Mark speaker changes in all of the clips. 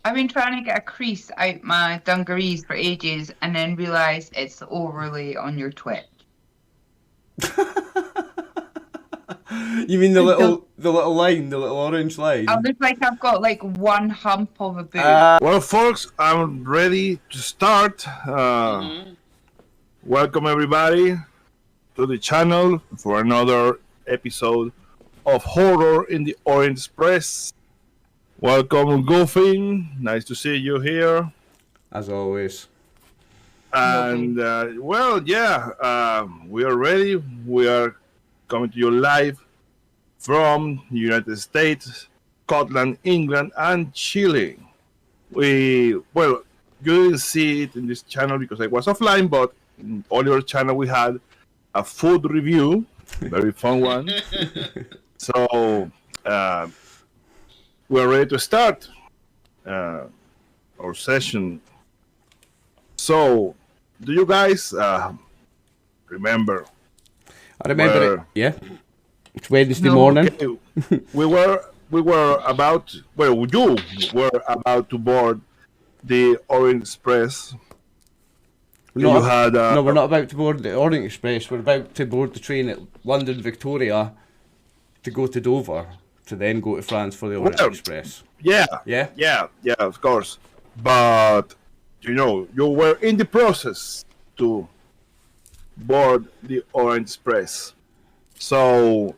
Speaker 1: I've been trying to get a crease out my dungarees for ages and then realised it's the overlay on your Twitch.
Speaker 2: You mean the little line, the little orange line?
Speaker 1: I look like I've got like one hump of a boob.
Speaker 3: Well, folks, I'm ready to start. Welcome everybody to the channel for another episode of Horror in the Orient Express. Welcome, Goofy. Nice to see you here.
Speaker 2: As always.
Speaker 3: And, we are ready. We are coming to you live from the United States, Scotland, England, and Chile. You didn't see it in this channel because I was offline, but in all your channel we had a food review, very fun one. So we're ready to start our session. So, do you guys remember?
Speaker 2: I remember it. Yeah, it's Wednesday morning.
Speaker 3: Okay. we were about. Well, you were about to board the Orient Express.
Speaker 2: No, we're not about to board the Orient Express. We're about to board the train at London Victoria to go to Dover to then go to France for the Orient Express.
Speaker 3: Yeah, of course. But you were in the process to board the Orient Express. So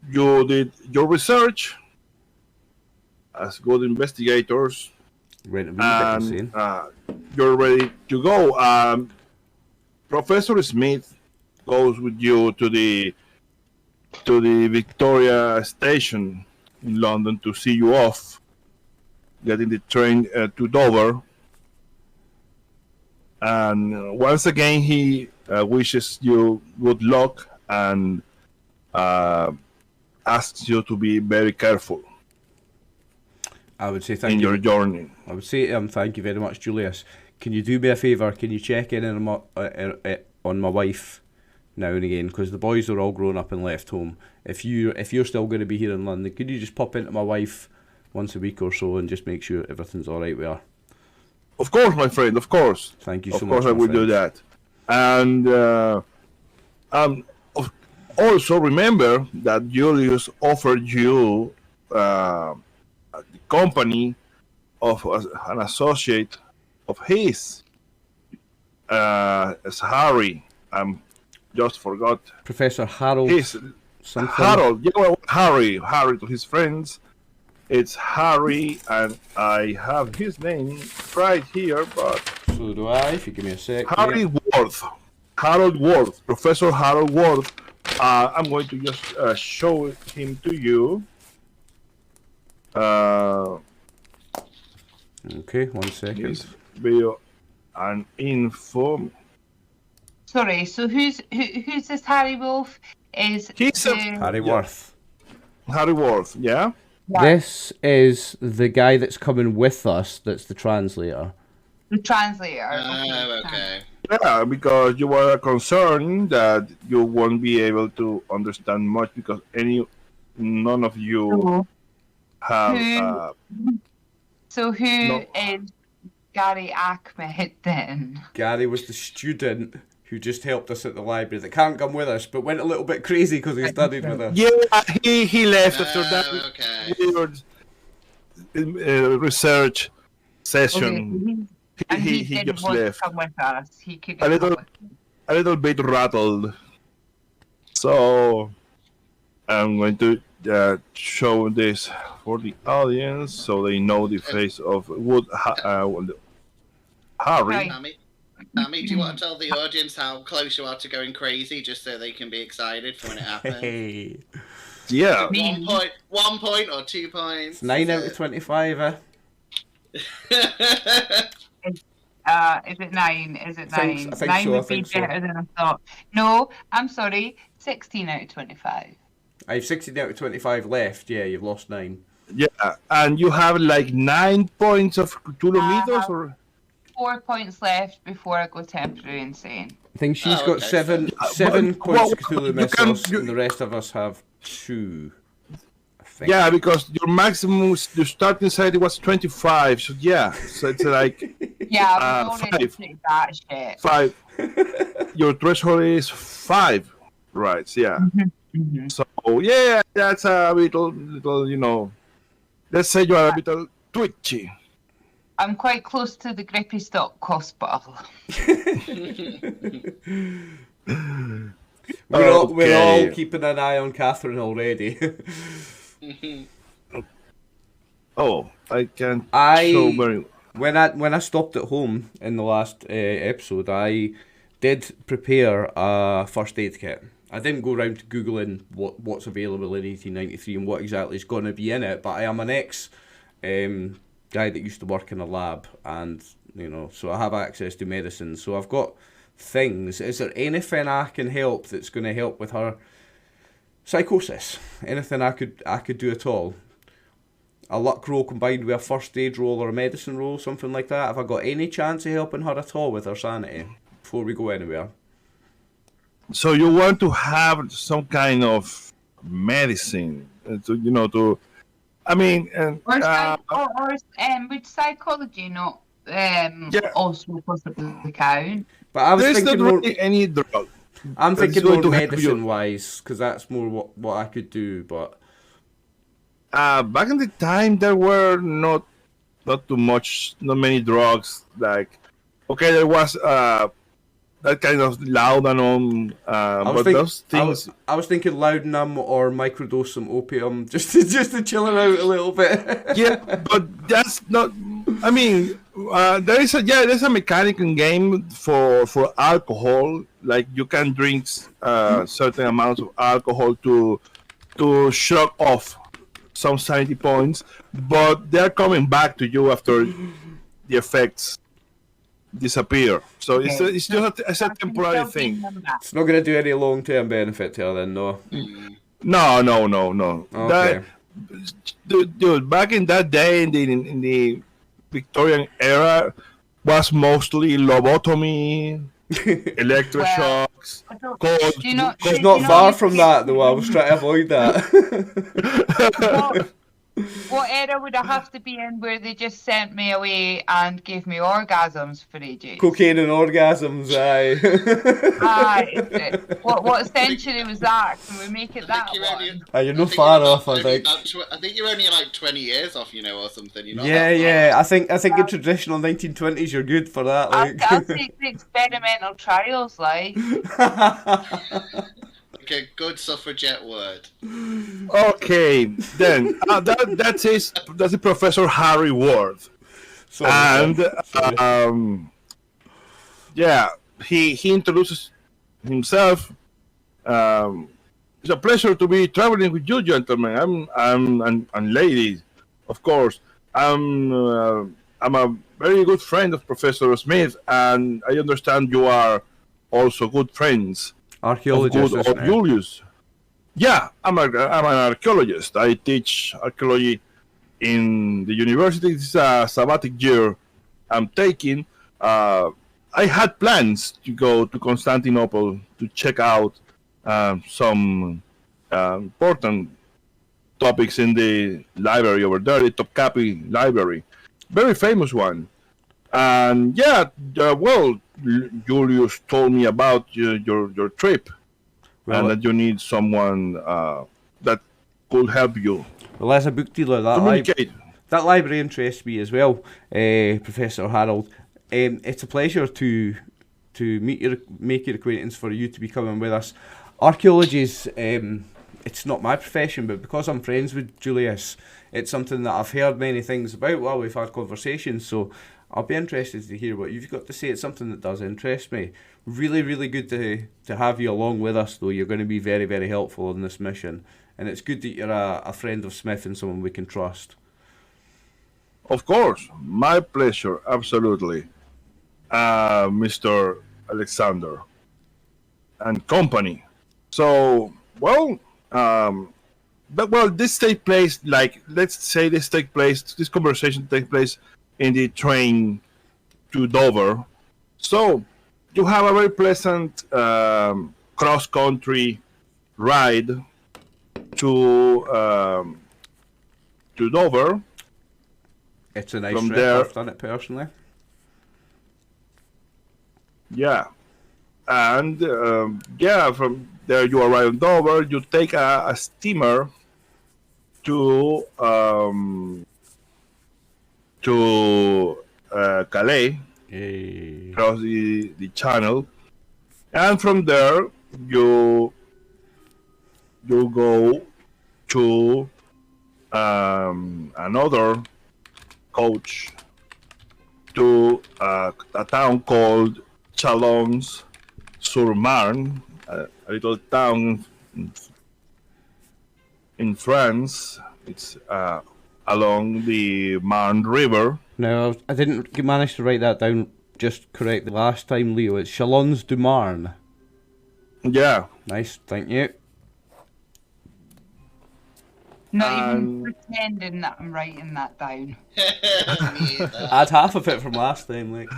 Speaker 3: you did your research as good investigators, and you're ready to go. Professor Smith goes with you to the Victoria Station in London to see you off, getting the train to Dover. And once again, he wishes you good luck and asks you to be very careful.
Speaker 2: I would say
Speaker 3: in your journey.
Speaker 2: I would say thank you very much, Julius. Can you do me a favour? Can you check in on my wife now and again? Because the boys are all grown up and left home. If you're still going to be here in London, could you just pop into my wife once a week or so and just make sure everything's all right with her?
Speaker 3: Of course, my friend. Of course.
Speaker 2: Thank you so much.
Speaker 3: Of course, I will do that. And also remember that Julius offered you the company of an associate of his, as Harry. Just forgot.
Speaker 2: Professor Harold.
Speaker 3: Harold. Harry to his friends. It's Harry, and I have his name right here, but
Speaker 2: so do I. If you give me a sec.
Speaker 3: Harold Worth, Professor Harold Worth. I'm going to just show him to you.
Speaker 2: Okay, 1 second.
Speaker 3: His video and info.
Speaker 1: Sorry, so who's this Harry Wolf? He's
Speaker 2: Harry Worth.
Speaker 3: Harry Worth, yeah?
Speaker 2: This is the guy that's coming with us. That's the translator.
Speaker 1: The translator.
Speaker 4: Okay.
Speaker 3: Yeah, because you were concerned that you won't be able to understand much because none of you have.
Speaker 1: So who is Gary Ahmed then?
Speaker 2: Gary was the student who just helped us at the library that can't come with us, but went a little bit crazy because he studied with us.
Speaker 3: Yeah, he left after that weird research session.
Speaker 1: Okay. He
Speaker 3: just
Speaker 1: want
Speaker 3: left.
Speaker 1: To come with us. He could
Speaker 3: a little bit rattled. So I'm going to show this for the audience so they know the face of Harry.
Speaker 4: Amy, do you want to tell the audience how close you are to going crazy, just so they can be excited for when it happens?
Speaker 2: Hey.
Speaker 3: Yeah.
Speaker 4: 1 point or 2 points?
Speaker 2: 9 out of 25,
Speaker 1: Is it 9? Is it 9?
Speaker 2: I think
Speaker 1: 9
Speaker 2: so,
Speaker 1: would be better than I thought. No, I'm sorry. 16 out of 25.
Speaker 2: I have 16 out of 25 left. Yeah, you've lost 9.
Speaker 3: Yeah, and you have like 9 points of Cthulhu Mythos, or
Speaker 1: 4 points left before I go temporary insane.
Speaker 2: I think she's got 7 points of Cthulhu Mythos, and the rest of us have 2. I think.
Speaker 3: Yeah, because your maximum, your starting sanity was 25. So yeah, so it's like
Speaker 1: Yeah, I was already
Speaker 3: 5.
Speaker 1: pretty bad shit.
Speaker 3: 5. Your threshold is 5. Right. So yeah.
Speaker 1: Mhm.
Speaker 3: So yeah, that's a little, let's say you are a little twitchy.
Speaker 1: I'm quite close to the grippy stock hospital.
Speaker 2: We're all
Speaker 3: Okay.
Speaker 2: keeping an eye on Catherine already.
Speaker 3: Oh, I can
Speaker 2: I-
Speaker 3: show very.
Speaker 2: When I stopped at home in the last episode, I did prepare a first aid kit. I didn't go around googling what's available in 1893 and what exactly is going to be in it, but I am an ex guy that used to work in a lab, and so I have access to medicine. So I've got things. Is there anything I can help that's going to help with her psychosis? Anything I could do at all? A luck roll combined with a first aid roll or a medicine roll, something like that. Have I got any chance of helping her at all with her sanity before we go anywhere?
Speaker 3: So you want to have some kind of medicine to. I mean, and
Speaker 1: Or would psychology not also possibly count?
Speaker 2: But I was
Speaker 3: there's
Speaker 2: thinking
Speaker 3: not
Speaker 2: more.
Speaker 3: really any drug.
Speaker 2: I'm
Speaker 3: that's
Speaker 2: thinking
Speaker 3: going
Speaker 2: more
Speaker 3: to help you.
Speaker 2: medicine wise, because that's more what I could do. But
Speaker 3: Back in the time, there were not many drugs. Like, okay, there was that kind of laudanum, but those things.
Speaker 2: I was thinking laudanum or microdose some opium just to chill her out a little bit.
Speaker 3: Yeah, but that's not. I mean, there's a mechanical game for alcohol. Like you can drink certain amounts of alcohol to shock off some sanity points, but they're coming back to you after the effects disappear. So it's just a temporary thing.
Speaker 2: It's not going to do any long term benefit to her then, no.
Speaker 3: No.
Speaker 2: Okay.
Speaker 3: Dude, back in that day, in the Victorian era, was mostly lobotomy, electroshocks, cold.
Speaker 2: She's not far from that though. I was trying to avoid that.
Speaker 1: What era would I have to be in where they just sent me away and gave me orgasms for ages?
Speaker 2: Cocaine and orgasms, aye.
Speaker 1: Aye. What century was that? Can we make it that one?
Speaker 2: You're not far off, I think.
Speaker 4: I think you're only like 20 years off, or something. You're not
Speaker 2: Yeah. I think in traditional 1920s, you're good for that. Like.
Speaker 1: I'll take the experimental trials, like.
Speaker 4: Like a good suffragette word.
Speaker 3: Okay, then that's a Professor Harry Ward,
Speaker 2: Sorry.
Speaker 3: he introduces himself. It's a pleasure to be traveling with you, gentlemen. And ladies, of course. I'm a very good friend of Professor Smith, and I understand you are also good friends.
Speaker 2: Archaeologist,
Speaker 3: of Julius. Yeah, I'm an archaeologist. I teach archaeology in the university. This is a sabbatic year I'm taking. I had plans to go to Constantinople to check out some important topics in the library over there, the Topkapi Library. Very famous one. And Julius told me about your trip, and that you need someone that could help you.
Speaker 2: Well, as a book dealer, that library interests me as well, Professor Harold. It's a pleasure to make your acquaintance, for you to be coming with us. Archaeology is it's not my profession, but because I'm friends with Julius, it's something that I've heard many things about while we've had conversations. So I'll be interested to hear what you've got to say. It's something that does interest me. Really, really good to have you along with us, though. You're going to be very, very helpful in this mission. And it's good that you're a friend of Smith and someone we can trust.
Speaker 3: Of course. My pleasure. Absolutely. Mr. Alexander and company. So, this takes place, this conversation takes place in the train to Dover. So you have a very pleasant cross-country ride to to Dover.
Speaker 2: It's a nice
Speaker 3: From
Speaker 2: trip.
Speaker 3: there-
Speaker 2: I've done it personally.
Speaker 3: Yeah. And from there you arrive in Dover. You take a steamer to Calais,
Speaker 2: Yay.
Speaker 3: across the channel, and from there you go to another coach to a town called Chalons-sur-Marne, a little town in France. It's along the Marne River.
Speaker 2: No, I didn't manage to write that down just correct the last time, Leo. It's Chalons du Marne.
Speaker 3: Yeah.
Speaker 2: Nice, thank you.
Speaker 1: Not even pretending that I'm writing that down.
Speaker 4: Me either.
Speaker 2: Add half of it from last time, like.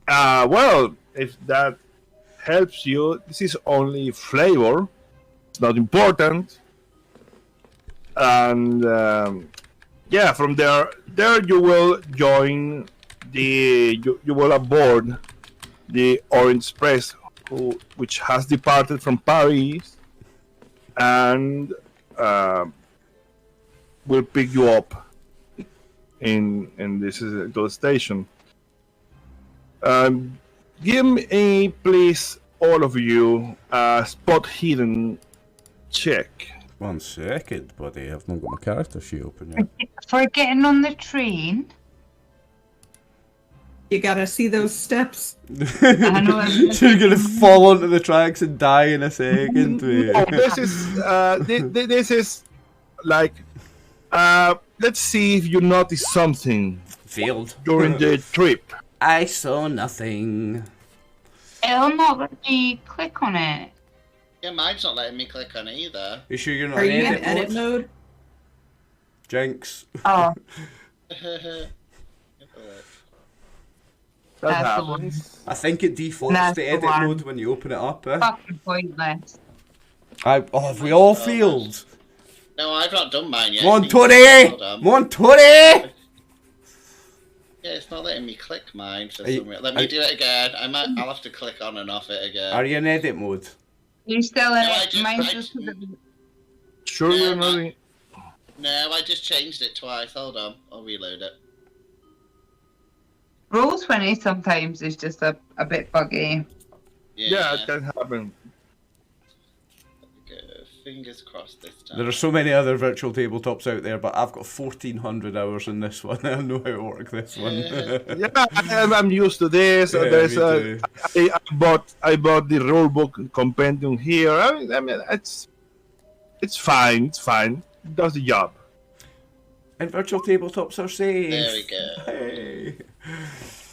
Speaker 3: Well, if that helps you, this is only flavor. It's not important. And from there you will join you will aboard the Orient Express, which has departed from Paris, and will pick you up in this little station. Give me, please, all of you, a spot hidden check.
Speaker 2: 1 second, buddy. I've not got my character sheet open yet.
Speaker 1: For getting on the train.
Speaker 5: You gotta see those steps.
Speaker 1: I know.
Speaker 2: So you're gonna fall onto the tracks and die in a second.
Speaker 3: Oh, this is like, let's see if you notice something
Speaker 2: Failed.
Speaker 3: during the trip.
Speaker 2: I saw nothing.
Speaker 1: It'll not let me click on it.
Speaker 4: Yeah, mine's not letting me click on it either.
Speaker 2: You sure you're not
Speaker 5: Are you in
Speaker 2: edit
Speaker 5: edit
Speaker 2: mode?
Speaker 5: mode?
Speaker 1: Oh,
Speaker 2: Jinx.
Speaker 3: That
Speaker 1: That's the one.
Speaker 3: happens.
Speaker 2: I think it defaults
Speaker 1: That's
Speaker 2: to
Speaker 1: the
Speaker 2: edit
Speaker 1: one.
Speaker 2: mode when you open it up.
Speaker 1: fucking pointless.
Speaker 2: Have we all failed?
Speaker 4: No, I've not done mine yet.
Speaker 2: Come on,
Speaker 4: It's been-
Speaker 2: Tony!
Speaker 4: Hold on.
Speaker 2: Come on, Tony!
Speaker 4: Yeah, it's not letting me click mine for
Speaker 2: Are you-
Speaker 4: some reason. Let
Speaker 2: are
Speaker 4: me
Speaker 2: you-
Speaker 4: do it again. I'll have to click on and off it again.
Speaker 2: Are you in edit mode?
Speaker 1: You still in
Speaker 4: No, I
Speaker 1: it?
Speaker 4: just-
Speaker 1: Mine's
Speaker 4: I
Speaker 1: just
Speaker 3: Sure, you're not.
Speaker 4: No, I just changed it twice. Hold on. I'll reload it.
Speaker 1: Roll20 sometimes is just a bit buggy.
Speaker 3: Yeah, it can happen.
Speaker 4: Okay, fingers crossed this time.
Speaker 2: There are so many other virtual tabletops out there, but I've got 1,400 hours in this one. I know how to work this one.
Speaker 3: Yeah, I'm used to this.
Speaker 2: Yeah,
Speaker 3: There's
Speaker 2: me too.
Speaker 3: I bought the rulebook compendium here. I mean, it's fine. It's fine. It does the job.
Speaker 2: And virtual tabletops are safe.
Speaker 4: There we go.
Speaker 2: Hey.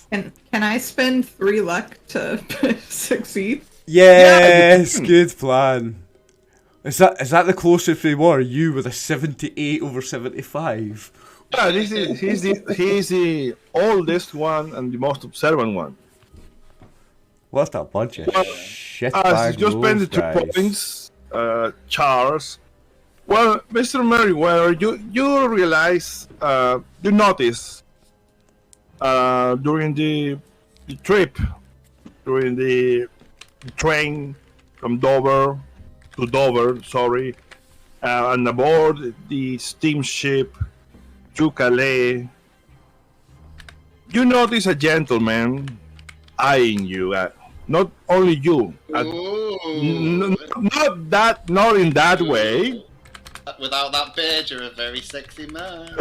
Speaker 5: And can I spend 3 luck to succeed?
Speaker 2: Yes,
Speaker 3: Yeah,
Speaker 2: good plan. Is that the closest we were? You with a 78 over 75.
Speaker 3: Yeah, he's the oldest one and the most observant one.
Speaker 2: What a bunch of shit
Speaker 3: As
Speaker 2: bag
Speaker 3: you spend the
Speaker 2: rules,
Speaker 3: 2
Speaker 2: guys.
Speaker 3: points, Charles. Well, Mr. Merriweather, you realize, you notice during the trip, during the train from Dover to Dover, and aboard the steamship to Calais, you notice a gentleman eyeing you. Not only you,
Speaker 4: Ooh.
Speaker 3: not in that way.
Speaker 4: Without that beard, you're a very sexy man.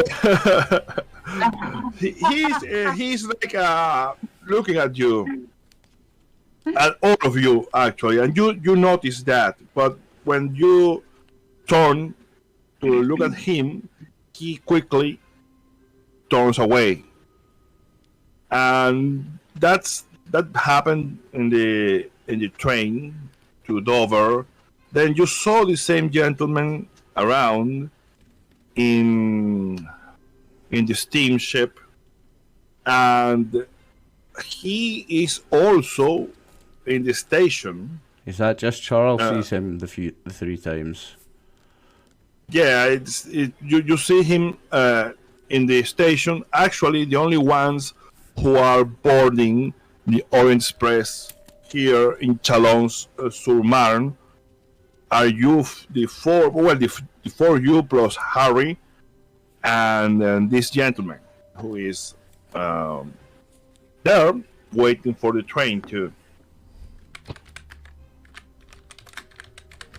Speaker 3: He's like looking at you, at all of you actually, and you notice that. But when you turn to look at him, he quickly turns away, and that happened in the train to Dover. Then you saw the same gentleman around in the steamship, and he is also in the station.
Speaker 2: Is that just Charles sees him the 3 times?
Speaker 3: Yeah, you see him in the station. Actually, the only ones who are boarding the Orient Express here in Chalons-sur-Marne are you, the four you plus Harry, and this gentleman who is there waiting for the train too.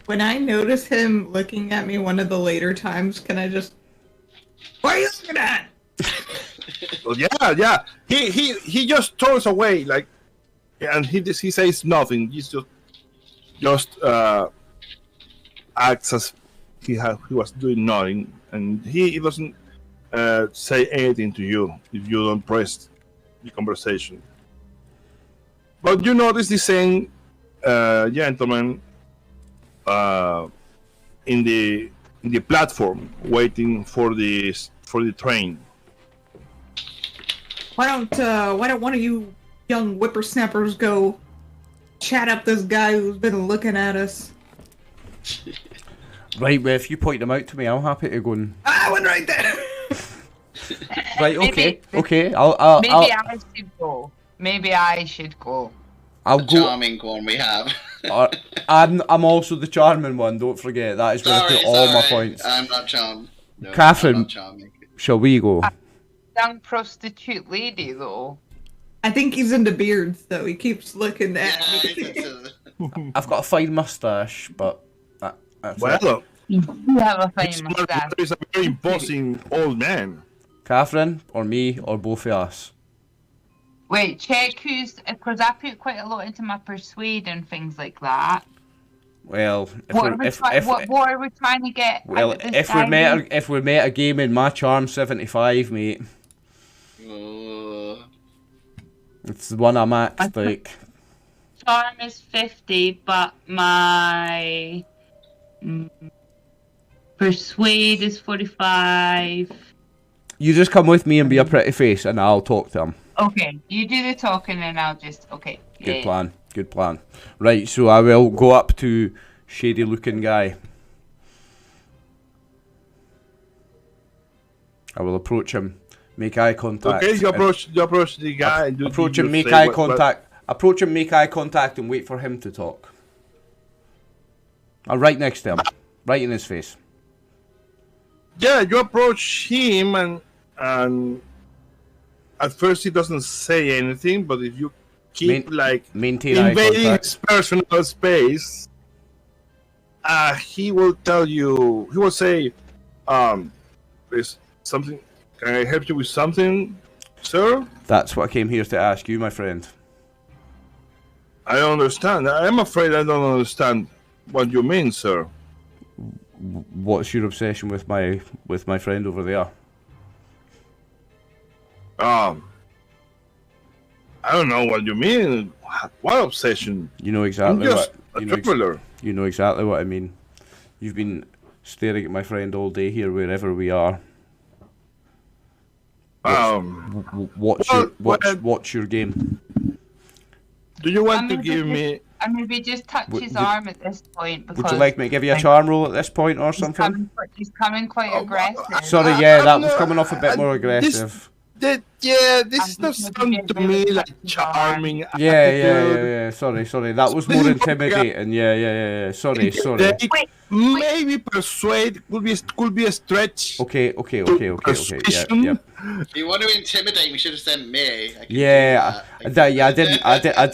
Speaker 5: When I notice him looking at me one of the later times, can I just... What are you looking at?
Speaker 3: Well, yeah. He just turns away, like, and he says nothing. He's just acts as he was doing nothing, and he doesn't say anything to you if you don't press the conversation. But you notice the same gentleman in the platform waiting for the train.
Speaker 5: Why don't one of you young whippersnappers go chat up this guy who's been looking at us?
Speaker 2: Right, well, if you point them out to me, I'm happy to go and...
Speaker 5: I went right there!
Speaker 2: Right, okay,
Speaker 1: Maybe-
Speaker 2: okay.
Speaker 1: Maybe I should go.
Speaker 2: I'll
Speaker 4: The
Speaker 2: go.
Speaker 4: charming one we have.
Speaker 2: I'm also the charming one. Don't forget that is where I put all my points.
Speaker 4: I'm not charmed. No,
Speaker 2: Catherine.
Speaker 4: I'm not charming.
Speaker 2: Shall we go?
Speaker 1: Young prostitute lady, though.
Speaker 5: I think he's into beards, though. He keeps looking at
Speaker 4: Yeah,
Speaker 5: me.
Speaker 4: it's
Speaker 2: I've got a fine moustache, but that's it.
Speaker 3: Well,
Speaker 1: You have a
Speaker 3: this
Speaker 1: fine mustache.
Speaker 3: is a very imposing old man.
Speaker 2: Catherine or me or both of us.
Speaker 1: Wait, check who's... Because I put quite a lot into my persuade and things like that.
Speaker 2: Well,
Speaker 1: What are we trying to get
Speaker 2: well,
Speaker 1: out of this
Speaker 2: if we're meta gaming, my charm 75, mate.
Speaker 4: Oh.
Speaker 2: It's the one I maxed, like.
Speaker 1: Charm is 50, but my persuade is 45.
Speaker 2: You just come with me and be a pretty face, and I'll talk to him.
Speaker 1: Okay, you do the talking and I'll just... Okay.
Speaker 2: Good plan. Good plan. Right, so I will go up to shady looking guy. I will approach him, make eye contact.
Speaker 3: Okay, you approach the guy. And
Speaker 2: Approach
Speaker 3: you
Speaker 2: him, make
Speaker 3: say
Speaker 2: eye
Speaker 3: what-
Speaker 2: contact. Approach him, make eye contact, and wait for him to talk. I'm right next to him, right in his face.
Speaker 3: Yeah, you approach him, and at first he doesn't say anything, but if you keep
Speaker 2: Maintain eye
Speaker 3: invading
Speaker 2: contact.
Speaker 3: his personal space, he will tell you. He will say, "There's something. Can I help you with something, sir?"
Speaker 2: That's what I came here to ask you, my friend.
Speaker 3: I don't understand. I'm afraid I don't understand what you mean, sir.
Speaker 2: What's your obsession with my friend over there?
Speaker 3: I don't know what you mean. What obsession?
Speaker 2: You know
Speaker 3: I'm
Speaker 2: exactly
Speaker 3: just
Speaker 2: what
Speaker 3: a traveler.
Speaker 2: you know exactly what I mean. You've been staring at my friend all day here, wherever we are. What's your game?
Speaker 3: Do you want to
Speaker 1: I'm
Speaker 3: give me?
Speaker 1: And maybe just touch his arm at this point because...
Speaker 2: Would you like me to give you a charm roll at this point or something?
Speaker 1: He's coming quite aggressive.
Speaker 2: Sorry, yeah, that was coming off a bit more aggressive.
Speaker 3: This does sound to me like charming.
Speaker 2: Yeah. Sorry. That was more intimidating. Yeah. Sorry.
Speaker 3: Maybe persuade could be a stretch.
Speaker 2: Okay.
Speaker 3: Persuasion?
Speaker 2: Yep.
Speaker 4: If you want to intimidate me, should have sent me. I can
Speaker 2: Yeah,
Speaker 4: do that.
Speaker 2: I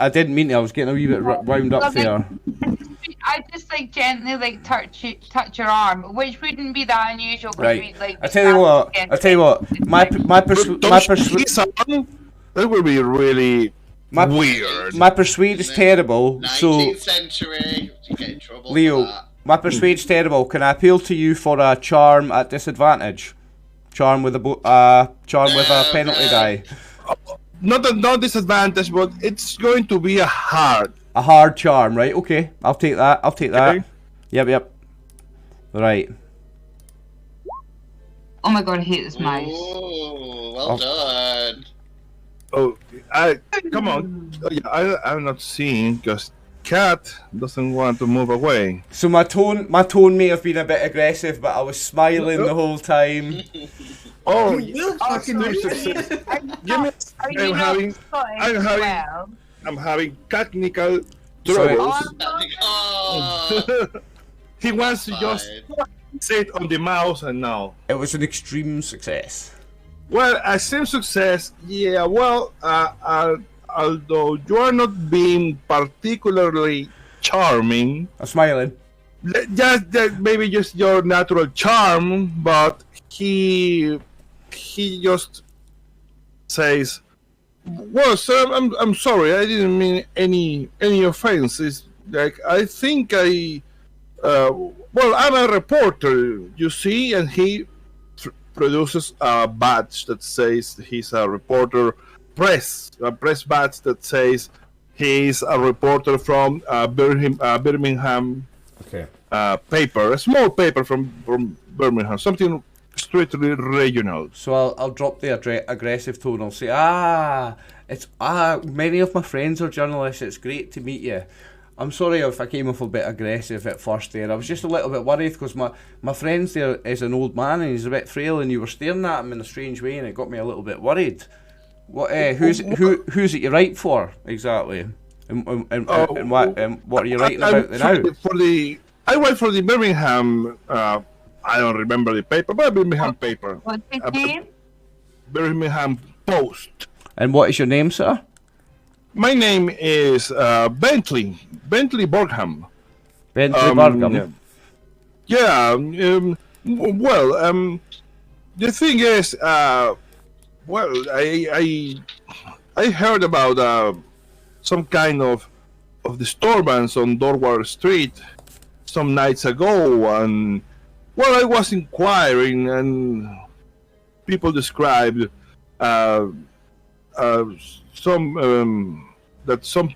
Speaker 2: didn't mean to. I was getting a wee bit wound up there.
Speaker 1: I just gently touch your arm, which wouldn't be that unusual.
Speaker 2: Right. I tell you what. My persuade
Speaker 3: That would be really weird.
Speaker 2: My persuade is terrible.
Speaker 4: 19th
Speaker 2: So
Speaker 4: century, you get in trouble for
Speaker 2: Leo,
Speaker 4: that.
Speaker 2: my persuade's terrible. Can I appeal to you for a charm at disadvantage? Charm with a penalty die.
Speaker 3: Not a disadvantage, but it's going to be a hard.
Speaker 2: A hard charm, right? Okay, I'll take that.
Speaker 3: Okay.
Speaker 2: Yep. Right.
Speaker 1: Oh my god, I hate this mouse.
Speaker 4: Oh, well done.
Speaker 3: Oh, come on. Oh, yeah, I'm not seeing because cat doesn't want to move away.
Speaker 2: So my tone may have been a bit aggressive, but I was smiling the whole time.
Speaker 3: Oh,
Speaker 5: You will fucking
Speaker 3: absolute
Speaker 5: do
Speaker 3: success.
Speaker 5: it.
Speaker 3: Give me.
Speaker 1: Are you not Scottish?
Speaker 3: I'm having technical
Speaker 2: Sorry.
Speaker 3: troubles.
Speaker 4: Oh,
Speaker 3: He wants to just sit on the mouse and now.
Speaker 2: It was an extreme success.
Speaker 3: Well, a same success, yeah. Well, although you are not being particularly charming,
Speaker 2: I'm smiling.
Speaker 3: just that maybe just your natural charm, but he just says, "Well, sir, I'm sorry. I didn't mean any offense. It's like I think well, I'm a reporter, you see," and he produces a badge that says he's a reporter, a press badge that says he's a reporter from Birmingham
Speaker 2: Okay.
Speaker 3: paper, a small paper from Birmingham, something strictly regional.
Speaker 2: So I'll drop the aggressive tone. I'll say, many of my friends are journalists. It's great to meet you. I'm sorry if I came off a bit aggressive at first there. I was just a little bit worried because my friend there is an old man and he's a bit frail, and you were staring at him in a strange way, and it got me a little bit worried. What? Who's it you write for exactly? And what are you writing about now?
Speaker 3: I write for the Birmingham. I don't remember the paper, but Birmingham paper.
Speaker 1: What's his name?
Speaker 3: Birmingham Post.
Speaker 2: And what is your name, sir?
Speaker 3: My name is Bentley Borgham.
Speaker 2: Bentley Burgham.
Speaker 3: Yeah. Well, the thing is, well, I heard about some kind of disturbance on Dorwar Street some nights ago, and well, I was inquiring, and people described some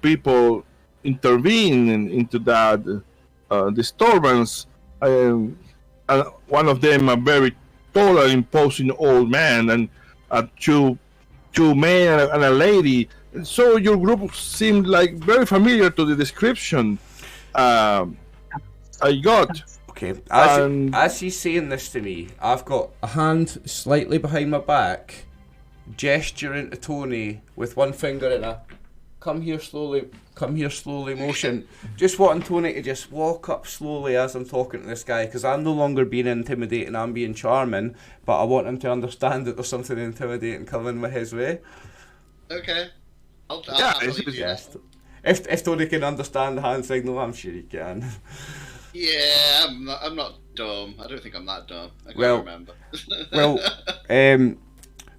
Speaker 3: people intervene into that disturbance. And one of them, a very tall and imposing old man, and two men and a lady. So your group seemed like very familiar to the description I got.
Speaker 2: Okay, as he's saying this to me, I've got a hand slightly behind my back, gesturing to Tony with one finger in a come here slowly motion. Just wanting Tony to just walk up slowly as I'm talking to this guy, because I'm no longer being intimidating, I'm being charming, but I want him to understand that there's something intimidating coming with his way.
Speaker 4: Okay. I'll
Speaker 2: Yes. If Tony can understand the hand signal, I'm sure he can.
Speaker 4: Yeah, I'm not dumb. I don't think I'm that dumb. I can't remember.
Speaker 2: Well,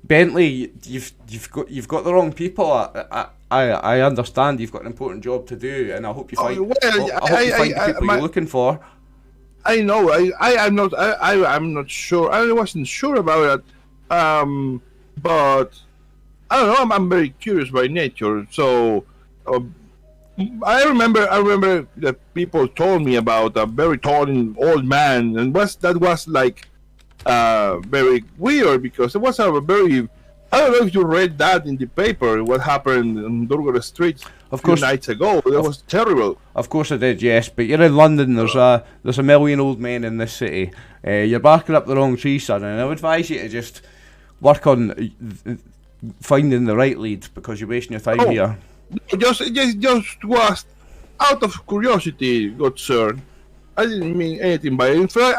Speaker 2: Bentley, you've got the wrong people. I understand you've got an important job to do, and I hope you find the people you're looking for.
Speaker 3: I know. I'm not sure. I wasn't sure about it. But I don't know. I'm very curious by nature. So I remember that people told me about a very tall and old man, and that was like very weird, because it was a very, I don't know if you read that in the paper, what happened on Dorwar Street a few nights ago. That was terrible.
Speaker 2: Of course I did, yes. But you're in London. There's a million old men in this city. You're barking up the wrong tree, son. And I would advise you to just work on finding the right lead, because you're wasting your time here.
Speaker 3: Just was out of curiosity, good sir. I didn't mean anything by it. In fact,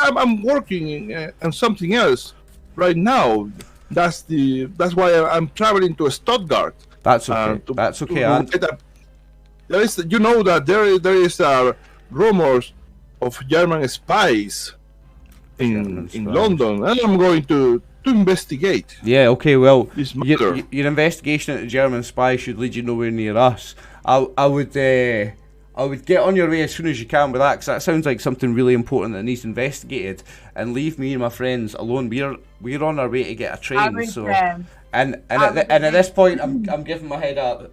Speaker 3: I'm working on something else right now. That's why I'm traveling to Stuttgart.
Speaker 2: That's okay. That's okay.
Speaker 3: There is, you know, that there is rumors of German spies in London, and I'm going to investigate.
Speaker 2: Yeah. Okay. Well,
Speaker 3: your
Speaker 2: investigation into German spies should lead you nowhere near us. I would get on your way as soon as you can with that, because that sounds like something really important that needs investigated. And leave me and my friends alone. We're on our way to get a train. At this point, I'm giving my head a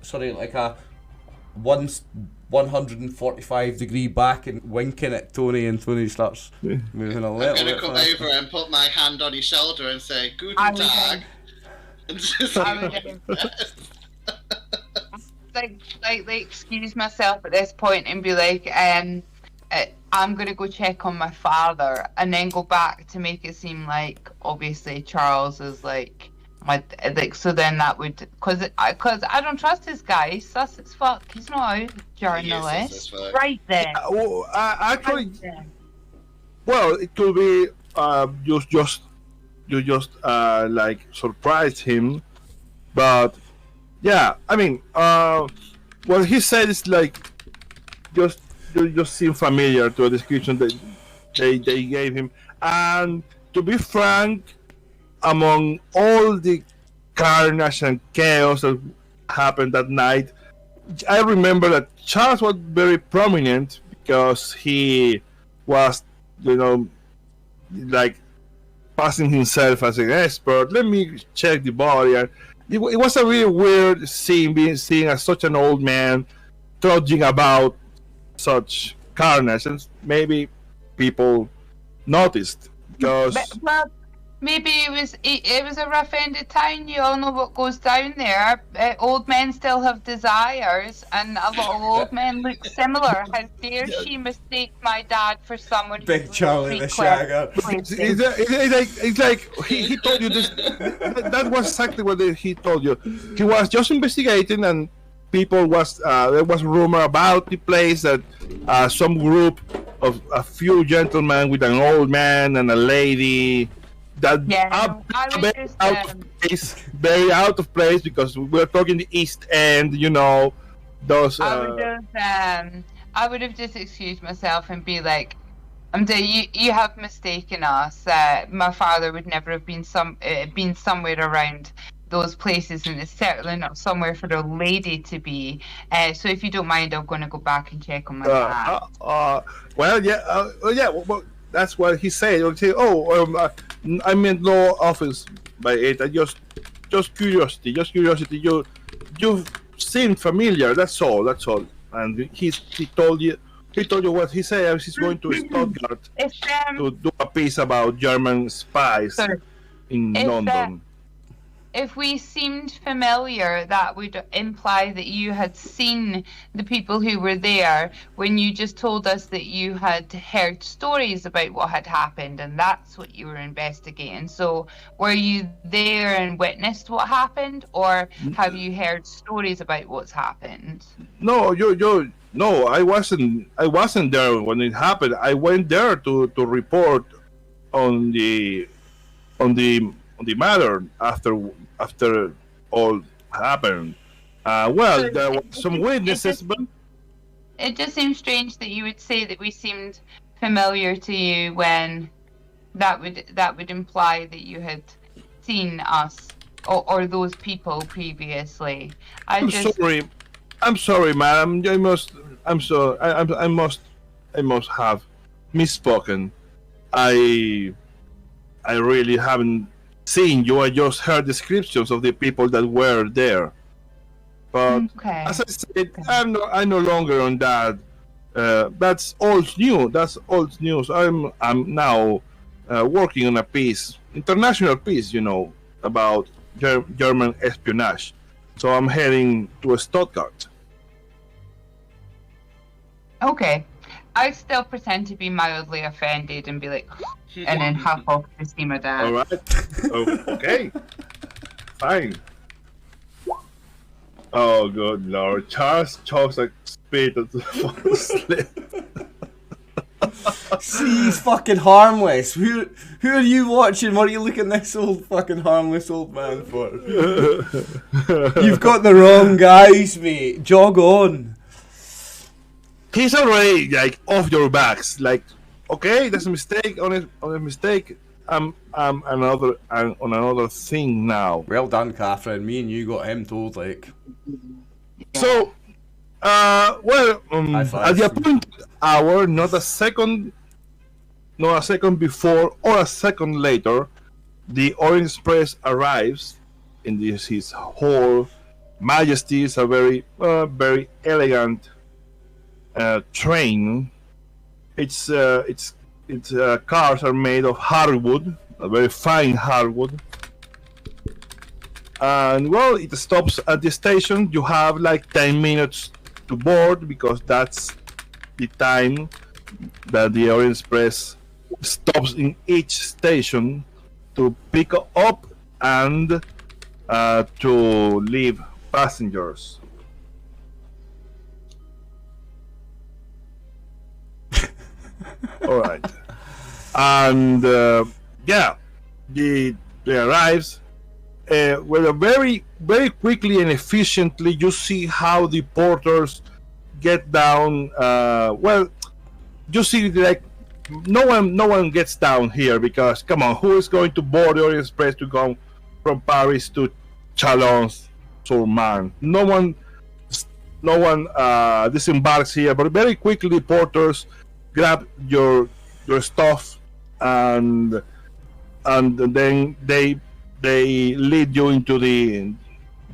Speaker 2: 145 degree back and winking at Tony, and Tony starts moving a little bit.
Speaker 4: I'm going to come over and put my hand on his shoulder and say, "Guten Tag."
Speaker 1: slightly excuse myself at this point and be like, I'm gonna go check on my father, and then go back to make it seem like obviously Charles is like my so then that would because I don't trust this guy. He's sus as fuck. He's not a journalist, right then.
Speaker 3: Actually, well, it could be you just like surprised him, but yeah, I mean, what he said is like just seem familiar to a description that they gave him, and to be frank, among all the carnage and chaos that happened that night, I remember that Charles was very prominent because he was, like passing himself as an expert. Let me check the body. And it was a really weird scene, being seen as such an old man trudging about such carnage, and maybe people noticed because.
Speaker 1: But maybe it was a rough-ended town. You all know what goes down there. Old men still have desires, and a lot of old men look similar. How dare she mistake my dad for someone
Speaker 2: Big Charlie the Shagger.
Speaker 3: It's like he told you this. That was exactly what he told you. He was just investigating, and people was there was rumor about the place that some group of a few gentlemen with an old man and a lady. That very out of place because we're talking the East End, those.
Speaker 1: I would have just excused myself and be like, you have mistaken us. My father would never have been somewhere around those places, and it's certainly not somewhere for a lady to be. So if you don't mind, I'm going to go back and check on my dad.
Speaker 3: Well, that's what he said. He'll say, I meant no offense by it. I just curiosity. You seem familiar. That's all. And he told you what he said. He's going to Stuttgart to do a piece about German spies in London.
Speaker 1: If we seemed familiar, that would imply that you had seen the people who were there when you just told us that you had heard stories about what had happened, and that's what you were investigating. So were you there and witnessed what happened, or have you heard stories about what's happened?
Speaker 3: No, no, I wasn't there when it happened. I went there to report on the matter after all happened. There were some witnesses, but
Speaker 1: it just seems strange that you would say that we seemed familiar to you when that would imply that you had seen us or those people previously. I'm sorry, madam. I must have misspoken. I really haven't seen you. I just heard descriptions of the people that were there. But as I said, I'm no longer on that. That's old news. I'm now working on a piece, international piece, about German espionage. So I'm heading to Stuttgart. Okay. I still pretend to be mildly offended and be like, and then huff off to see my dad.
Speaker 3: All right. Okay. Fine. Oh, good Lord. Charles chokes like spit at the fucking slip.
Speaker 2: See, he's fucking harmless. Who are you watching? What are you looking at this old fucking harmless old man for? You've got the wrong guys, mate. Jog on.
Speaker 3: He's already like off your backs. Like, okay, that's a mistake. On a mistake. I'm on another thing now.
Speaker 2: Well done, Catherine. Me and you got him told, like.
Speaker 3: So, at the appointed hour, not a second before or a second later, the Orient Express arrives in his whole majesty. It's a very elegant train. Its cars are made of hardwood, a very fine hardwood. And well, it stops at the station. You have like 10 minutes to board because that's the time that the Orient Express stops in each station to pick up and to leave passengers. All right, and yeah, they arrives. Well, very quickly and efficiently, you see how the porters get down. Well, you see like no one gets down here because come on, who is going to board the Orient Express to go from Paris to Chalons-sur-Marne? No one disembarks here, but very quickly the porters grab your stuff and then they lead you into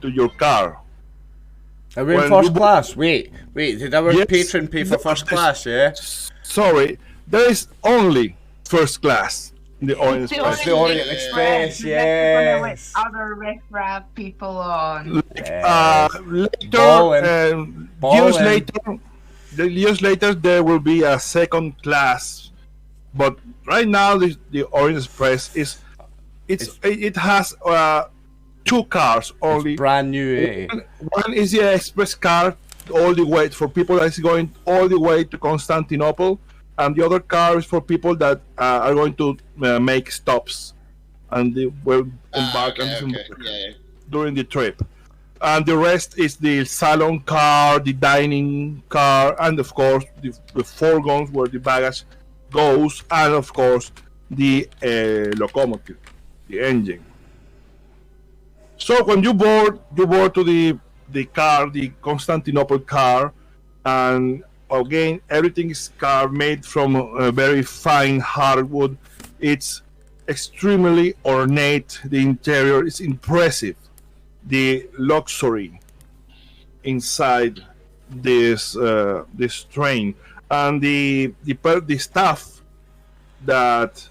Speaker 3: your car.
Speaker 2: Are we in first class? Wait, did our patron pay for first class, yeah?
Speaker 3: Sorry, there is only first class in the Orient Express.
Speaker 2: It's the Orient Express, yes.
Speaker 6: Other riff-raff people on.
Speaker 3: Years later, there will be a second class, but right now the Orient Express it has two cars only.
Speaker 2: It's brand new, eh?
Speaker 3: One is the express car all the way for people that is going all the way to Constantinople, and the other car is for people that are going to make stops and they will embark during the trip. And the rest is the salon car, the dining car, and of course the fourgons where the baggage goes, and of course the locomotive, the engine. So when you board to the car, the Constantinople car, and again everything is car made from very fine hardwood. It's extremely ornate. The interior is impressive. The luxury inside this train, and the staff that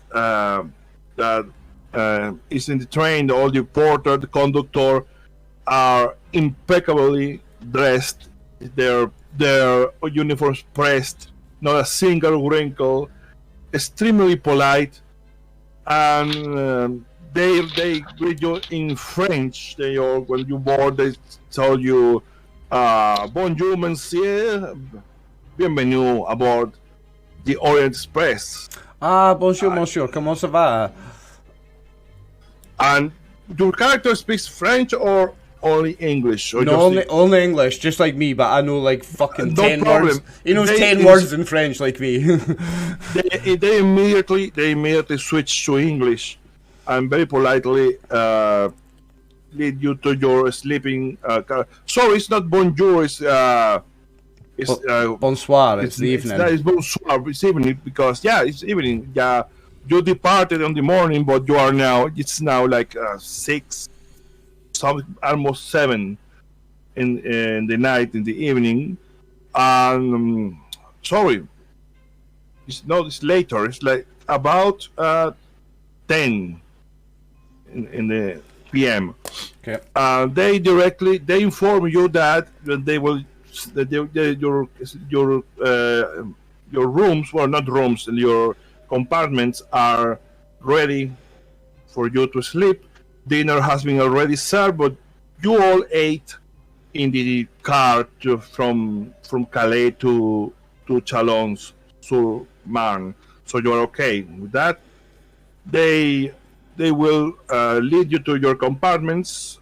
Speaker 3: is in the train, all the porter, the conductor, are impeccably dressed. Their uniforms pressed, not a single wrinkle, extremely polite, and they greet you in French. When you board, they tell you, "Bonjour, monsieur, bienvenue aboard the Orient Express."
Speaker 2: Bonjour, monsieur. Comment ça va?
Speaker 3: And your character speaks French or only English? Or
Speaker 2: no, only English, just like me. But I know like fucking 10
Speaker 3: problem.
Speaker 2: words. He knows 10 words in French, like me.
Speaker 3: they immediately switch to English, and very politely lead you to your sleeping car. Sorry, it's not bonjour. It's
Speaker 2: bonsoir. It's the evening.
Speaker 3: It's bonsoir. It's evening because it's evening. Yeah, you departed on the morning, but you are now. It's now like 6, almost 7 in the night, in the evening. Sorry, it's later. It's like about 10 in the PM.
Speaker 2: Okay.
Speaker 3: They inform you that they will your rooms, well, not rooms, your compartments are ready for you to sleep. Dinner has been already served, but you all ate in the car from Calais to Chalons-sur-Marne, so you are okay with that. They will lead you to your compartments.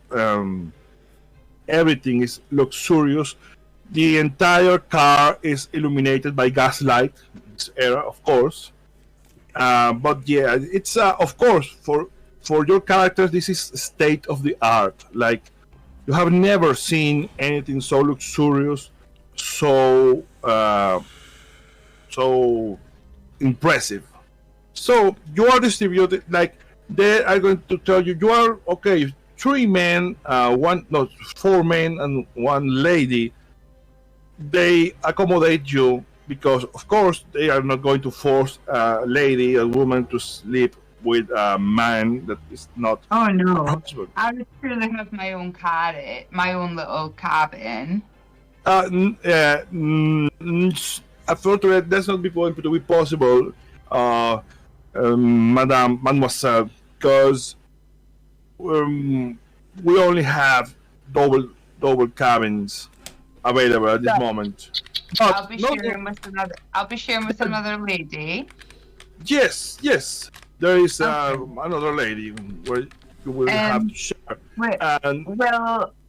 Speaker 3: Everything is luxurious. The entire car is illuminated by gaslight. This era, of course. But yeah, it's of course for your characters. This is state of the art. Like you have never seen anything so luxurious, so impressive. So you are distributed like. They are going to tell you are okay. 4 men and 1 lady. They accommodate you because, of course, they are not going to force a woman to sleep with a man that is not
Speaker 6: Oh no.
Speaker 3: husband.
Speaker 6: I would truly have my own cabin, my own little cabin.
Speaker 3: Unfortunately, that's not going to be possible, Mademoiselle, because we only have double cabins available at this moment. But
Speaker 6: I'll be sharing with another lady.
Speaker 3: Yes, there is another lady where you will have to share. And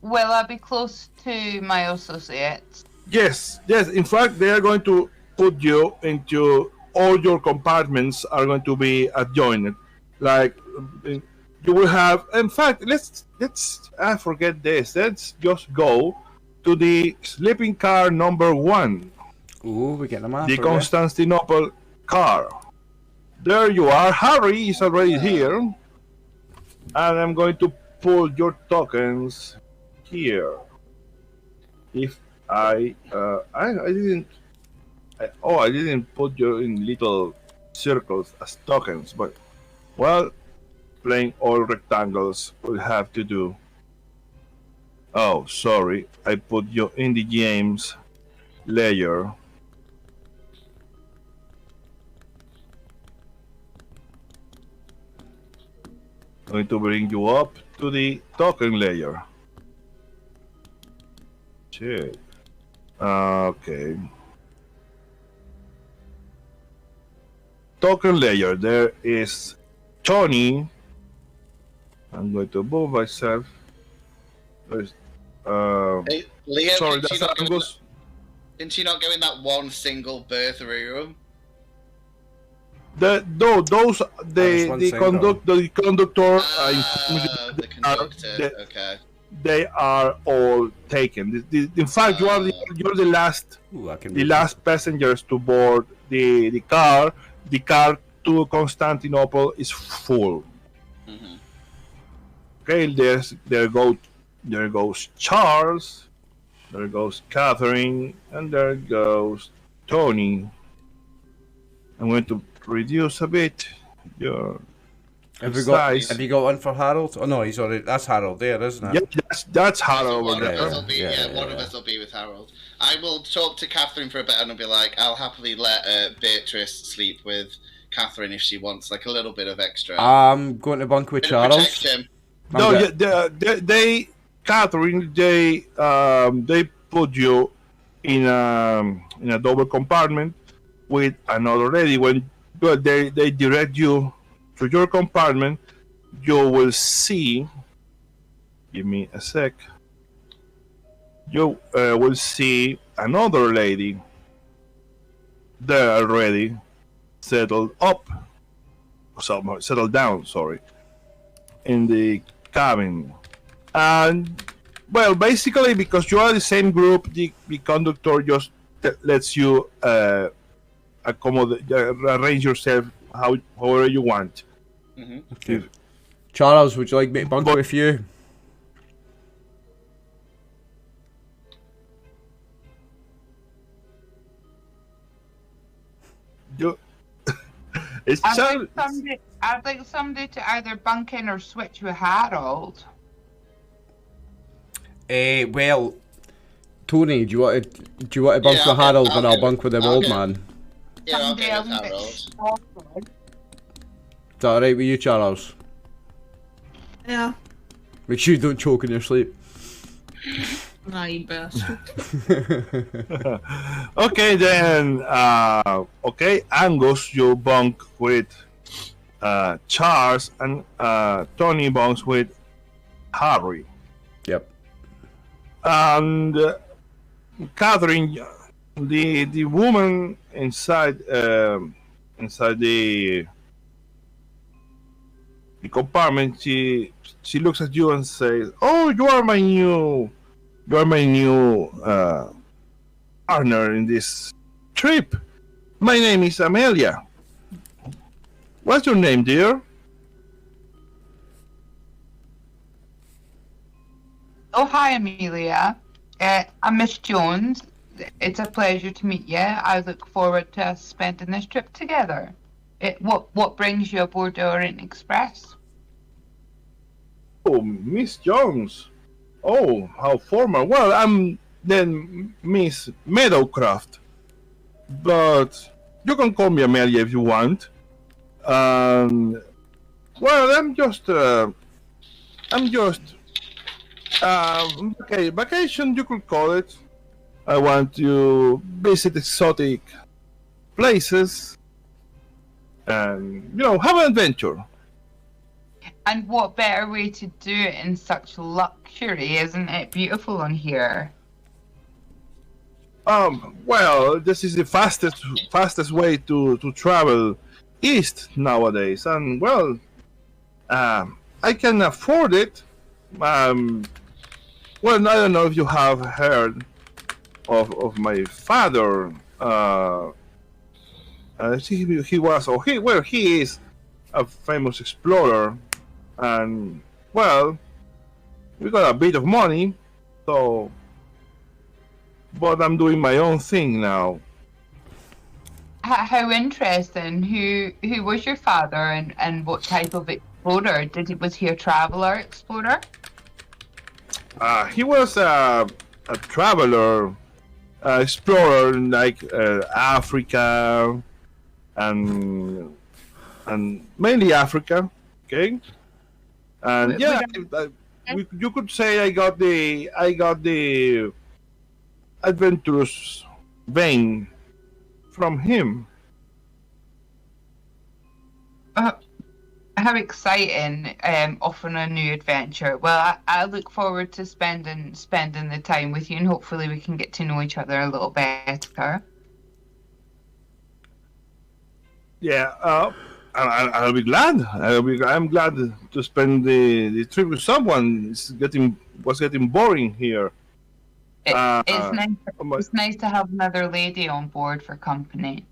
Speaker 6: Will I be close to my associates?
Speaker 3: yes. In fact, they are going to put you into all your compartments are going to be adjoined. Like you will have. In fact, let's forget this. Let's just go to the sleeping car number 1.
Speaker 2: Ooh, we get them after.
Speaker 3: The Constantinople car. There you are. Harry is already here, and I'm going to pull your tokens here. If I didn't put you in little circles as tokens, but well, playing all rectangles will have to do. Oh, sorry, I put you in the games layer. Going to bring you up to the token layer. Shit. Okay. Token layer. There is Tony. I'm going to move myself. There's,
Speaker 4: Hey, Leo,
Speaker 3: sorry,
Speaker 4: didn't
Speaker 3: that's Angus.
Speaker 4: didn't she not go in that one single birth room?
Speaker 3: The conductor.
Speaker 4: The conductor. Okay.
Speaker 3: They are all taken. In fact, you're the last.
Speaker 2: Ooh,
Speaker 3: The last passengers to board the car. The car to Constantinople is full.
Speaker 4: Mm-hmm.
Speaker 3: Okay, there goes Charles, there goes Catherine, and there goes Tony. I'm going to reduce a bit your
Speaker 2: Have
Speaker 3: size.
Speaker 2: you got one for Harold? Oh no, he's already. That's Harold there, isn't it?
Speaker 3: Yeah, that's Harold
Speaker 4: One
Speaker 3: over
Speaker 4: of us
Speaker 3: there.
Speaker 4: will be, one of us will be with Harold. I will talk to Catherine for a bit and I'll be like, I'll happily let Beatrice sleep with Catherine if she wants like a little bit of extra.
Speaker 2: I'm going to bunk with
Speaker 4: Bit of
Speaker 2: Charles.
Speaker 4: protection.
Speaker 3: No, they Catherine, they put you in a double compartment with another lady. When they direct you to your compartment, you will see. Give me a sec. You will see another lady there already settled down. Sorry, in the cabin. And well, basically, because you are the same group, the conductor just lets you accommodate, arrange yourself however you want.
Speaker 4: Mm-hmm.
Speaker 2: Okay. Charles, would you like me to bunk with you?
Speaker 3: It's
Speaker 6: I'd like somebody to either bunk in or switch with Harold.
Speaker 2: Well, Tony, do you want to bunk with Harold and I'll bunk with the old man?
Speaker 4: Yeah, I'll
Speaker 6: Someday
Speaker 4: go with
Speaker 6: I'm
Speaker 4: Harold.
Speaker 2: Is that alright with you, Charles?
Speaker 5: Yeah.
Speaker 2: Make sure you don't choke in your sleep.
Speaker 5: Nah, you bastard.
Speaker 3: Okay then. Okay, Angus, you bunk with Charles, and Tony bunks with Harry.
Speaker 2: Yep.
Speaker 3: And Catherine, the woman inside the compartment, she looks at you and says, "Oh, you are my new partner in this trip. My name is Amelia. What's your name, dear?"
Speaker 6: Oh, hi, Amelia. I'm Miss Jones. It's a pleasure to meet you. I look forward to us spending this trip together. What brings you aboard the Orient Express?
Speaker 3: Oh, Miss Jones. Oh, how formal. Well, I'm then Miss Meadowcraft. But you can call me Amelia if you want. Well, okay, vacation you could call it. I want to visit exotic places and, have an adventure.
Speaker 6: And what better way to do it in such luxury? Isn't it beautiful on here?
Speaker 3: Well, this is the fastest way to travel east nowadays, and well, I can afford it. Well, I don't know if you have heard of my father. He is a famous explorer, and well, we got a bit of money, so. But I'm doing my own thing now.
Speaker 6: How interesting. Who was your father, and what type of explorer? Was he a traveler explorer?
Speaker 3: He was a traveler, explorer, like Africa, and mainly Africa. Okay, and you could say I got the adventurous vein from him.
Speaker 6: How exciting! Off on a new adventure. Well, I look forward to spending the time with you, and hopefully we can get to know each other a little better.
Speaker 3: Yeah, I'll be glad. I'm glad to spend the trip with someone. Was getting boring here.
Speaker 6: It's nice to have another lady on board for company.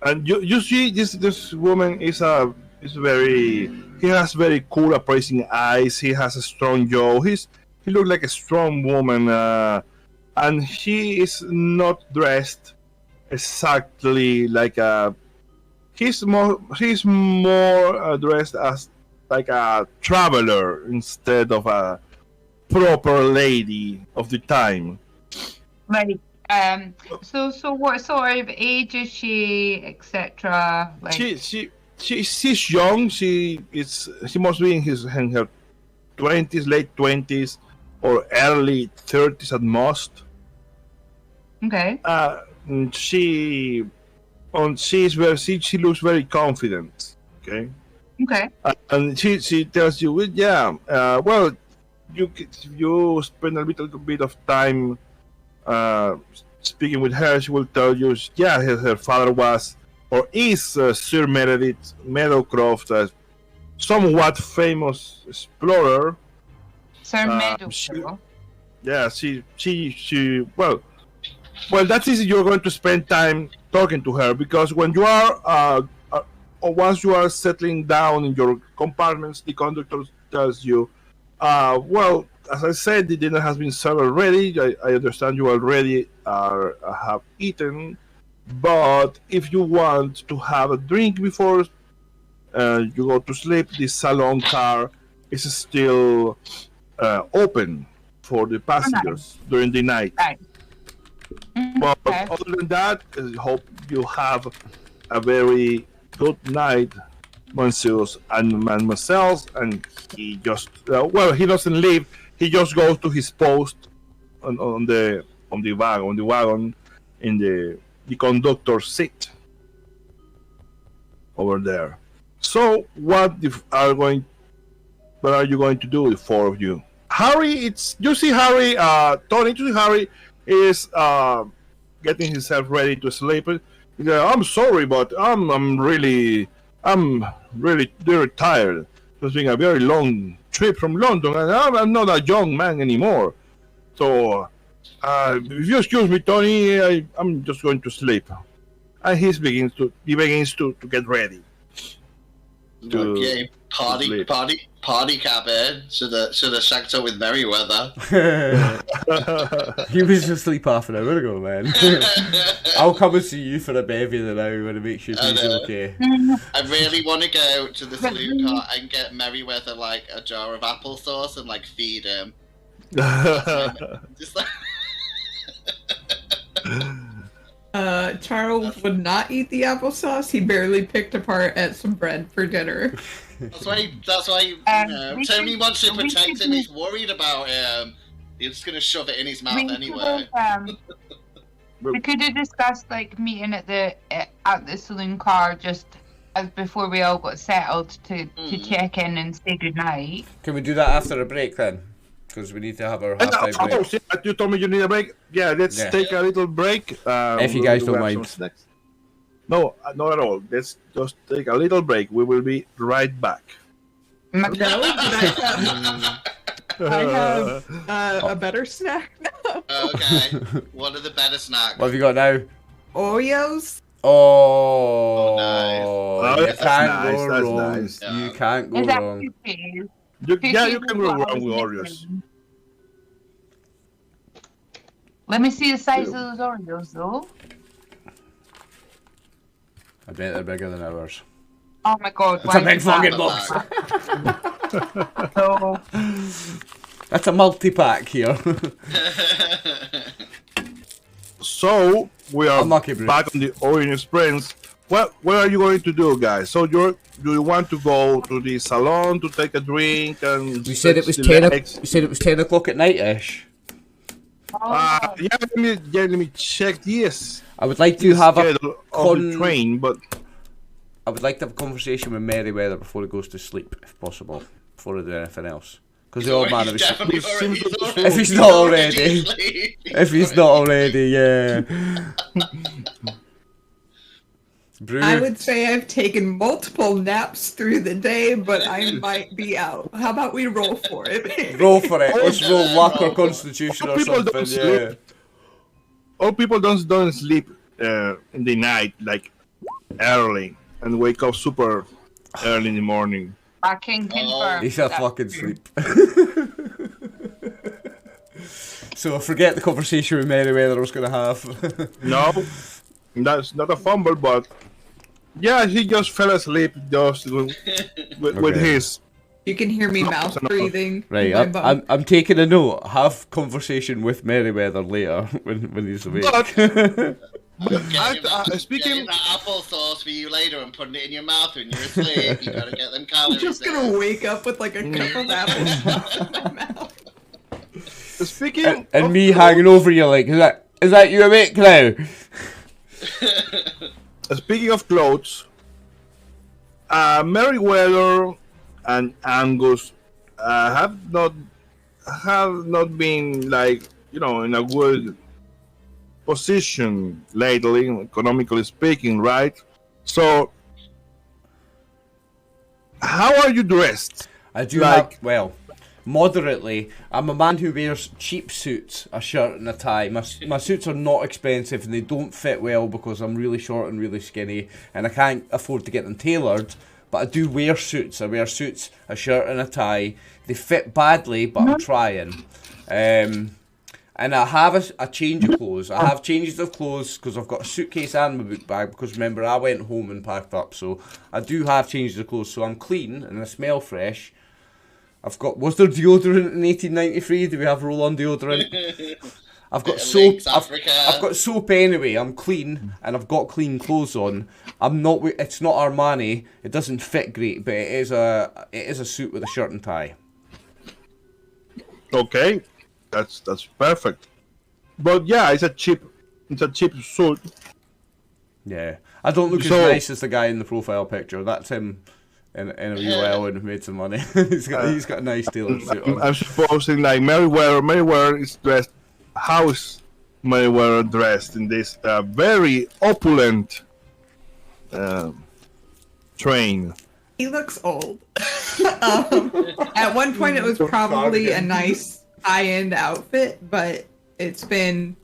Speaker 3: And you see, this woman he has very cool, appraising eyes. He has a strong jaw. He looks like a strong woman, and he is not dressed exactly like a. He's more dressed as like a traveler instead of a proper lady of the time.
Speaker 6: Like, so what sort of age is she, etc.? Like,
Speaker 3: she's young. She must be in her 20s, late 20s, or early 30s at most.
Speaker 6: Okay.
Speaker 3: She looks very confident. Okay.
Speaker 6: Okay.
Speaker 3: And she tells you, well. You spend a little bit of time speaking with her, she will tell you, her father was or is Sir Meredith Meadowcroft, a somewhat famous explorer.
Speaker 6: Sir Meadowcroft.
Speaker 3: Well, that's easy. You're going to spend time talking to her because when you are, once you are settling down in your compartments, the conductor tells you, well, as I said, the dinner has been served already. I understand you already have eaten, but if you want to have a drink before you go to sleep, the salon car is still open for the passengers during the night.
Speaker 6: Right.
Speaker 3: But other than that, I hope you have a very good night, Monsieurs and Mademoiselles. And he just, he doesn't leave. He just goes to his post on the wagon in the conductor's seat over there. So what are you going to do, the four of you? Harry, Tony, Harry is getting himself ready to sleep. I'm sorry, but I'm really very tired. It's been a very long trip from London, and I'm not a young man anymore. So, if you excuse me, Tony, I'm just going to sleep. And he begins to get ready.
Speaker 4: Okay, Party cabin. Should have shacked up with Merryweather.
Speaker 2: He was asleep half an hour ago, man. I'll come and see you for a bevy then now when it makes you feel okay.
Speaker 4: I really want to go to the saloon car and get Merryweather like a jar of applesauce and like feed him. Just like...
Speaker 5: Charles would not eat the applesauce. He barely picked apart at some bread for dinner.
Speaker 4: That's why Tony wants to protect him. He's worried about him. He's just gonna shove it in his mouth anyway.
Speaker 6: We could have discussed like meeting at the saloon car just as before we all got settled to check in and say goodnight.
Speaker 2: Can we do that after a break then? Because we need to have our half-time break.
Speaker 3: You told me you need a break. Yeah, let's take a little break.
Speaker 2: If you guys don't mind.
Speaker 3: No, not at all. Let's just take a little break. We will be right back.
Speaker 5: No, I have a better snack now.
Speaker 4: Okay. What are the better snacks?
Speaker 2: What have you got now?
Speaker 5: Oreos.
Speaker 2: Oh,
Speaker 4: nice.
Speaker 2: You can't go
Speaker 3: That's
Speaker 2: wrong.
Speaker 3: nice.
Speaker 2: You can't go wrong.
Speaker 3: You can go wrong with Oreos.
Speaker 6: Let me see the size of those Oreos, though.
Speaker 2: I bet they're bigger than ours.
Speaker 6: Oh my god!
Speaker 2: It's a big fucking box.
Speaker 6: So,
Speaker 2: That's a multi-pack here.
Speaker 3: So we are
Speaker 2: Unlucky,
Speaker 3: back on the Orient Express. What are you going to do, guys? So do you want to go to the salon to take a drink and?
Speaker 2: We said it was 10. We said it was 10 o'clock at night-ish.
Speaker 3: Let me check. Yes.
Speaker 2: I would like to have a
Speaker 3: train, but
Speaker 2: I would like to have a conversation with Merryweather before he goes to sleep, if possible, before I do anything else. Because the old man, if he's not already, yeah. Brew.
Speaker 5: I would say I've taken multiple naps through the day, but I might be out. How about we roll for it?
Speaker 2: Roll for it. Let's roll luck or constitution or something. Yeah.
Speaker 3: All people don't sleep in the night like early and wake up super early in the morning.
Speaker 6: I can confirm.
Speaker 2: He fell fucking sleep. So forget the conversation with Merryweather I was going to have.
Speaker 3: No, that's not a fumble, but yeah, he just fell asleep just with his.
Speaker 5: You can hear me mouth breathing.
Speaker 2: Right, I'm taking a note. Have conversation with Merryweather later when he's awake.
Speaker 4: Speaking that applesauce for you later and putting it in your mouth when you're asleep. You gotta get them calories.
Speaker 5: I'm just gonna wake up with like a cup of applesauce in my mouth.
Speaker 3: Speaking
Speaker 2: and me hanging over you like, is that you awake now?
Speaker 3: Speaking of clothes, Merryweather and Angus have not been like in a good position lately, economically speaking, right? So, how are you dressed?
Speaker 2: I do moderately. I'm a man who wears cheap suits, a shirt and a tie. My suits are not expensive and they don't fit well because I'm really short and really skinny and I can't afford to get them tailored. But I do wear suits. I wear suits, a shirt and a tie. They fit badly, but I'm trying. And I have a change of clothes. I have changes of clothes because I've got a suitcase and my book bag because remember I went home and packed up. So I do have changes of clothes. So I'm clean and I smell fresh. Was there deodorant in 1893? Do we have roll-on deodorant? I've got soap. I've got soap anyway. I'm clean and I've got clean clothes on. It's not Armani. It doesn't fit great, but it is a suit with a shirt and tie.
Speaker 3: Okay, that's perfect. But yeah, it's a cheap suit.
Speaker 2: Yeah, I don't look as nice as the guy in the profile picture. That's him. In a wee while and made some money. he's got a nice tailored suit on.
Speaker 3: I'm supposing like Merryweather is dressed. How is Merryweather dressed in this very opulent train?
Speaker 5: He looks old. At one point, it was probably a nice high-end outfit, but it's been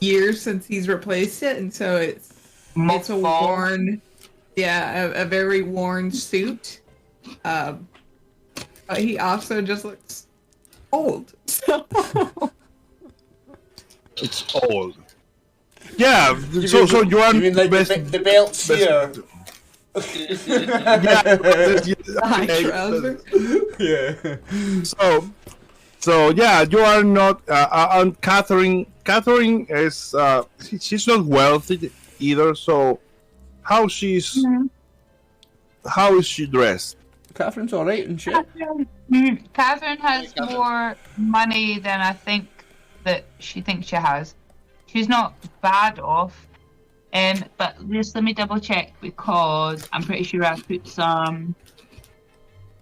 Speaker 5: years since he's replaced it, and so it's a worn. Yeah, a very worn suit. But he also just looks old. So
Speaker 3: It's old. Yeah, so you are
Speaker 2: You mean like the belts here?
Speaker 5: high trousers.
Speaker 2: Yeah.
Speaker 3: So yeah, you are not. And Catherine is she's not wealthy either. So how is she dressed?
Speaker 2: Catherine's alright and shit.
Speaker 6: Catherine has more money than I think that she thinks she has. She's not bad off. But just let me double check because I'm pretty sure I put some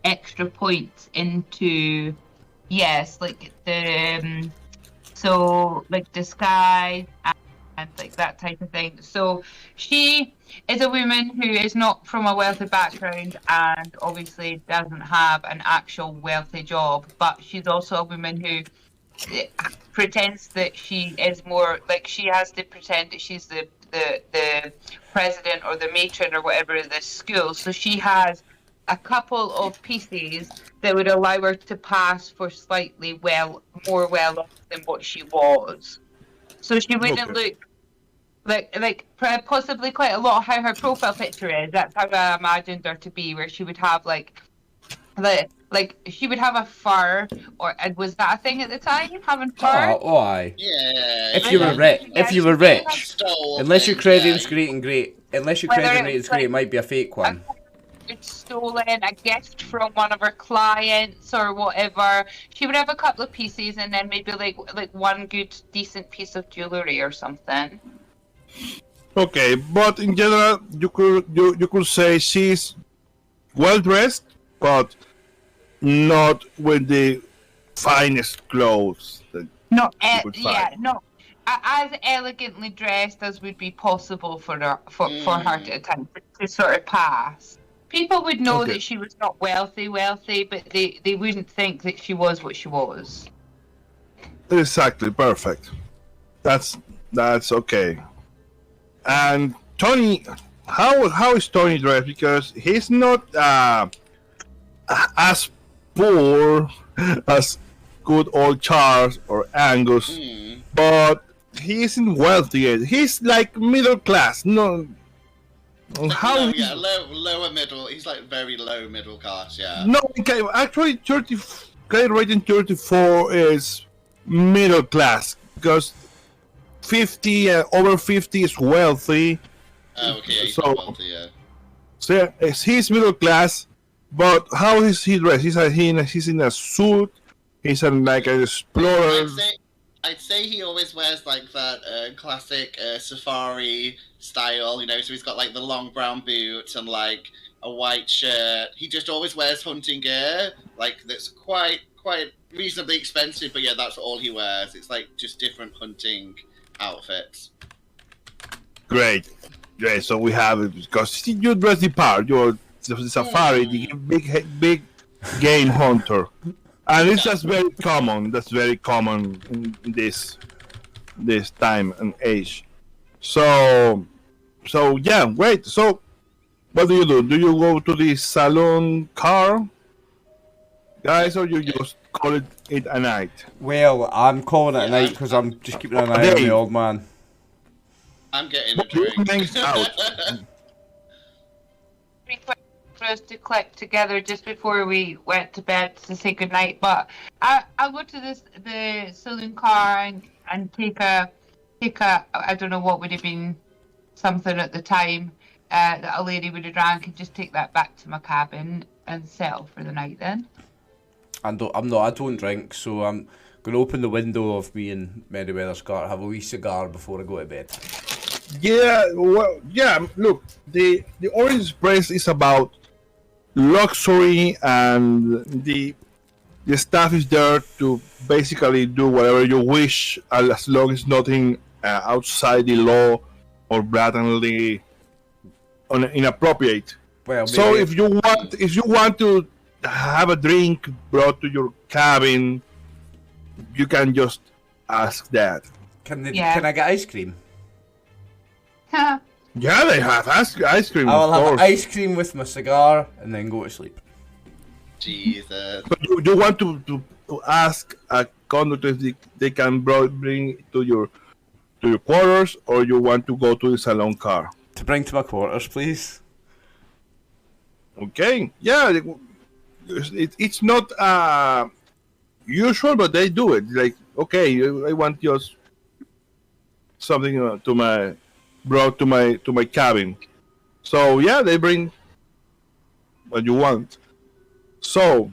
Speaker 6: extra points into like the so like disguise and like that type of thing. So she is a woman who is not from a wealthy background and obviously doesn't have an actual wealthy job, but she's also a woman who pretends that she is more like she has to pretend that she's the president or the matron or whatever of this school. So she has a couple of pieces that would allow her to pass for slightly more well off than what she was. So she wouldn't look like possibly quite a lot of how her profile picture is. That's how I imagined her to be, where she would have like she would have a fur, or was that a thing at the time? Having fur?
Speaker 2: Oh, aye.
Speaker 4: Yeah.
Speaker 2: If you were rich, unless your credit's great, unless your
Speaker 6: Whether
Speaker 2: credit
Speaker 6: it's
Speaker 2: rating's great, it might be a fake one.
Speaker 6: It's stolen, a gift from one of her clients or whatever. She would have a couple of pieces and then maybe like one good decent piece of jewelry or something.
Speaker 3: Okay, but in general, you could say she's well dressed, but not with the finest clothes.
Speaker 6: Not not as elegantly dressed as would be possible for her her to attempt to sort of pass. People would know that she was not wealthy, but they wouldn't think that she was what she was.
Speaker 3: Exactly, perfect. That's okay. And Tony, how is Tony dressed? Because he's not as poor as good old Charles or Angus, but he isn't wealthy yet. He's like middle class. No,
Speaker 4: lower middle. He's like very low middle class. Yeah.
Speaker 3: No, okay, actually, rating 34 is middle class because 50 over 50 is wealthy.
Speaker 4: Oh, okay, he's not wealthy, yeah.
Speaker 3: So he's middle class, but how is he dressed? He's in a suit. He's like an explorer.
Speaker 4: I'd say he always wears like that classic safari style, so he's got like the long brown boots and like a white shirt. He just always wears hunting gear, like that's quite reasonably expensive, but yeah, that's all he wears. It's like just different hunting outfits.
Speaker 3: Great. So we have it because you dress the part. You're the safari, the big game hunter. And it's just very common. That's very common in this time and age. So yeah, great. So what do you do? Do you go to the saloon car, guys, or you just call it a night?
Speaker 2: Well, I'm calling it a night because I'm just keeping an eye on the old man.
Speaker 4: I'm getting a drink.
Speaker 3: Out.
Speaker 6: For us to click together just before we went to bed to say goodnight, but I'll go to the saloon car and take a I don't know what would have been something at the time that a lady would have drank and just take that back to my cabin and settle for the night then.
Speaker 2: I don't drink, so I'm going to open the window of me and Merryweather's car, have a wee cigar before I go to bed.
Speaker 3: Yeah, well, yeah, look, the Orient Express is about luxury, and the staff is there to basically do whatever you wish, as long as nothing outside the law or blatantly inappropriate.
Speaker 2: Well,
Speaker 3: so if you want to have a drink brought to your cabin, you can just ask that.
Speaker 2: Can I get ice cream?
Speaker 3: Yeah, they have ice cream.
Speaker 2: I will have ice cream with my cigar and then go to sleep.
Speaker 4: Jesus.
Speaker 3: So you want to ask a conductor if they can bring to your quarters, or you want to go to the salon car?
Speaker 2: To bring to my quarters, please.
Speaker 3: Okay, yeah, it's not usual, but they do it. Like, okay, I want just something brought to my cabin. So yeah, they bring what you want. So,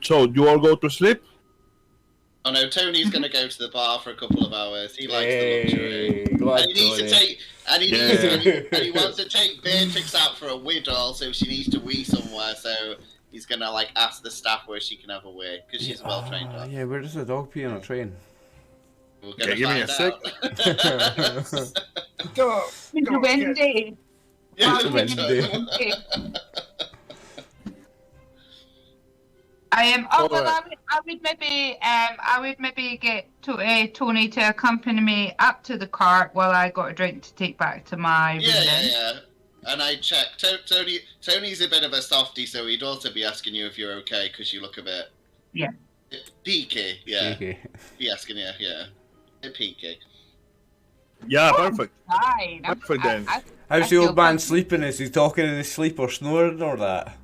Speaker 3: so you all go to sleep?
Speaker 4: Oh no, Tony's gonna go to the bar for a couple of hours. He likes the luxury. And he needs to take, and he wants to take Beatrix out for a whittle, so she needs to wee somewhere. So he's gonna like ask the staff where she can have a wee because she's well trained up.
Speaker 2: Yeah, where does the dog pee on a train?
Speaker 4: We're gonna
Speaker 3: give me a
Speaker 4: find out.
Speaker 3: Go.
Speaker 6: It's windy.
Speaker 4: Yeah,
Speaker 2: It's windy.
Speaker 6: I would maybe get Tony to accompany me up to the cart while I got a drink to take back to my room.
Speaker 4: Yeah. And I checked. Tony's a bit of a softie, so he'd also be asking you if you're okay because you look a bit peaky. Yeah,
Speaker 2: Okay.
Speaker 4: be asking you. Yeah, a bit peaky.
Speaker 3: Yeah, perfect.
Speaker 6: Fine.
Speaker 3: Perfect then.
Speaker 2: How's the old man sleeping? Is he talking in his sleep or snoring or that?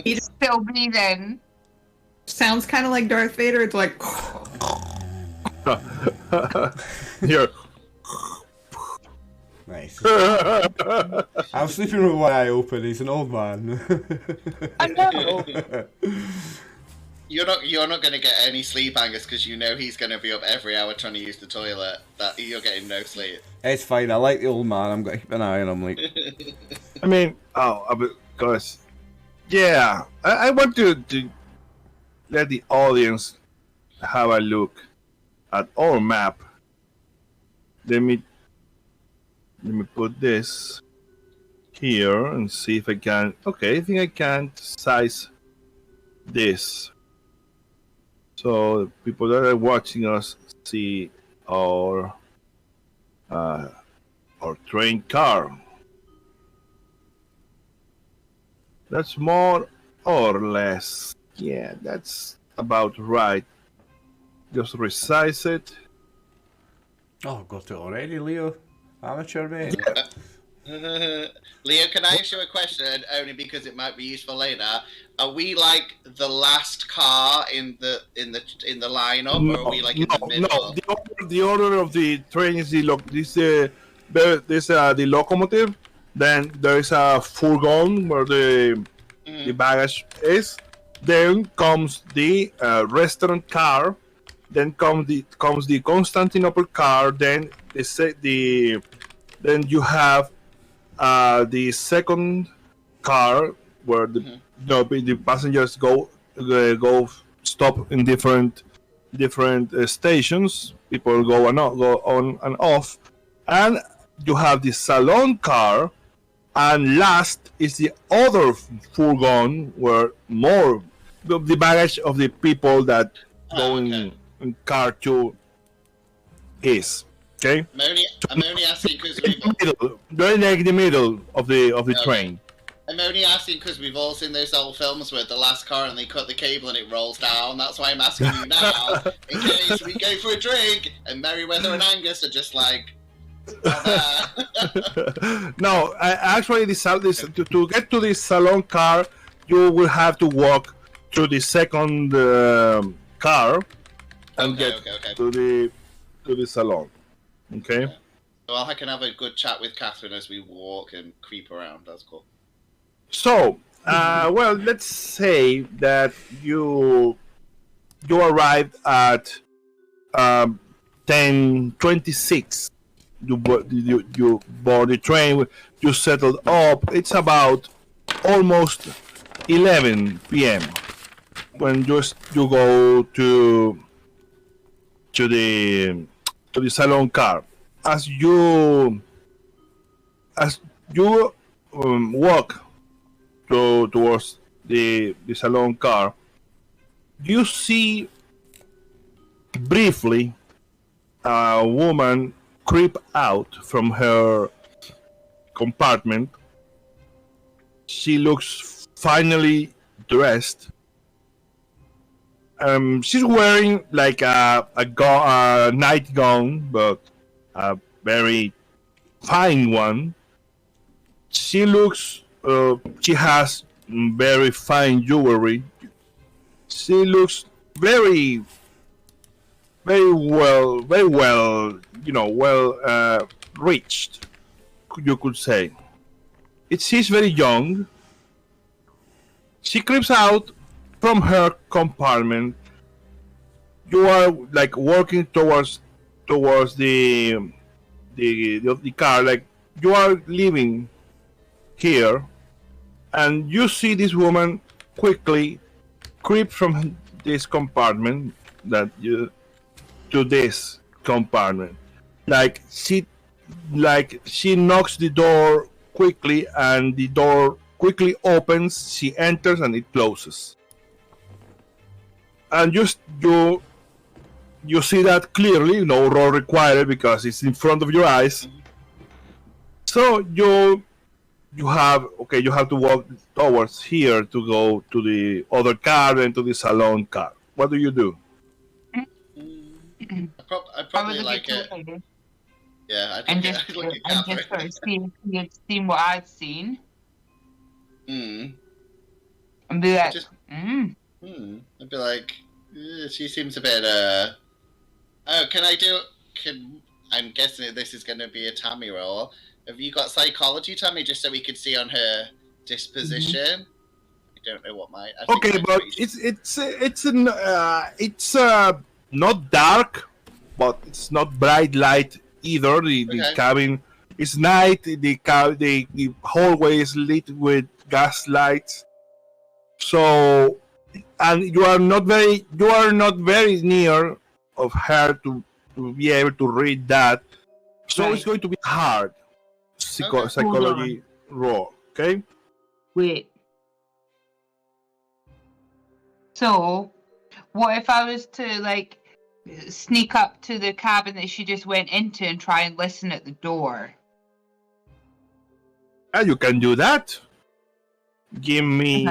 Speaker 6: He's still breathing.
Speaker 5: Sounds kind of like Darth Vader. It's like.
Speaker 3: Here.
Speaker 2: Nice. I'm sleeping with one eye open. He's an old man.
Speaker 6: I know.
Speaker 4: You're not going to get any sleep, Angus, because you know he's going to be up every hour trying to use the toilet. That you're getting no sleep.
Speaker 2: It's fine. I like the old man. I'm going to keep an eye on him. Like,
Speaker 3: I mean, because, yeah, I want to let the audience have a look at our map. Let me put this here and see if I can. Okay, I think I can size this. So the people that are watching us see our train car. That's more or less. Yeah, that's about right. Just resize it.
Speaker 2: oh, got it already, Leo. Amateur, mate.
Speaker 4: Leo, can I ask you a question? Only because it might be useful later. Are we like the last car in the lineup, or are we like in the middle?
Speaker 3: No. The order of the train is the locomotive. Then there is a furgon where the baggage is. Then comes the restaurant car. Then comes the Constantinople car. Then then you have the second car where the passengers go stop in different stations. People go on and off, and you have the salon car, and last is the other furgon where more the baggage of the people that go in car 2 is. Okay.
Speaker 4: I'm only asking because
Speaker 3: they're like the middle of the train.
Speaker 4: I'm only asking because we've all seen those old films with the last car and they cut the cable and it rolls down. That's why I'm asking you now, in case we go for a drink and Merryweather and Angus are just like.
Speaker 3: No, actually, to get to the salon car, you will have to walk to the second car and get to the salon. Okay.
Speaker 4: Well, I can have a good chat with Catherine as we walk and creep around. That's cool.
Speaker 3: So, well, let's say that you arrived at 10:26. You board the train. You settled up. It's about almost 11 p.m. when you go to the salon car. As you walk towards the salon car, you see briefly a woman creep out from her compartment She looks finally dressed. She's wearing like a nightgown, but a very fine one. She looks. She has very fine jewelry. She looks very well. Reached, you could say. She's very young. She creeps out from her compartment. You are like walking towards the car, like you are leaving here, and you see this woman quickly creep from this compartment to this compartment. Like she knocks the door quickly, and the door quickly opens. She enters, and it closes. And you see that clearly. No roll required because it's in front of your eyes. So you have to walk towards here to go to the other car and to the salon car. What do you do?
Speaker 4: I probably like it. Yeah,
Speaker 6: and just sort of see if he had seen what I'd seen. And be like,
Speaker 4: I'd be like, she seems a bit. Oh, I'm guessing this is going to be a Tammy roll. Have you got psychology, Tammy, just so we could see on her disposition? I don't know what my.
Speaker 3: Okay, but it's not dark, but it's not bright light either. The cabin is night. The hallway is lit with gas lights. So, and you are not very near of her to be able to read that. So it's going to be hard psychology roll. Okay.
Speaker 6: Wait. So, what if I was to like sneak up to the cabin that she just went into and try and listen at the door?
Speaker 3: You can do that. Give me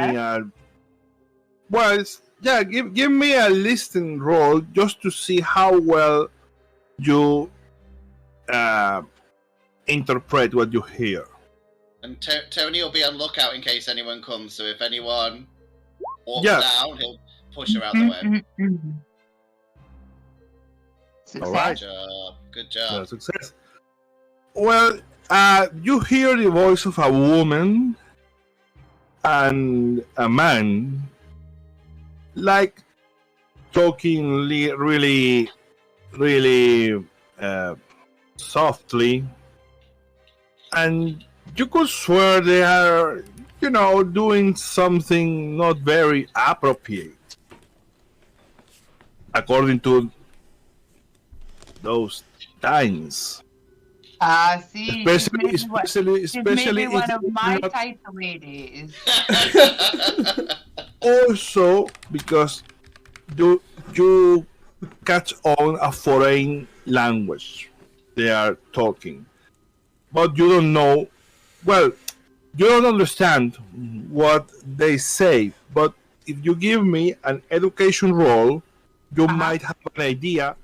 Speaker 3: give me a listening roll just to see how well you interpret what you hear.
Speaker 4: And Tony will be on lookout in case anyone comes. So if anyone walks down, he'll push her out the way.
Speaker 6: All right.
Speaker 4: Good job.
Speaker 3: Success. Well, you hear the voice of a woman and a man, like talking really, really softly, and you could swear they are, doing something not very appropriate, according to those times.
Speaker 6: See,
Speaker 3: especially
Speaker 6: maybe one of my type of ladies.
Speaker 3: Also, because you catch on a foreign language they are talking, but you don't know. Well, you don't understand what they say. But if you give me an education roll, you might have an idea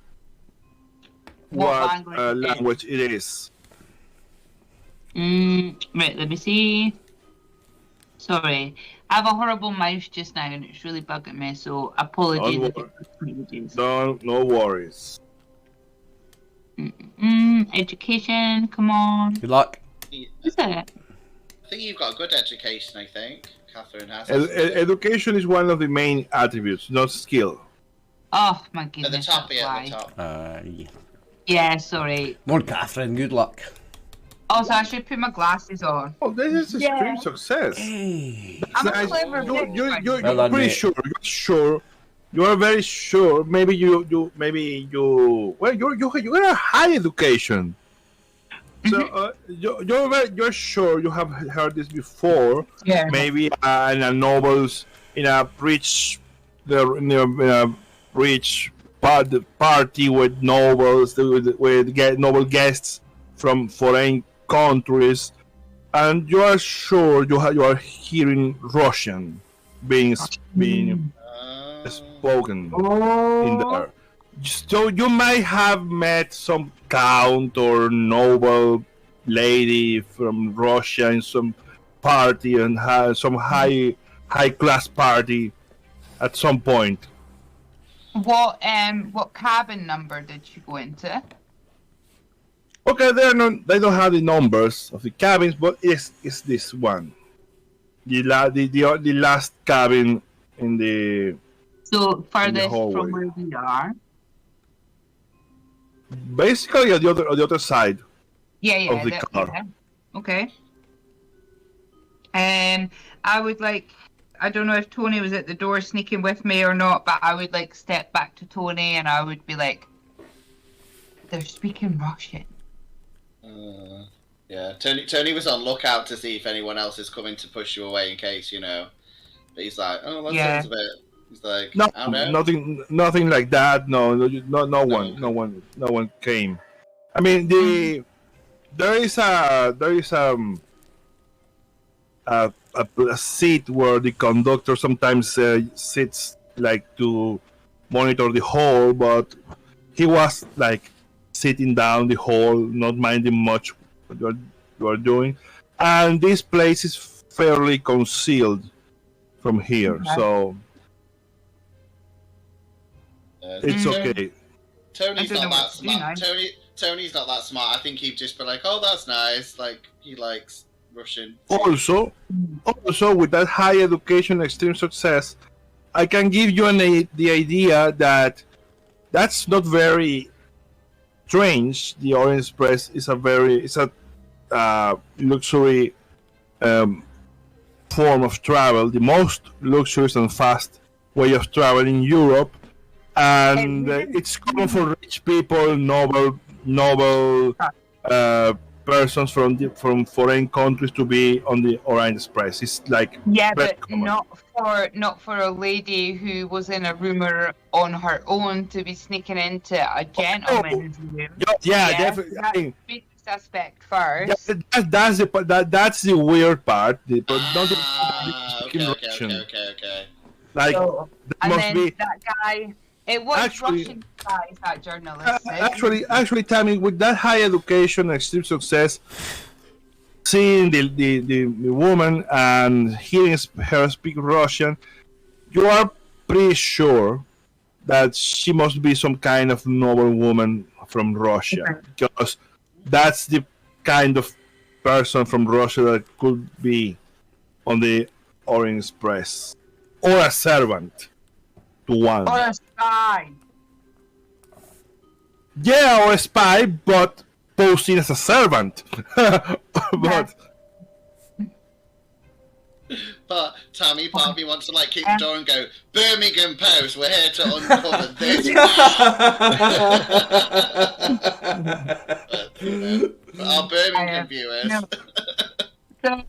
Speaker 3: what language it is.
Speaker 6: Right, let me see. Sorry, I have a horrible mouse just now and it's really bugging me, so apologies.
Speaker 3: No worries.
Speaker 6: Education, come on.
Speaker 2: Good luck.
Speaker 6: Is it?
Speaker 4: I think you've got a good education, I think. Catherine has.
Speaker 3: Education is one of the main attributes, not skill.
Speaker 6: Oh, my goodness.
Speaker 4: At the top, at the top.
Speaker 6: Yeah, sorry.
Speaker 2: More Catherine, good luck.
Speaker 6: Also, I should put my glasses on.
Speaker 3: Oh, this is a scream success.
Speaker 2: Hey.
Speaker 6: I'm a clever
Speaker 3: You're pretty sure. You're sure. You are very sure. Maybe you. Well, you got a high education. So you're sure you have heard this before.
Speaker 6: Yeah.
Speaker 3: Maybe in a novels, in a rich party with nobles, with noble guests from foreign countries, and you are sure you are hearing Russian being spoken in there. So you might have met some count or noble lady from Russia in some party and some high class party at some point.
Speaker 6: What cabin number did you go into?
Speaker 3: Okay, they don't have the numbers of the cabins, but it's this one, the last cabin in the.
Speaker 6: So farthest
Speaker 3: hallway.
Speaker 6: from where we are.
Speaker 3: Basically, on the other side.
Speaker 6: Yeah.
Speaker 3: Of the car.
Speaker 6: Yeah. Okay. I would like. I don't know if Tony was at the door sneaking with me or not, but I would like step back to Tony and I would be like, "They're speaking Russian."
Speaker 4: Yeah, Tony was on lookout to see if anyone else is coming to push you away in case, But he's like, "Oh, that sounds a bit." He's like,
Speaker 3: "No,
Speaker 4: I don't know.
Speaker 3: nothing like that. No one came. I mean, there is a seat where the conductor sometimes sits like to monitor the hall, but he was like sitting down the hall, not minding much what you are doing, and this place is fairly concealed from here, so it's okay.
Speaker 4: Tony's not that smart. Tony's not that smart. I think he'd just be like, "Oh, that's nice." Like he likes Russian.
Speaker 3: Also, with that high education, extreme success, I can give you the idea that that's not very strange. The Orient Express is a luxury form of travel, the most luxurious and fast way of travel in Europe, and it's common for rich people, noble persons from foreign countries to be on the Orient Express. It's like
Speaker 6: but common. not for a lady who was in a rumor on her own to be sneaking into a gentleman's room.
Speaker 3: Yeah, definitely.
Speaker 6: Be suspect first.
Speaker 3: That's the weird part.
Speaker 4: Okay.
Speaker 3: Like
Speaker 6: so,
Speaker 3: that must be
Speaker 6: that guy. It was Russian guys, that journalist.
Speaker 3: Actually, Tammy, with that high education and extreme success, seeing the woman and hearing her speak Russian, you are pretty sure that she must be some kind of noble woman from Russia, because that's the kind of person from Russia that could be on the Orient Express, or a servant to one.
Speaker 6: Or a spy.
Speaker 3: Yeah, or a spy, but posing as a servant. But
Speaker 4: Tammy, part of me wants to like keep the door and go, "Birmingham Post, we're here to uncover this." But, our Birmingham viewers.
Speaker 6: No. So,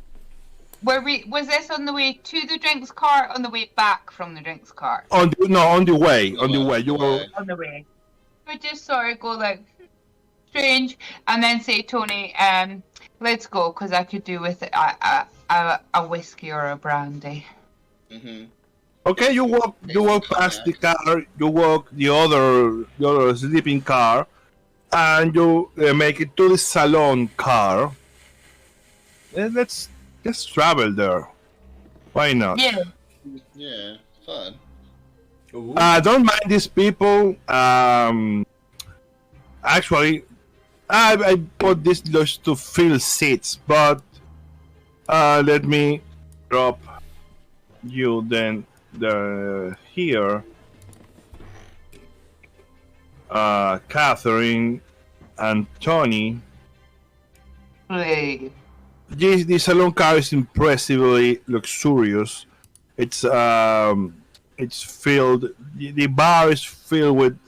Speaker 6: was this on the way to the drinks cart, on the way back from the drinks cart?
Speaker 3: on the way. You were
Speaker 6: On the way. We just sort of go like, strange, and then say, Tony, let's go, because I could do with a whiskey or a brandy.
Speaker 4: Mm-hmm.
Speaker 3: okay. You walk past the car. You walk the other sleeping car, and you make it to the salon car. Let's travel there. Why not?
Speaker 4: Yeah, fun.
Speaker 3: Don't mind these people. Actually, I bought this just to fill seats, but let me drop you then here. Catherine and Tony.
Speaker 6: Hey.
Speaker 3: The salon car is impressively luxurious. It's filled. The bar is filled with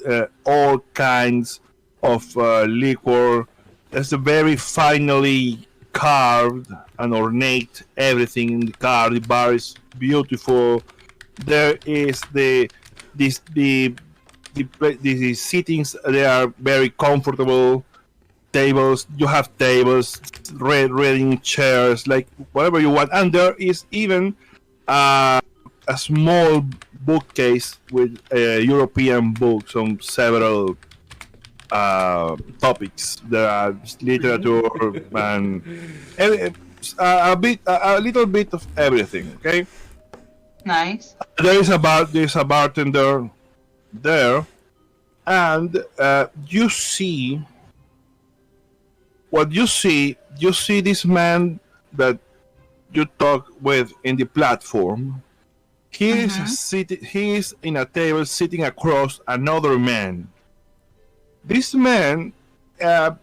Speaker 3: all kinds of liquor. There's a very finely carved and ornate everything in the car. The bar is beautiful. There is the sittings. They are very comfortable. tables. You have tables, reading chairs, like whatever you want, and there is even a small bookcase with European books on several topics. There are literature and a little bit of everything. Okay.
Speaker 6: Nice.
Speaker 3: There's a bartender there, and you see this man that you talk with in the platform. He is in a table sitting across another man. This man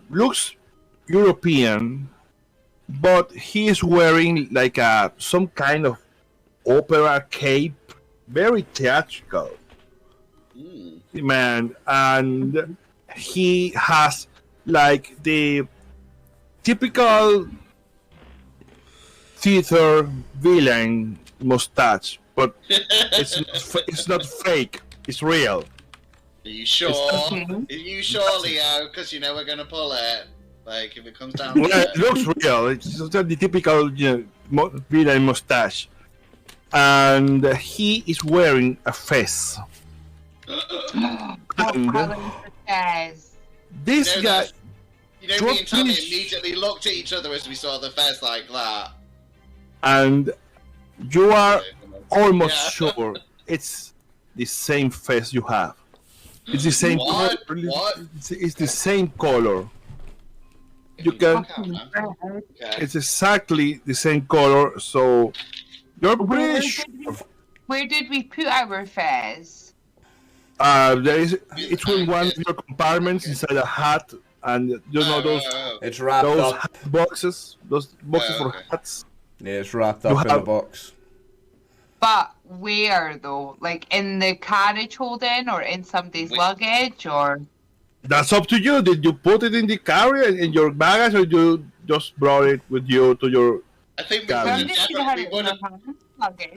Speaker 3: looks European, but he is wearing like some kind of opera cape, very theatrical. Man, and he has like the typical theater villain mustache, but it's not fake. It's real.
Speaker 4: Are you sure? Are you sure, Leo? Because you know we're gonna pull it. Like if it comes down to
Speaker 3: It looks real. It's just the typical villain mustache, and he is wearing a fez. This guy.
Speaker 4: You know, me and Tommy immediately looked at each other as we saw the fez like that.
Speaker 3: And you are almost sure it's the same fez you have. It's the same color. It's the same color. You can. It's exactly the same color. So you're pretty sure.
Speaker 6: Where did we put our fez?
Speaker 3: It's in one of your compartments inside a hat, and you know those.
Speaker 2: It's wrapped up.
Speaker 3: Hat boxes. Those boxes for hats.
Speaker 2: Yeah, it's wrapped up in a box.
Speaker 6: But where though? Like in the carriage holding, or in somebody's luggage, or?
Speaker 3: That's up to you. Did you put it in the carrier in your baggage, or you just brought it with you to your?
Speaker 4: I think we would have.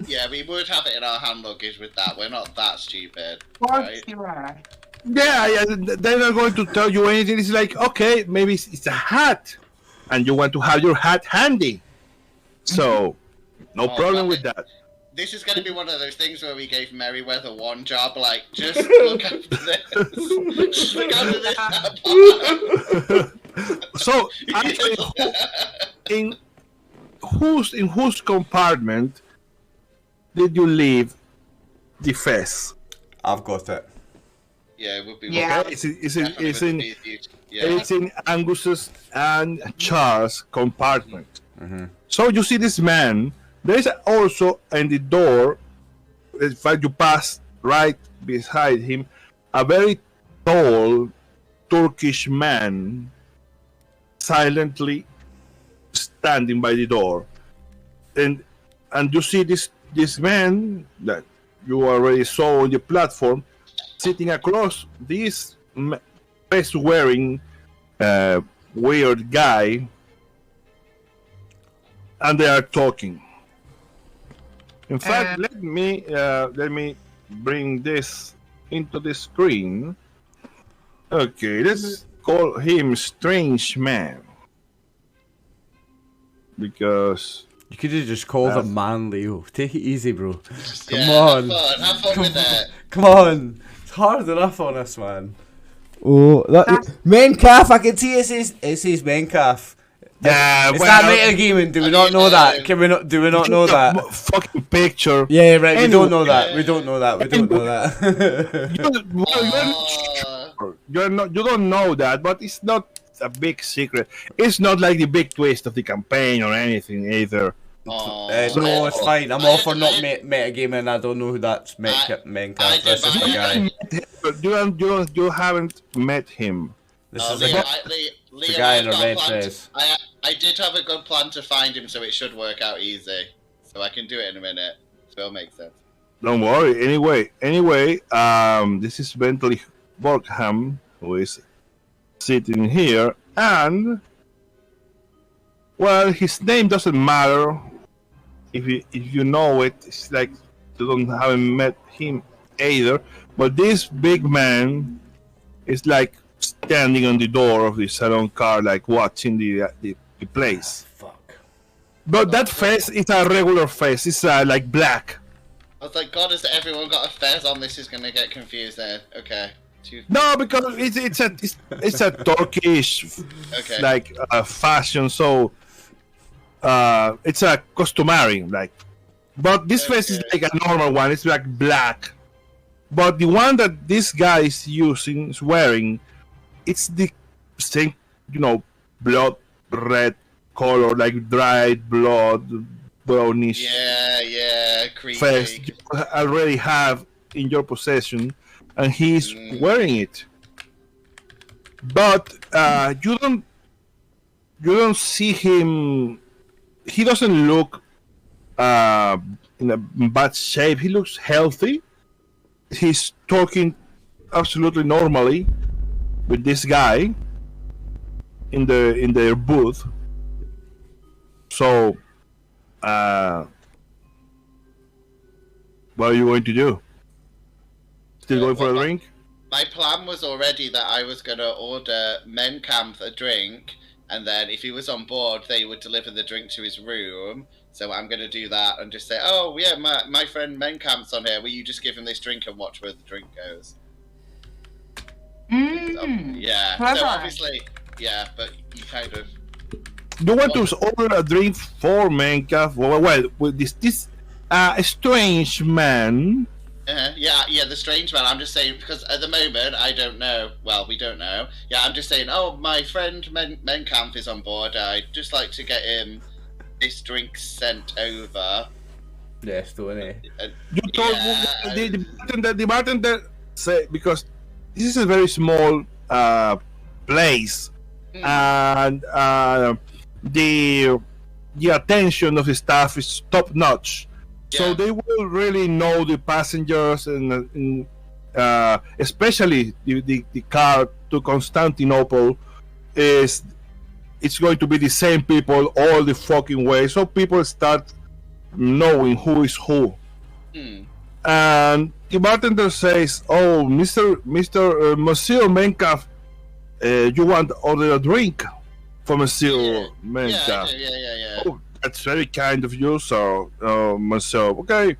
Speaker 4: Yeah, we would have it in our hand luggage with that. We're not that stupid. Right?
Speaker 3: Yeah, they're not going to tell you anything. It's like, okay, maybe it's a hat, and you want to have your hat handy. So, no problem with that.
Speaker 4: This is going to be one of those things where we gave Merryweather one job, like, just look after this. Just look after this.
Speaker 3: So, actually, in whose compartment did you leave the fez?
Speaker 2: I've got it.
Speaker 4: Yeah, it would be.
Speaker 6: Yeah.
Speaker 3: Okay. It's in Angus's and Charles' compartment. So you see this man. There is also in the door, in fact, you pass right beside him, a very tall Turkish man silently standing by the door. And you see this man that you already saw on the platform sitting across this vest-wearing weird guy, and they are talking. In fact, let me bring this into the screen. Okay, let's call him Strange Man, because
Speaker 2: you could have just called him Man, Leo. Take it easy, bro. Come on,
Speaker 4: have fun with that.
Speaker 2: Come on, it's hard enough on us, man. Oh, that Mencalf! I can see it says Mencalf.
Speaker 3: Yeah,
Speaker 2: is that metagaming? Do we not know that? Can we not? Do we not know that?
Speaker 3: Fucking picture.
Speaker 2: Yeah, right. Anyway, we don't know that. We don't know that. We don't know that.
Speaker 3: You don't know that, but it's not a big secret. It's not like the big twist of the campaign or anything either.
Speaker 2: No, it's fine. I'm all for not metagaming. I don't know who that's Mencalf. That's just a guy.
Speaker 3: You haven't met him.
Speaker 2: This is the guy in a red dress.
Speaker 4: I did have a good plan to find him, so it should work out easy. So I can do it in a minute. So it'll make sense.
Speaker 3: Don't worry. Anyway, this is Bentley Borgham, who is sitting here, and well, his name doesn't matter. If you know it, it's like you haven't met him either. But this big man is like standing on the door of the salon car, like watching the place.
Speaker 2: Fuck.
Speaker 3: But that face is a regular face. It's like black.
Speaker 4: I was like, God, has everyone got a fez on? This is gonna get confused there. Okay.
Speaker 3: No, because it's a Turkish
Speaker 4: Okay.
Speaker 3: like fashion, so it's a customary like. But this face is like a normal one. It's like black. But the one that this guy is wearing, it's the same, blood red color, like dried blood, brownish.
Speaker 4: Yeah, creepy.
Speaker 3: Face you already have in your possession, and he's wearing it. But you don't see him. He doesn't look in a bad shape. He looks healthy. He's talking absolutely normally with this guy in their booth. So, what are you going to do? Still going for a drink?
Speaker 4: My plan was already that I was going to order Menkamp a drink, and then if he was on board, they would deliver the drink to his room. So I'm going to do that and just say, oh, yeah, my friend Menkamp's on here. Will you just give him this drink and watch where the drink goes? Yeah.
Speaker 6: Clever.
Speaker 4: So obviously, yeah, but you kind of...
Speaker 3: You want to order a drink for Menka? Well, with this strange man.
Speaker 4: Yeah, the strange man. I'm just saying, because at the moment, I don't know. Well, we don't know. Yeah, I'm just saying, oh, my friend Menkamp is on board. I'd just like to get him this drink sent over.
Speaker 2: Yes, don't it?
Speaker 3: You told the bartender say, because this is a very small place, and the attention of the staff is top notch. So they will really know the passengers, and especially the car to Constantinople it's going to be the same people all the fucking way. So people start knowing who is who. And the bartender says, "Oh, Monsieur Menkaff, you want to order a drink for Monsieur Menkaff?"
Speaker 4: Yeah.
Speaker 3: Oh, that's very kind of you, sir, Monsieur. Okay,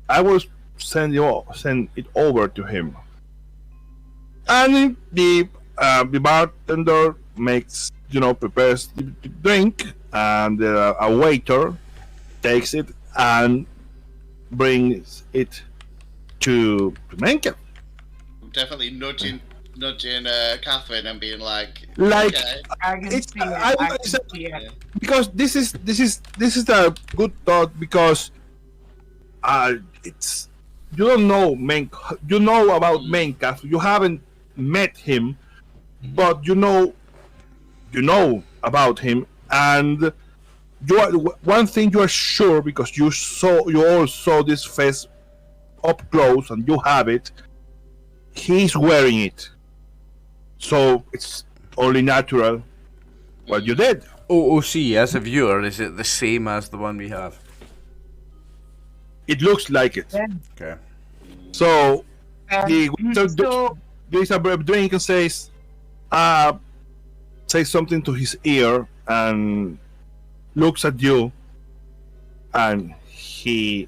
Speaker 3: I will send it over to him. And the bartender prepares the drink, and a waiter takes it and brings it to Menka.
Speaker 4: Definitely nudging Catherine and being like,
Speaker 3: okay. Because this is a good thought, because it's you don't know you know about Menka, you haven't met him, but you know about him, and one thing you are sure, because you all saw this face up close and you have it, he's wearing it, so it's only natural what you did.
Speaker 2: OOC, as a viewer, is it the same as the one we have?
Speaker 3: It looks like it.
Speaker 2: Okay.
Speaker 3: So there's a drink and says something to his ear and looks at you, and he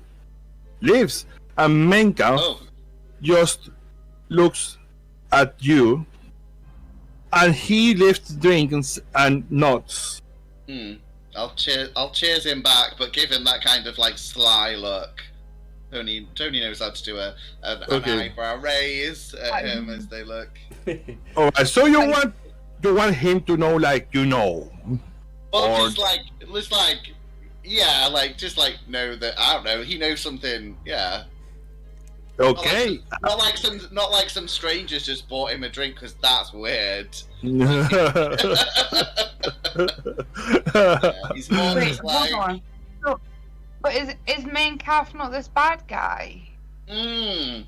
Speaker 3: leaves. And Menka just looks at you, and he lifts the drink and nods.
Speaker 4: I'll cheers him back, but give him that kind of like sly look. Tony knows how to do an eyebrow raise at him as they look.
Speaker 3: Alright, so you want him to know, like,
Speaker 4: Well, just know that, I don't know, he knows something, yeah.
Speaker 3: Okay.
Speaker 4: Not like some strangers just bought him a drink, because that's weird. He's more
Speaker 6: Wait,
Speaker 4: like...
Speaker 6: hold on. So, but is Menkaff not this bad guy?
Speaker 3: Yeah.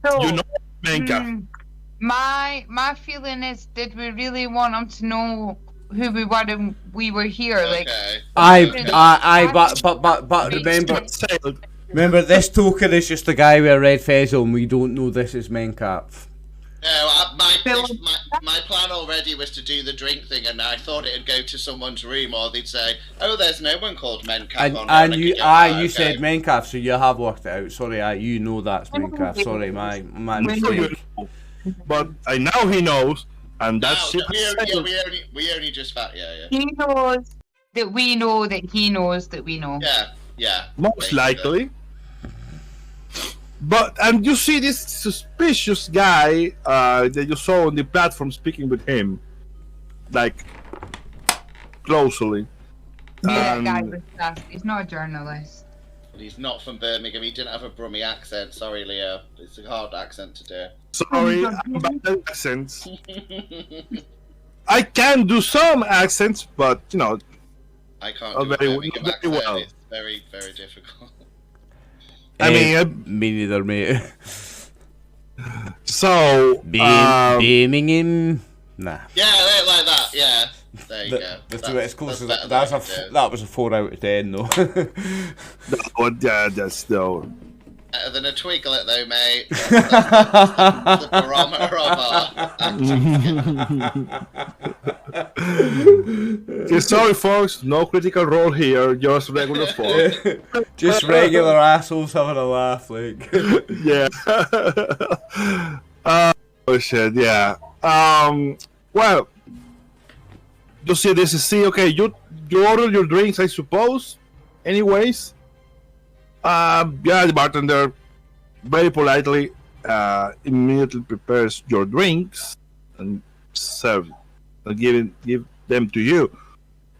Speaker 6: So,
Speaker 3: You know Menka.
Speaker 6: My feeling is, did we really want him to know who we were when we were here?
Speaker 4: Okay.
Speaker 2: But remember, this token is just a guy with a red fez on. We don't know this is Menkaff.
Speaker 4: No, My plan already was to do the drink thing, and I thought it'd go to someone's room, or they'd say, "Oh, there's no one called Mencalf on
Speaker 2: And
Speaker 4: there."
Speaker 2: you,
Speaker 4: Okay.
Speaker 2: said Mencalf, so you have worked it out. Sorry, you know that's Mencalf. Sorry, my mistake.
Speaker 3: But now he knows, and that's
Speaker 4: No,
Speaker 3: it.
Speaker 4: we only just fact. Yeah.
Speaker 6: He knows that we know that he knows that we know.
Speaker 4: Yeah.
Speaker 3: Most
Speaker 4: basically.
Speaker 3: likely. And you see this suspicious guy that you saw on the platform speaking with him, like closely.
Speaker 6: Yeah, that guy was stuff. He's not a journalist.
Speaker 4: But he's not from Birmingham. He didn't have a Brummie accent. Sorry, Leo. It's a hard accent to do.
Speaker 3: Sorry, I'm bad at accents. I can do some accents, but
Speaker 4: I can't do a Birmingham accent.
Speaker 3: well.
Speaker 4: It's very, very difficult.
Speaker 3: I mean,
Speaker 2: me neither, mate.
Speaker 3: So,
Speaker 2: Birmingham. Nah.
Speaker 4: Yeah, like that. Yeah, there you go.
Speaker 2: It's close.
Speaker 4: That's
Speaker 2: That was a 4 out of 10, though.
Speaker 3: that's still
Speaker 4: better than a twiglet, though, mate. That's the barometer of our.
Speaker 3: Sorry, folks. No critical role here. Just regular folks.
Speaker 2: Just regular assholes having a laugh, like.
Speaker 3: Yeah. Oh shit. Yeah. Well, you see, this is okay. You order your drinks, I suppose. Anyways. The bartender very politely immediately prepares your drinks and serve and give them to you.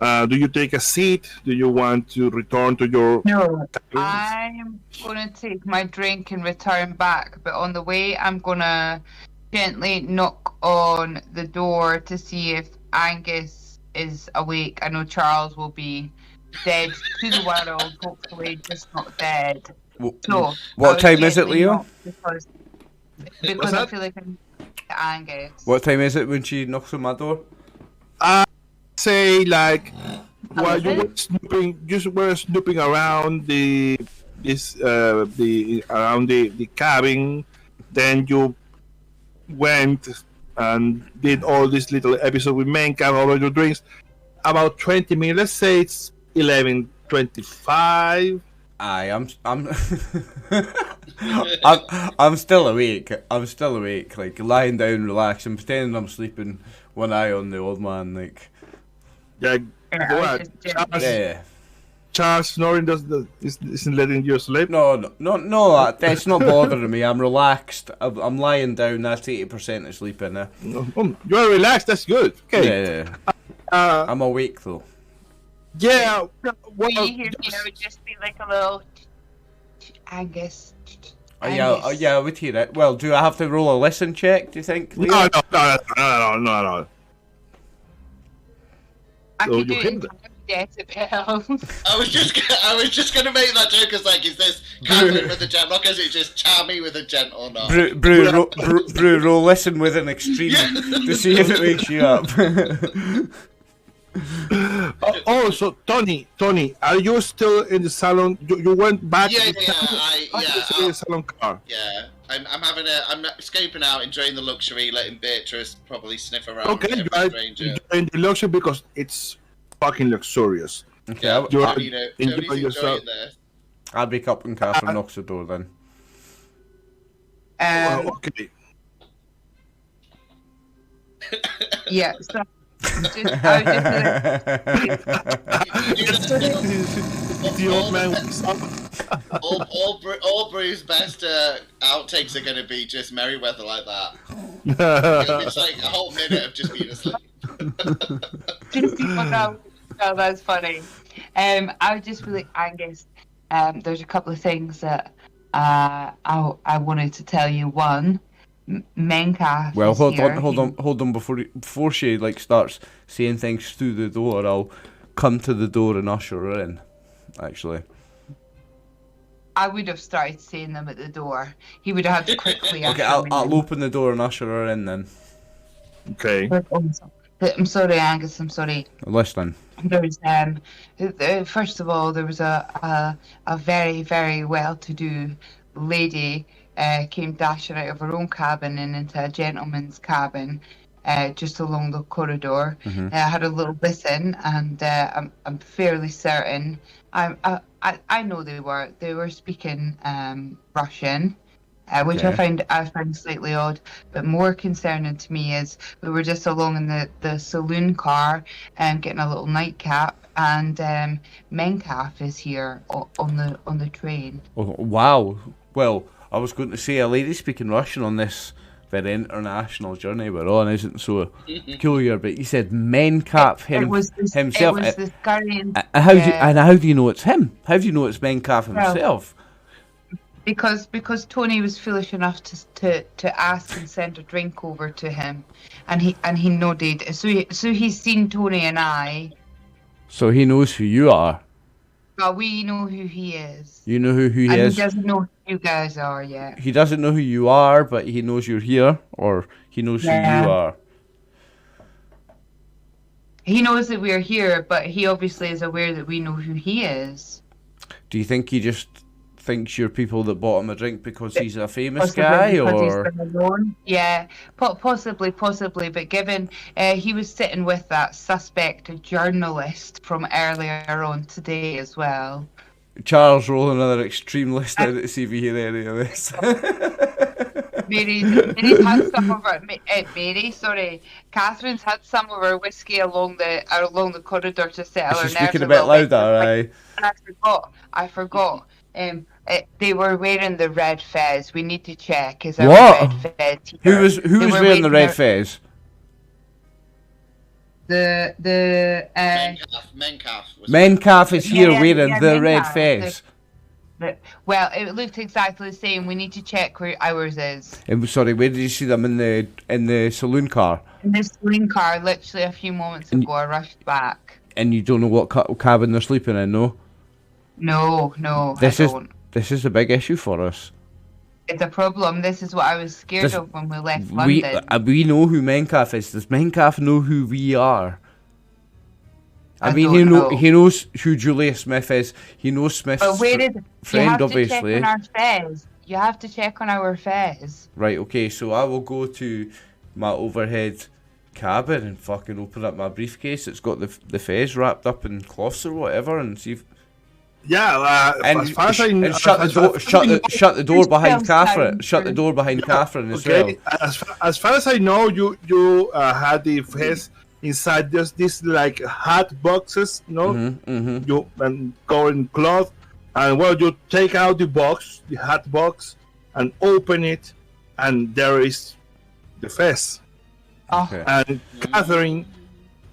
Speaker 3: Do you take a seat? Do you want to return to your...
Speaker 6: No, I'm going to take my drink and return back, but on the way I'm going to gently knock on the door to see if Angus is awake. I know Charles will be dead to the world, hopefully just not dead. So,
Speaker 2: what time is it, Leo?
Speaker 6: Because I feel like I'm Angus.
Speaker 2: What time is it when she knocks on my door?
Speaker 3: Say like while you were snooping around the cabin, then you went and did all this little episode with Mencalf over your drinks. About 20 minutes, let's say it's 11:25.
Speaker 2: I'm still awake. Like lying down, relaxing, pretending I'm sleeping, one eye on the old man. Like,
Speaker 3: yeah, Charles snoring isn't letting you sleep.
Speaker 2: No. That's not bothering me. I'm relaxed. I'm lying down. That's 80% of sleeping.
Speaker 3: You're relaxed. That's good. Okay.
Speaker 2: Yeah. I'm awake though.
Speaker 3: Yeah.
Speaker 6: Well, you hear me? I would just be like a little Angus.
Speaker 2: Yeah, I would hear it. Well, do I have to roll a listen check, do you think, Leo?
Speaker 3: No.
Speaker 6: I could do it in decibels.
Speaker 4: I was just gonna make that joke as like, is this Catherine with a gentle knock? Is it just Tammy with a gentle knock?
Speaker 2: Brew, roll listen with an extreme to see if it wakes you up.
Speaker 3: So Tony, are you still in the salon? You went back?
Speaker 4: Yeah.
Speaker 3: In the salon car.
Speaker 4: Yeah, I'm escaping out, enjoying the luxury, letting Beatrice probably sniff around.
Speaker 3: Okay, you are enjoying the luxury because it's fucking luxurious.
Speaker 2: Okay,
Speaker 3: You're
Speaker 4: enjoying yourself.
Speaker 2: I'll wake up when Catherine knocks the door then.
Speaker 3: Okay.
Speaker 6: Yeah, so
Speaker 3: The old man wakes up.
Speaker 4: all Brew's best outtakes are going to be just Merryweather like that. It's like a whole minute of just being asleep.
Speaker 6: No, that's funny. I would just be like, Angus, there's a couple of things that I wanted to tell you. One, Mencalf.
Speaker 2: Well, hold on. Before she like starts saying things through the door, I'll come to the door and usher her in. Actually,
Speaker 6: I would have started saying them at the door. He would have had to quickly.
Speaker 2: Okay, I'll open the door and usher her in then.
Speaker 3: Okay.
Speaker 6: I'm sorry, Angus. I'm sorry.
Speaker 2: Listen.
Speaker 6: There was first of all, there was a very, very well-to-do lady came dashing out of her own cabin and into a gentleman's cabin just along the corridor. I had a little listen, and I'm fairly certain. I know they were speaking Russian. Which I find slightly odd, but more concerning to me is we were just along in the saloon car and getting a little nightcap, and Mencalf is here on the train.
Speaker 2: Oh, wow. Well, I was going to say a lady speaking Russian on this very international journey we're on isn't so peculiar, but you said Mencalf himself.
Speaker 6: It was this Guardian.
Speaker 2: How do you know it's him? How do you know it's Mencalf himself?
Speaker 6: Because Tony was foolish enough to ask and send a drink over to him, and he nodded. So he's seen Tony and I.
Speaker 2: So he knows who you are.
Speaker 6: Well, we know who he is.
Speaker 2: You know who he is.
Speaker 6: And he doesn't know who you guys are yet.
Speaker 2: He doesn't know who you are, but he knows you're here, or he knows who you are.
Speaker 6: He knows that we're here, but he obviously is aware that we know who he is.
Speaker 2: Do you think he just thinks you're people that bought him a drink because he's a famous guy, or?
Speaker 6: He's been alone. Yeah, possibly, but given he was sitting with that suspect journalist from earlier on today as well.
Speaker 2: Charles, roll another extreme list out to see if you hear any of this.
Speaker 6: Mary's had some of her. Catherine's had some of her whiskey along the corridor to settle her nerves.
Speaker 2: She's speaking a bit louder, aye.
Speaker 6: And I forgot. They were wearing the red fez. We need to check. Is there a red fez here?
Speaker 2: Who was wearing the red fez? Mencalf is here wearing the red fez.
Speaker 6: Well, it looked exactly the same. We need to check where ours is.
Speaker 2: Sorry, where did you see them in the saloon car?
Speaker 6: In the saloon car, literally a few moments ago. I rushed back.
Speaker 2: And you don't know what cabin they're sleeping in, no?
Speaker 6: No, I don't.
Speaker 2: This is a big issue for us.
Speaker 6: It's a problem. This is what I was scared of when we left London.
Speaker 2: We know who Mencalf is. Does Mencalf know who we are? He knows who Julia Smith is. He knows Smith's friend, obviously.
Speaker 6: You have to check on our fez.
Speaker 2: Right, okay, so I will go to my overhead cabin and fucking open up my briefcase. It's got the fez wrapped up in cloths or whatever, and see if...
Speaker 3: Yeah,
Speaker 2: as far as I know, shut the door behind Catherine. Shut the door behind Catherine as well.
Speaker 3: As far as I know, you had the fez inside just these like hat boxes, you know. You and go in cloth, and you take out the hat box, and open it, and there is the fez.
Speaker 2: Okay.
Speaker 3: And Catherine,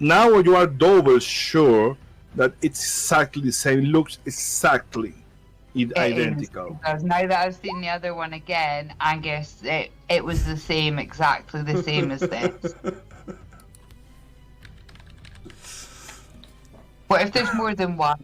Speaker 3: now you are double sure that it's exactly the same, looks exactly identical.
Speaker 6: Because now that I've seen the other one again, I guess it was exactly the same as this. What if there's more than one?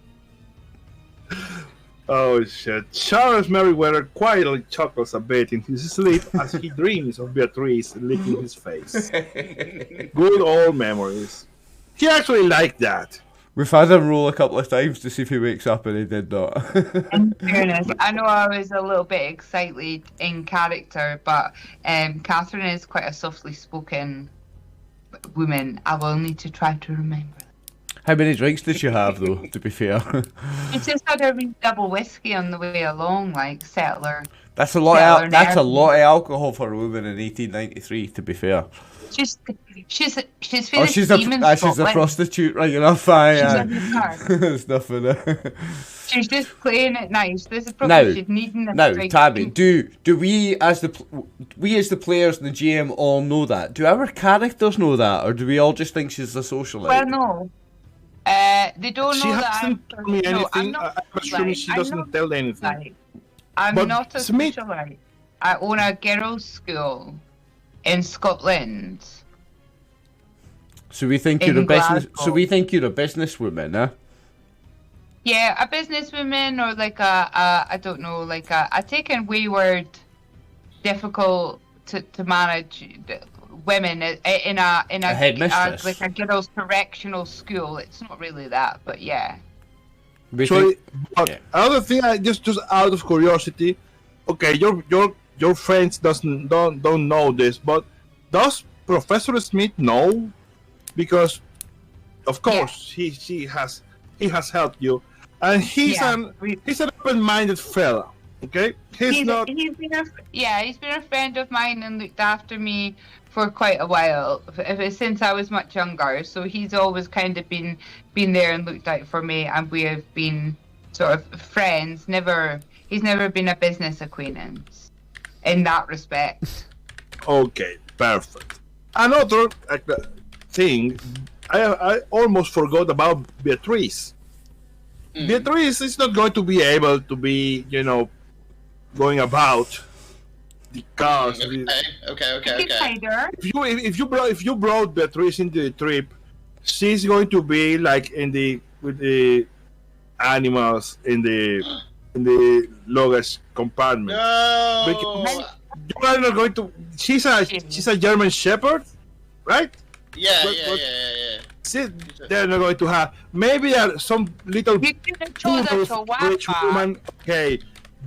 Speaker 3: Oh shit. Charles Merriweather quietly chuckles a bit in his sleep as he dreams of Beatrice licking his face. Good old memories. He actually liked that.
Speaker 2: We've had him roll a couple of times to see if he wakes up, and he did not.
Speaker 6: In fairness, I know I was a little bit excited in character, but Catherine is quite a softly spoken woman. I will need to try to remember.
Speaker 2: How many drinks did you have, though, to be fair?
Speaker 6: You just had a double whiskey on the way along, like settler.
Speaker 2: That's a lot of alcohol for a woman in 1893, to be fair.
Speaker 6: She's
Speaker 2: she's a prostitute, right enough. There's nothing.
Speaker 6: She's just playing it nice. This is probably she's needing a drink.
Speaker 2: Tabby, do we as the players and the GM all know that? Do our characters know that, or do we all just think she's a socialite?
Speaker 6: Well, no. They don't know that.
Speaker 3: She hasn't told me anything. I'm assuming she doesn't tell anything.
Speaker 6: I'm not a socialite. I own a girls' school in Scotland.
Speaker 2: So we think you're a business. So we think you're a businesswoman, huh?
Speaker 6: Yeah, a businesswoman, or like I don't know, like a taken wayward, difficult to manage women in a
Speaker 2: headmistress,
Speaker 6: like a girls' correctional school. It's not really that, but yeah.
Speaker 3: Another thing, just out of curiosity, okay, your your friends don't know this, but does Professor Smith know? Because of course he has helped you, and he's an open-minded fella. Okay, he's
Speaker 6: been a friend of mine and looked after me for quite a while, since I was much younger. So he's always kind of been there and looked out for me, and we have been sort of friends. He's never been a business acquaintance in that respect.
Speaker 3: Okay, perfect. Another thing, I almost forgot about Beatrice. Beatrice is not going to be able to be, going about the cars.
Speaker 4: Okay.
Speaker 3: If you brought Beatrice into the trip, she's going to be like with the animals in the luggage compartment.
Speaker 4: No.
Speaker 3: Because you are not going to. She's a German Shepherd, right?
Speaker 4: Yeah.
Speaker 3: See, they're not going to have. Maybe some little rich woman. Okay.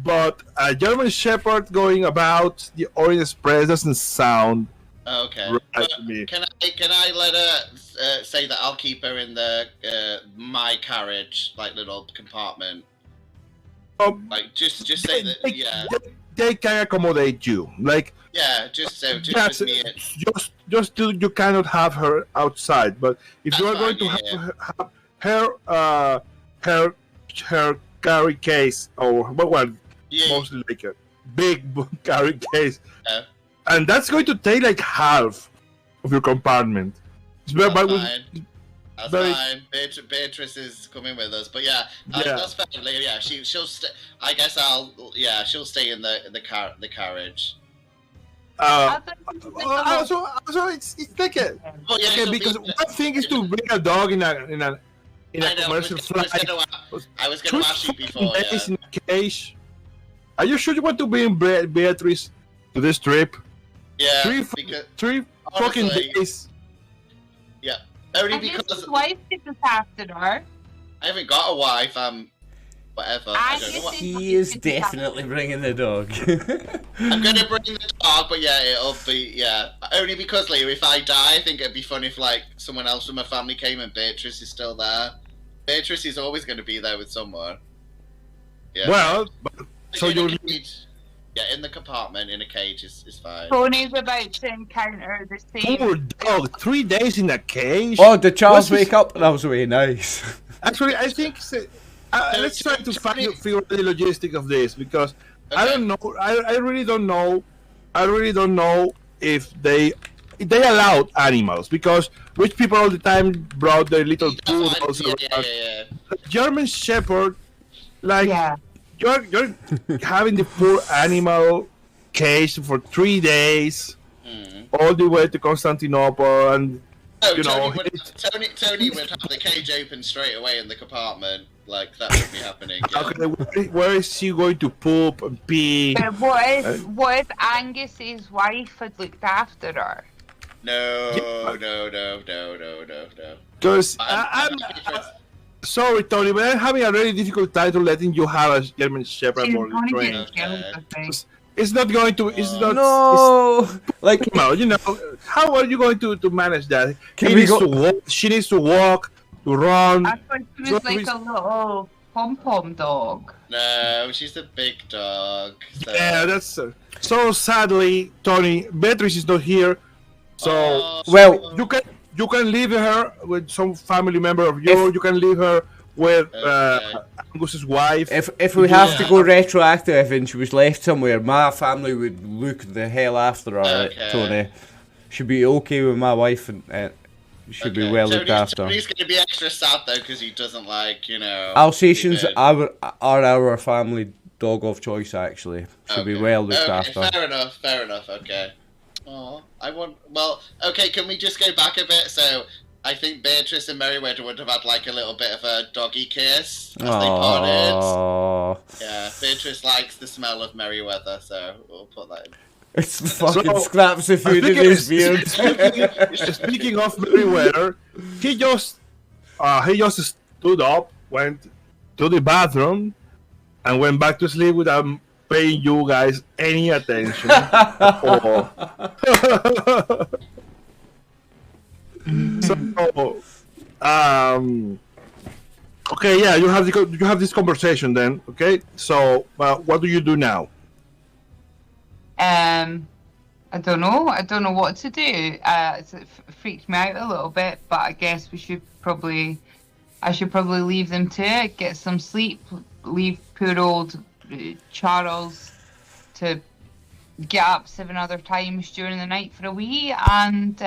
Speaker 3: But a German Shepherd going about the Orient Express doesn't sound right to me.
Speaker 4: Can I let her say that I'll keep her in the my carriage, like little compartment? Like just say that
Speaker 3: they can accommodate you. Like
Speaker 4: just me.
Speaker 3: You cannot have her outside. But if you are going to have her carry case or mostly like a big carry case, and that's going to take like half of your compartment.
Speaker 4: That's fine. Beatrice is coming with us, but that's fair. Yeah, she'll stay. I guess she'll stay in the carriage.
Speaker 3: So it's like because one thing is to bring a dog in a commercial flight.
Speaker 4: I was going to ask you before.
Speaker 3: Days in a cage. Are you sure you want to bring Beatrice to this trip?
Speaker 4: Yeah,
Speaker 3: three fucking days.
Speaker 4: Yeah, only because
Speaker 6: his wife is after her.
Speaker 4: I haven't got a wife. Whatever. I don't know what.
Speaker 2: He is definitely bringing the dog.
Speaker 4: I'm gonna bring the dog, but it'll be only because later if I die, I think it'd be fun if like someone else from my family came and Beatrice is still there. Beatrice is always going to be there with someone. Yeah.
Speaker 3: Well, so you'll
Speaker 4: in the compartment in a cage is fine.
Speaker 6: Tony's about to encounter the same.
Speaker 3: Poor dog, 3 days in a cage.
Speaker 2: Oh, did Charles wake up? That was really nice.
Speaker 3: Actually, I think let's try to figure out the logistic of this because I don't know. I really don't know. I really don't know if they allowed animals because rich people all the time brought their little poodles.
Speaker 4: Yeah.
Speaker 3: German Shepherd, you're having the poor animal caged for 3 days, all the way to Constantinople, and
Speaker 4: Tony would have the cage open straight away in the compartment. Like that would be happening. Yeah.
Speaker 3: Okay, where is she going to poop and pee?
Speaker 6: What if Angus's wife had looked after her?
Speaker 4: No.
Speaker 3: Because I'm sorry, Tony, but I'm having a really difficult time to letting you have a German Shepherd for the train. It's not going to. It's not.
Speaker 2: No,
Speaker 3: how are you going to manage that? She needs to walk, to run.
Speaker 6: I thought she was like a little pom-pom dog.
Speaker 4: No, she's a big dog. So.
Speaker 3: Yeah, that's so sadly, Tony. Beatrice is not here, so you can leave her with some family member of yours. You can leave her with Angus's wife.
Speaker 2: If we have to go retroactive and she was left somewhere, my family would look the hell after her. Tony, she'd be okay with my wife and should be well looked after.
Speaker 4: Tony's going to be extra sad though because he doesn't
Speaker 2: Alsatians are our family dog of choice. Actually, should be well looked after.
Speaker 4: Fair enough. Okay. Oh, okay. Can we just go back a bit? So. I think Beatrice and Merryweather would have had like a little bit of a doggy kiss as they parted. Yeah, Beatrice likes the smell of Merryweather, so we'll put that in.
Speaker 2: It's the fucking scraps of food in his beard.
Speaker 3: Speaking of Merryweather, he just stood up, went to the bathroom, and went back to sleep with a paying you guys any attention at all. So, okay, yeah, you have this conversation then. Okay, so what do you do now?
Speaker 6: I don't know. I don't know what to do. It freaked me out a little bit, but I guess I should probably leave them to it, get some sleep, leave poor old Charles to get up 7 other times during the night for a wee and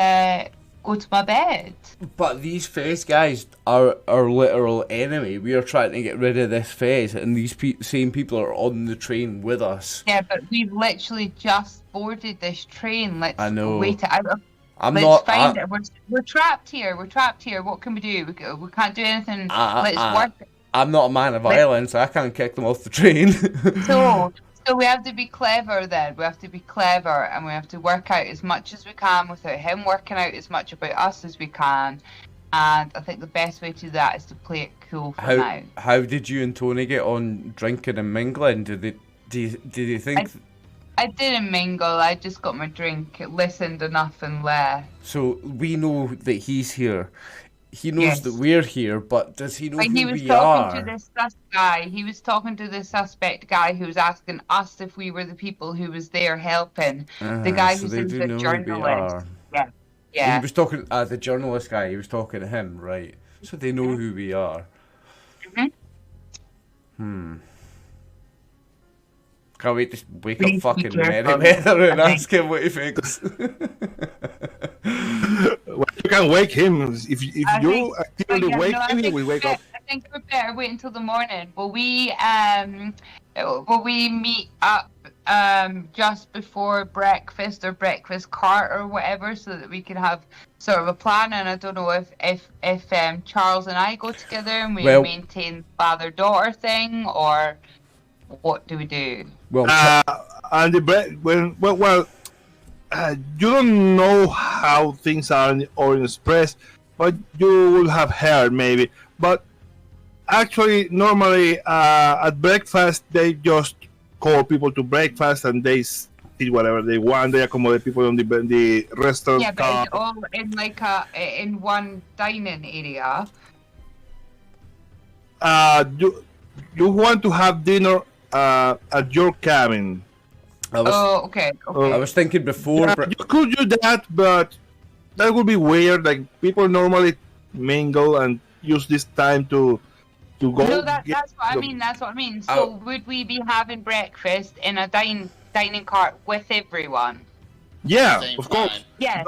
Speaker 6: go to my bed.
Speaker 2: But these Fez guys are our literal enemy. We are trying to get rid of this Fez, and these same people are on the train with us.
Speaker 6: Yeah, but we've literally just boarded this train. Let's wait it out. Let's find it. We're trapped here. We're trapped here. What can we do? We can't do anything. Let's work.
Speaker 2: I'm not a man of violence. I can't kick them off the train.
Speaker 6: So we have to be clever then. We have to be clever, and we have to work out as much as we can without him working out as much about us as we can. And I think the best way to do that is to play it cool for now.
Speaker 2: How did you and Tony get on drinking and mingling? Did you think...
Speaker 6: I didn't mingle, I just got my drink, listened enough and left.
Speaker 2: So we know that he's here. He knows that we're here, but does he know who we are?
Speaker 6: He was talking to this guy. He was talking to the suspect guy who was asking us if we were the people who was there helping. The guy who's the journalist. Yeah.
Speaker 2: He was talking the journalist guy. He was talking to him, right? So they know who we are. Can't wait to wake up fucking Merryweather and ask him what he thinks.
Speaker 3: Well, you can wake him. If you actively wake him, he will wake up.
Speaker 6: I think we better wait until the morning. Will we meet up just before breakfast or breakfast cart or whatever, so that we can have sort of a plan? And I don't know if Charles and I go together and we maintain father-daughter thing, or what do we do?
Speaker 2: Well,
Speaker 3: and you don't know how things are in the Orient Express, but you will have heard maybe. But actually, normally at breakfast, they just call people to breakfast and they eat whatever they want. They accommodate people on the restaurant.
Speaker 6: Yeah, but it's all in in one dining area.
Speaker 3: You want to have dinner at your cabin.
Speaker 6: Okay.
Speaker 2: I was thinking before.
Speaker 3: You could do that, but that would be weird. Like, people normally mingle and use this time to go.
Speaker 6: No, that's what I mean. That's what I mean. So would we be having breakfast in a dining cart with everyone?
Speaker 3: Yeah, of course.
Speaker 6: Yeah.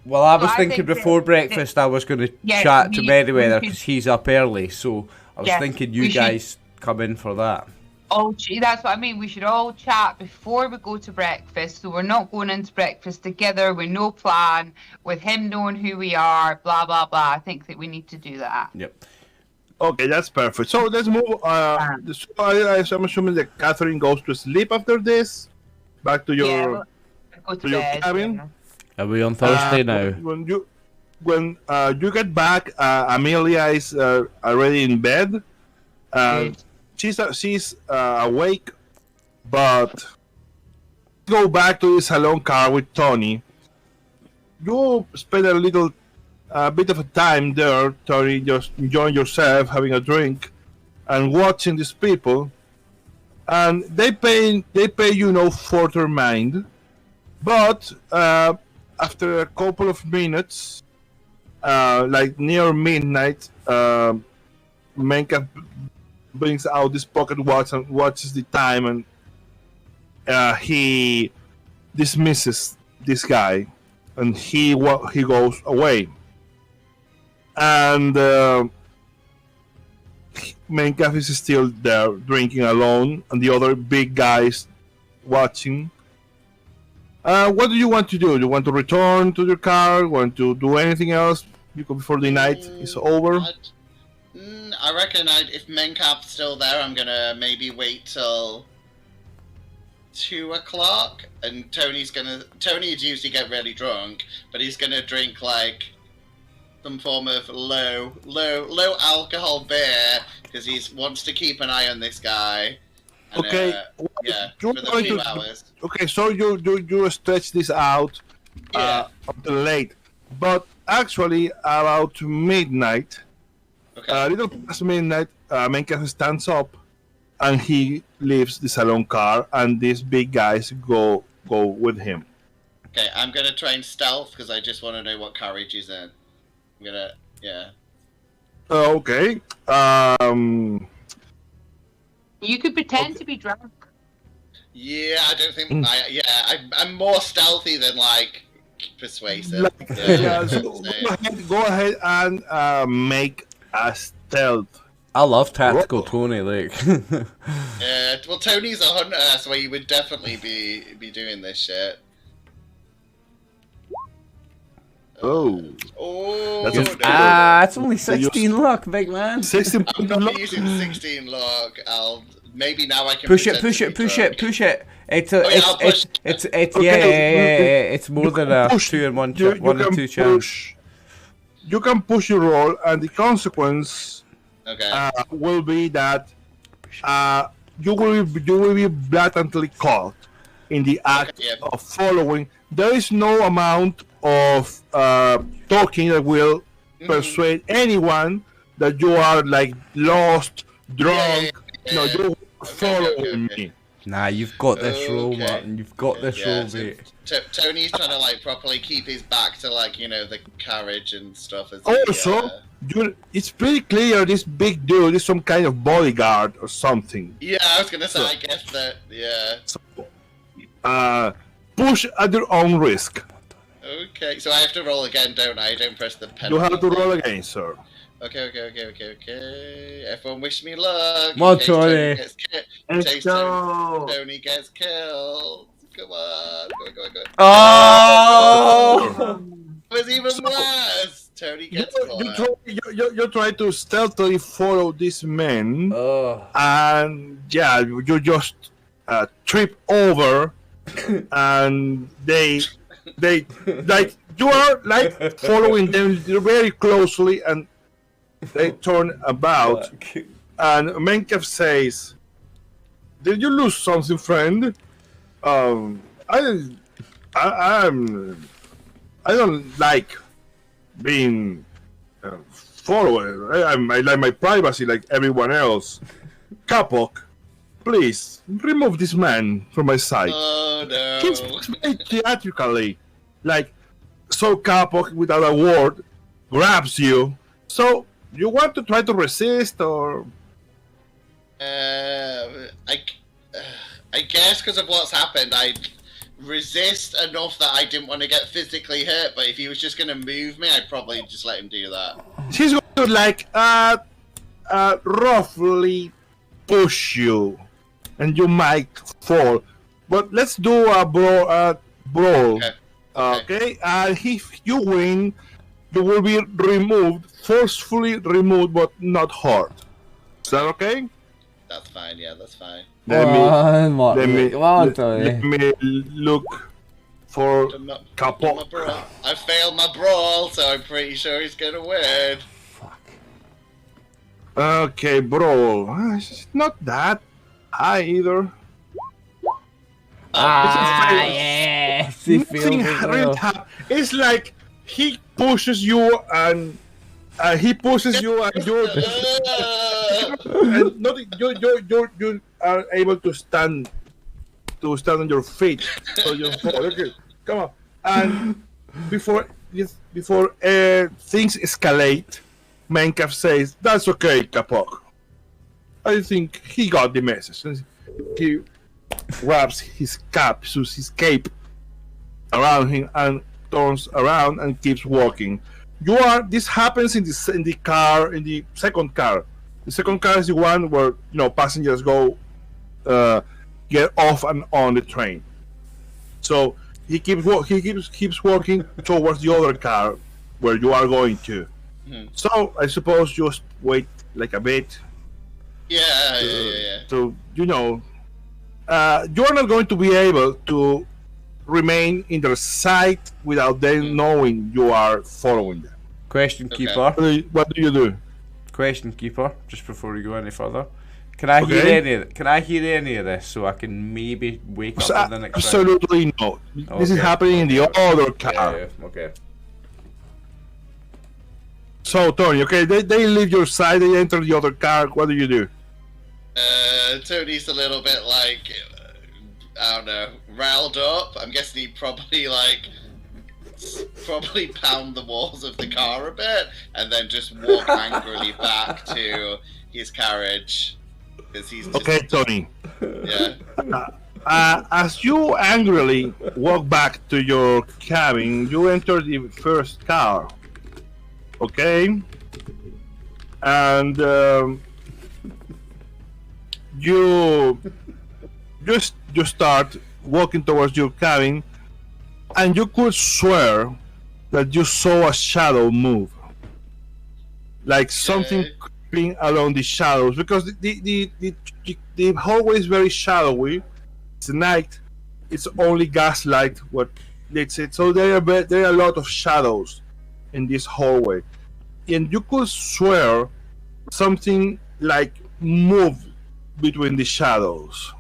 Speaker 2: Well, I was thinking before breakfast I was going to chat to Merryweather because he's up early. So I was thinking you guys come in for that.
Speaker 6: Oh, that's what I mean. We should all chat before we go to breakfast, so we're not going into breakfast together with no plan, with him knowing who we are, blah, blah, blah. I think that we need to do that.
Speaker 2: Yep.
Speaker 3: Okay, that's perfect. So let's move. I'm assuming that Catherine goes to sleep after this. Back to your your cabin.
Speaker 2: Are we on Thursday now?
Speaker 3: When you get back, Amelia is already in bed. She's awake, but go back to the salon car with Tony. You spend a bit of a time there, Tony, just enjoying yourself, having a drink, and watching these people. And they pay you no further mind, but after a couple of minutes, like near midnight, Menka brings out this pocket watch and watches the time, and he dismisses this guy, and he goes away. And Menka is still there drinking alone, and the other big guys watching. What do you want to do? Do you want to return to your car? Want to do anything else before the night is over?
Speaker 4: I reckon if Mencap's still there, I'm gonna maybe wait till 2 o'clock, and Tony'd usually get really drunk, but he's gonna drink like some form of low alcohol beer, because he wants to keep an eye on this guy. And,
Speaker 1: Okay.
Speaker 4: yeah,
Speaker 1: You're
Speaker 4: for the
Speaker 1: going
Speaker 4: few
Speaker 1: to-
Speaker 4: hours.
Speaker 1: Okay, so you stretch this out
Speaker 4: Yeah.
Speaker 1: until late, but actually about midnight,
Speaker 4: Okay.
Speaker 1: a little past midnight, Menka stands up and he leaves the salon car, and these big guys go with him.
Speaker 4: Okay, I'm gonna try and stealth because I just want to know what carriage he's in. I'm gonna, yeah.
Speaker 1: Okay.
Speaker 6: You could pretend to be drunk.
Speaker 4: Yeah, I don't think. I'm more stealthy than like persuasive.
Speaker 1: Yeah, so go ahead and make a stealth.
Speaker 2: I love tactical Tony. Like,
Speaker 4: Well, Tony's a hunter, so he would definitely be doing this shit.
Speaker 1: Oh,
Speaker 4: Oh,
Speaker 1: That's a-
Speaker 4: no.
Speaker 2: it's only 16 luck, big man.
Speaker 1: 16
Speaker 4: I'm not
Speaker 1: luck.
Speaker 4: using 16 log. Maybe now I can
Speaker 2: Push it,
Speaker 4: pretend
Speaker 2: push
Speaker 4: to
Speaker 2: it,
Speaker 4: be
Speaker 2: push
Speaker 4: drunk.
Speaker 2: it, push it. It's
Speaker 4: I'll push.
Speaker 2: it's
Speaker 1: Okay,
Speaker 2: yeah. It's more than a
Speaker 1: push.
Speaker 2: 2 and 1
Speaker 1: You
Speaker 2: one and
Speaker 1: can
Speaker 2: 2 chance.
Speaker 1: push. You can push your roll, and the consequence
Speaker 4: Okay.
Speaker 1: will be that you will be blatantly caught in the act
Speaker 4: Okay, yeah.
Speaker 1: of following. There is no amount of talking that will persuade anyone that you are like lost, drunk. No, you follow
Speaker 4: okay.
Speaker 1: me.
Speaker 2: Nah, you've got this roll,
Speaker 4: Okay.
Speaker 2: Martin. You've got this
Speaker 4: Yeah,
Speaker 2: roll,
Speaker 4: so
Speaker 2: mate.
Speaker 4: Tony's trying to like properly keep his back to like the carriage and stuff. As
Speaker 1: Also, it's pretty clear this big dude is some kind of bodyguard or something.
Speaker 4: yeah, I was gonna say. I guess that. Yeah.
Speaker 1: Push at your own risk.
Speaker 4: Okay, so I have to roll again, don't I? I don't press the pen.
Speaker 1: You have to roll again, sir.
Speaker 4: Okay. Everyone wish me luck.
Speaker 2: Come on,
Speaker 4: in case
Speaker 2: Tony.
Speaker 4: gets ki- in
Speaker 3: Let's
Speaker 4: case
Speaker 3: go.
Speaker 4: Tony gets killed. Come on, go.
Speaker 2: Oh!
Speaker 4: It was even worse. Tony gets caught.
Speaker 1: You try to stealthily follow these men,
Speaker 2: Oh.
Speaker 1: and yeah, you just trip over, and they like you are like following them very closely, and they turn about, and Menkev says, "Did you lose something, friend? I don't like being followed. I like my privacy like everyone else. Kapok, please remove this man from my sight."
Speaker 4: Oh
Speaker 1: He's
Speaker 4: no.
Speaker 1: very theatrically, like, so Kapok without a word grabs you. So you want to try to resist, or
Speaker 4: I guess because of what's happened, I'd resist enough that I didn't want to get physically hurt. But if he was just going to move me, I'd probably just let him do that.
Speaker 1: she's going to like roughly push you, and you might fall. But let's do a brawl.
Speaker 4: Okay.
Speaker 1: Okay, and if you win, you will be removed, forcefully removed, but not hurt. Is that okay?
Speaker 4: That's fine. Yeah, that's fine.
Speaker 1: Let me
Speaker 2: Come on, Tony.
Speaker 1: let me look for
Speaker 4: Done my
Speaker 1: Kapok.
Speaker 4: brawl. I failed my brawl, so I'm pretty sure he's going to win.
Speaker 1: Okay, brawl. It's not that high either.
Speaker 2: Yes, he
Speaker 1: Nothing
Speaker 2: feels it
Speaker 1: really
Speaker 2: well.
Speaker 1: It's like he pushes you and he pushes you and you and nothing. You are able to stand on your feet. So you fall. Okay, come on. And before things escalate, Menkev says, "That's okay, Kapok. I think he got the message." And he wraps his cape around him and turns around and keeps walking. This happens in the second car. The second car is the one where passengers go get off and on the train. So he keeps walking towards the other car where you are going to. So I suppose just wait like a bit.
Speaker 4: Yeah.
Speaker 1: So you're not going to be able to remain in their sight without them knowing you are following them.
Speaker 2: Question,
Speaker 4: Okay.
Speaker 2: keeper.
Speaker 1: What do you do?
Speaker 2: Question, keeper. Just before we go any further, Can I
Speaker 3: Okay.
Speaker 2: hear any of this so I can maybe wake up for the next round?
Speaker 3: Absolutely no. This is happening in the other car.
Speaker 2: Yeah, okay.
Speaker 3: So, Tony, okay, they leave your side, they enter the other car. What do you do?
Speaker 4: Tony's a little bit like, I don't know, riled up. I'm guessing he'd probably pound the walls of the car a bit and then just walk angrily back to his carriage. He's just,
Speaker 3: Okay, Tony.
Speaker 4: Yeah.
Speaker 3: As you angrily walk back to your cabin, you enter the first car. Okay? And you start walking towards your cabin, and you could swear that you saw a shadow move. Like something creeping along the shadows, because the hallway is very shadowy. It's night. It's only gaslight what lets it. So there are a lot of shadows in this hallway, and you could swear something like moved between the shadows.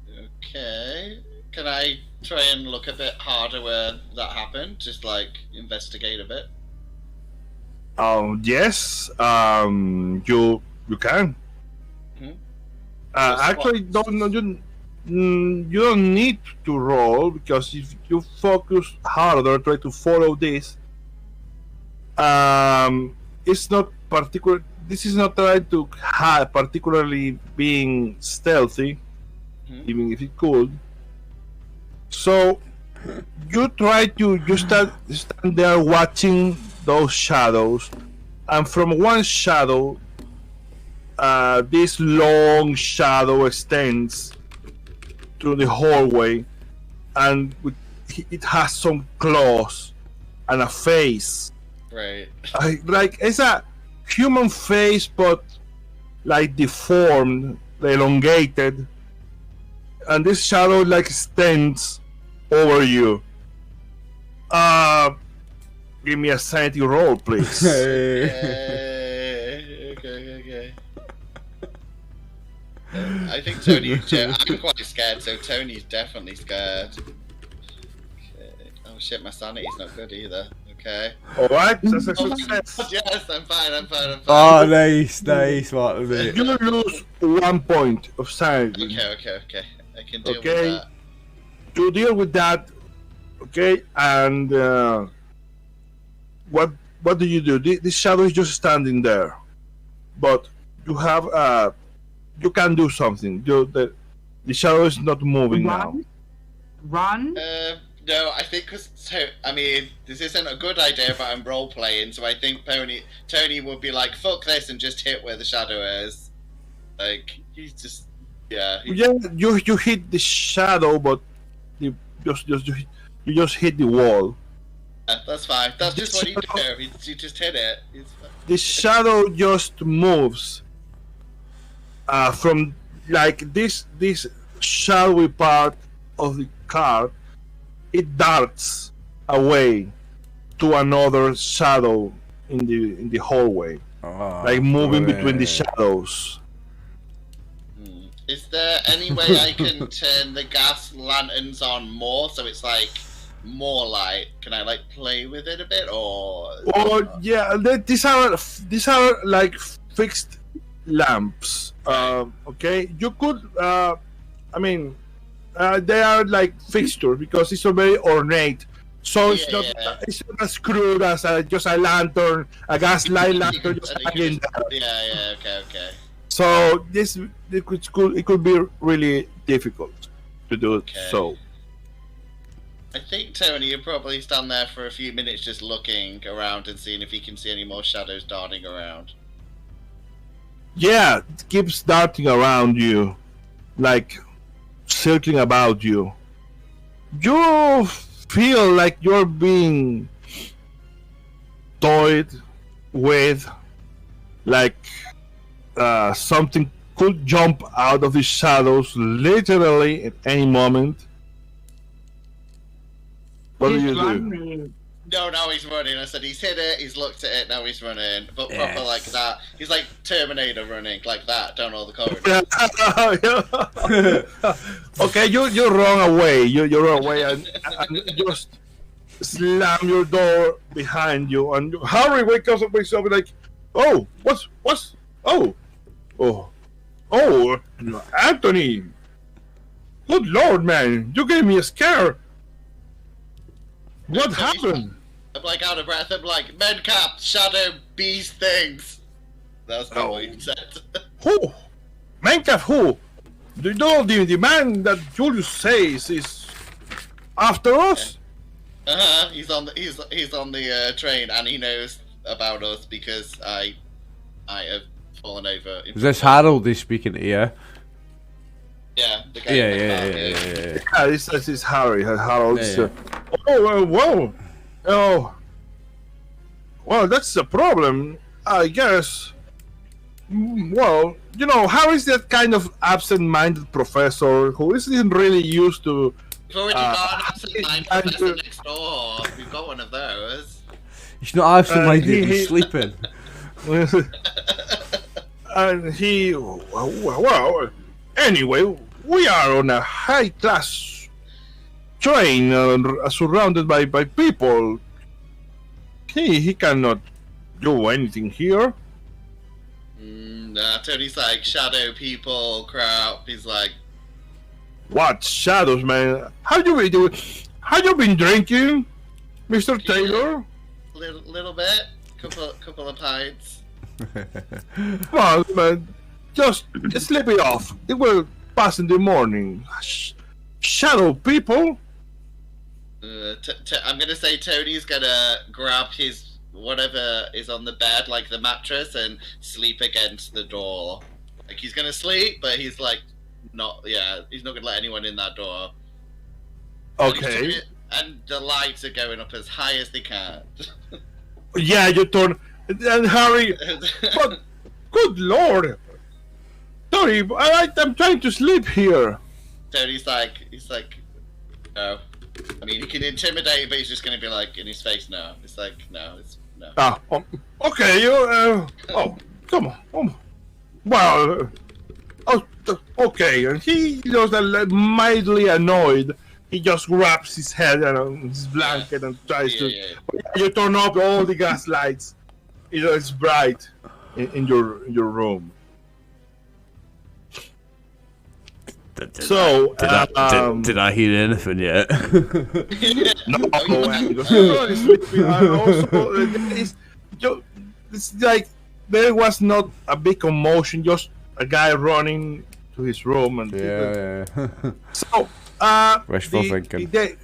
Speaker 4: Okay. Can I try and look a bit harder where that happened? Just like investigate a bit.
Speaker 3: Yes. You can. Actually, you don't need to roll, because if you focus harder, try to follow this. It's not particular. This is not trying to particularly being stealthy, even if it could. So you stand there watching those shadows, and from one shadow, this long shadow extends through the hallway, and it has some claws and a face.
Speaker 4: Right.
Speaker 3: Like it's a human face, but like deformed, elongated, and this shadow like extends over you. Give me a sanity roll, please.
Speaker 4: Okay. I think Tony. I'm quite scared, so Tony's definitely scared. Okay. Oh shit, my sanity's not good either. Okay.
Speaker 3: All right, that's a success.
Speaker 4: Yes, I'm fine.
Speaker 2: Oh, nice, Martin, mate.
Speaker 3: You lose 1 point of sanity.
Speaker 4: Okay. I can deal with
Speaker 3: Okay.
Speaker 4: that.
Speaker 3: To deal with that, okay, and what do you do? This shadow is just standing there, but you have you can do something. The shadow is not moving now.
Speaker 5: Run?
Speaker 4: No, I think this isn't a good idea, but I'm role playing, so I think Tony would be like, "Fuck this," and just hit where the shadow is. Like he's just,
Speaker 3: You hit the shadow, but you just hit the wall.
Speaker 4: That's fine. That's just what you do. You just hit it.
Speaker 3: The shadow just moves from like this shadowy part of the car. It darts away to another shadow in the hallway, like moving between the shadows.
Speaker 4: Is there any way I can turn the gas lanterns on more so it's like more light? Can I like play with it a bit, or?
Speaker 3: Oh yeah, these are like fixed lamps. Okay, you could. They are like fixtures because it's a very ornate. So it's not as crude as just a lantern, a gas light lantern just hanging there.
Speaker 4: Yeah. Okay.
Speaker 3: So it could be really difficult to do so.
Speaker 4: I think Tony, you'll probably stand there for a few minutes just looking around and seeing if you can see any more shadows darting around.
Speaker 3: Yeah, it keeps darting around you, like circling about you. You feel like you're being toyed with, like something could jump out of the shadows literally at any moment. What do you do?
Speaker 4: No, now he's running. I said he's hit it, he's looked at it, now he's running. But proper like that. He's like Terminator running, like that, down all the corridors.
Speaker 3: Okay, you run away. You run away and just slam your door behind you. And Harry wakes up like, oh, what's oh Anthony. Good Lord, man, you gave me a scare. What happened?
Speaker 4: I'm like out of breath. I'm like, Medcap, Shadow, Beast things. That's not what he said.
Speaker 3: Who? Mancap who? You know the man that Julius says is after us?
Speaker 4: He's on the train and he knows about us because I have fallen over.
Speaker 2: Is this Harold he's speaking to you?
Speaker 4: Yeah, the guy.
Speaker 2: Yeah.
Speaker 3: Yeah, this is Harry. Harold's.
Speaker 2: Yeah.
Speaker 3: Whoa. Oh. Well, that's the problem, I guess. Well, you know, Harry's that kind of absent-minded professor who isn't really used to.
Speaker 4: We've already got an absent-minded professor next door. We've got one of those.
Speaker 2: He's not absent-minded, he's sleeping.
Speaker 3: And he. Well, anyway, we are on a high-class train surrounded by people. He cannot do anything here.
Speaker 4: Nah, Tony's like, shadow people, crap. He's like,
Speaker 3: what shadows, man? How you been doing? How you been drinking, Mr. Taylor?
Speaker 4: Little bit, couple of pints.
Speaker 3: Well, man, just sleep it off. It will pass in the morning. Shadow people.
Speaker 4: I'm gonna say Tony's gonna grab his whatever is on the bed, like the mattress, and sleep against the door. Like he's gonna sleep, but he's like he's not gonna let anyone in that door.
Speaker 3: Okay.
Speaker 4: And the lights are going up as high as they can.
Speaker 3: Yeah, you turn and Harry. But good Lord, Tony, I'm trying to sleep here.
Speaker 4: Tony's like, no. I mean, he can intimidate, but he's just going to be like in his face. No, it's like no, it's no.
Speaker 3: Okay, you. Come on. Well, okay. And he just mildly annoyed. He just wraps his head around his blanket and tries to. Yeah. You turn off all the gas lights. You know, it's bright in your room. So,
Speaker 2: did I hear anything yet?
Speaker 3: No, it's like there was not a big commotion, just a guy running to his room, and
Speaker 2: yeah.
Speaker 3: So,
Speaker 2: wishful thinking.
Speaker 3: The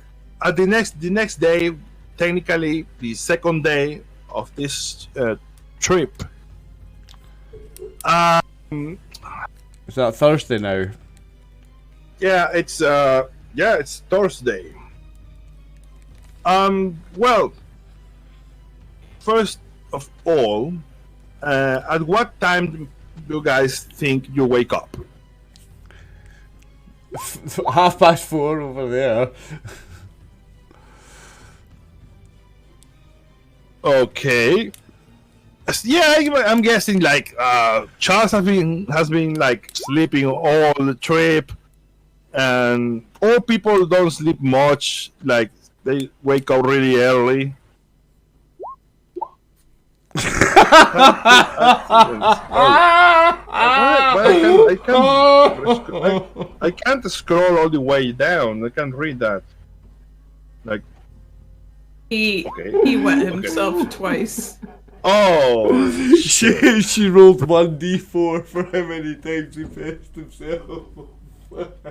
Speaker 3: next day, technically the second day of this trip.
Speaker 2: Is that Thursday now?
Speaker 3: Yeah, it's Thursday. Well, first of all, at what time do you guys think you wake up?
Speaker 2: 4:30 over there.
Speaker 3: Okay. Yeah, I'm guessing like Charles has been like sleeping all the trip. And all people don't sleep much, like they wake up really early. I can't scroll all the way down. I can't read that. Like
Speaker 5: he wet himself twice.
Speaker 3: Oh,
Speaker 2: she rolled 1d4 for how many times he pissed himself.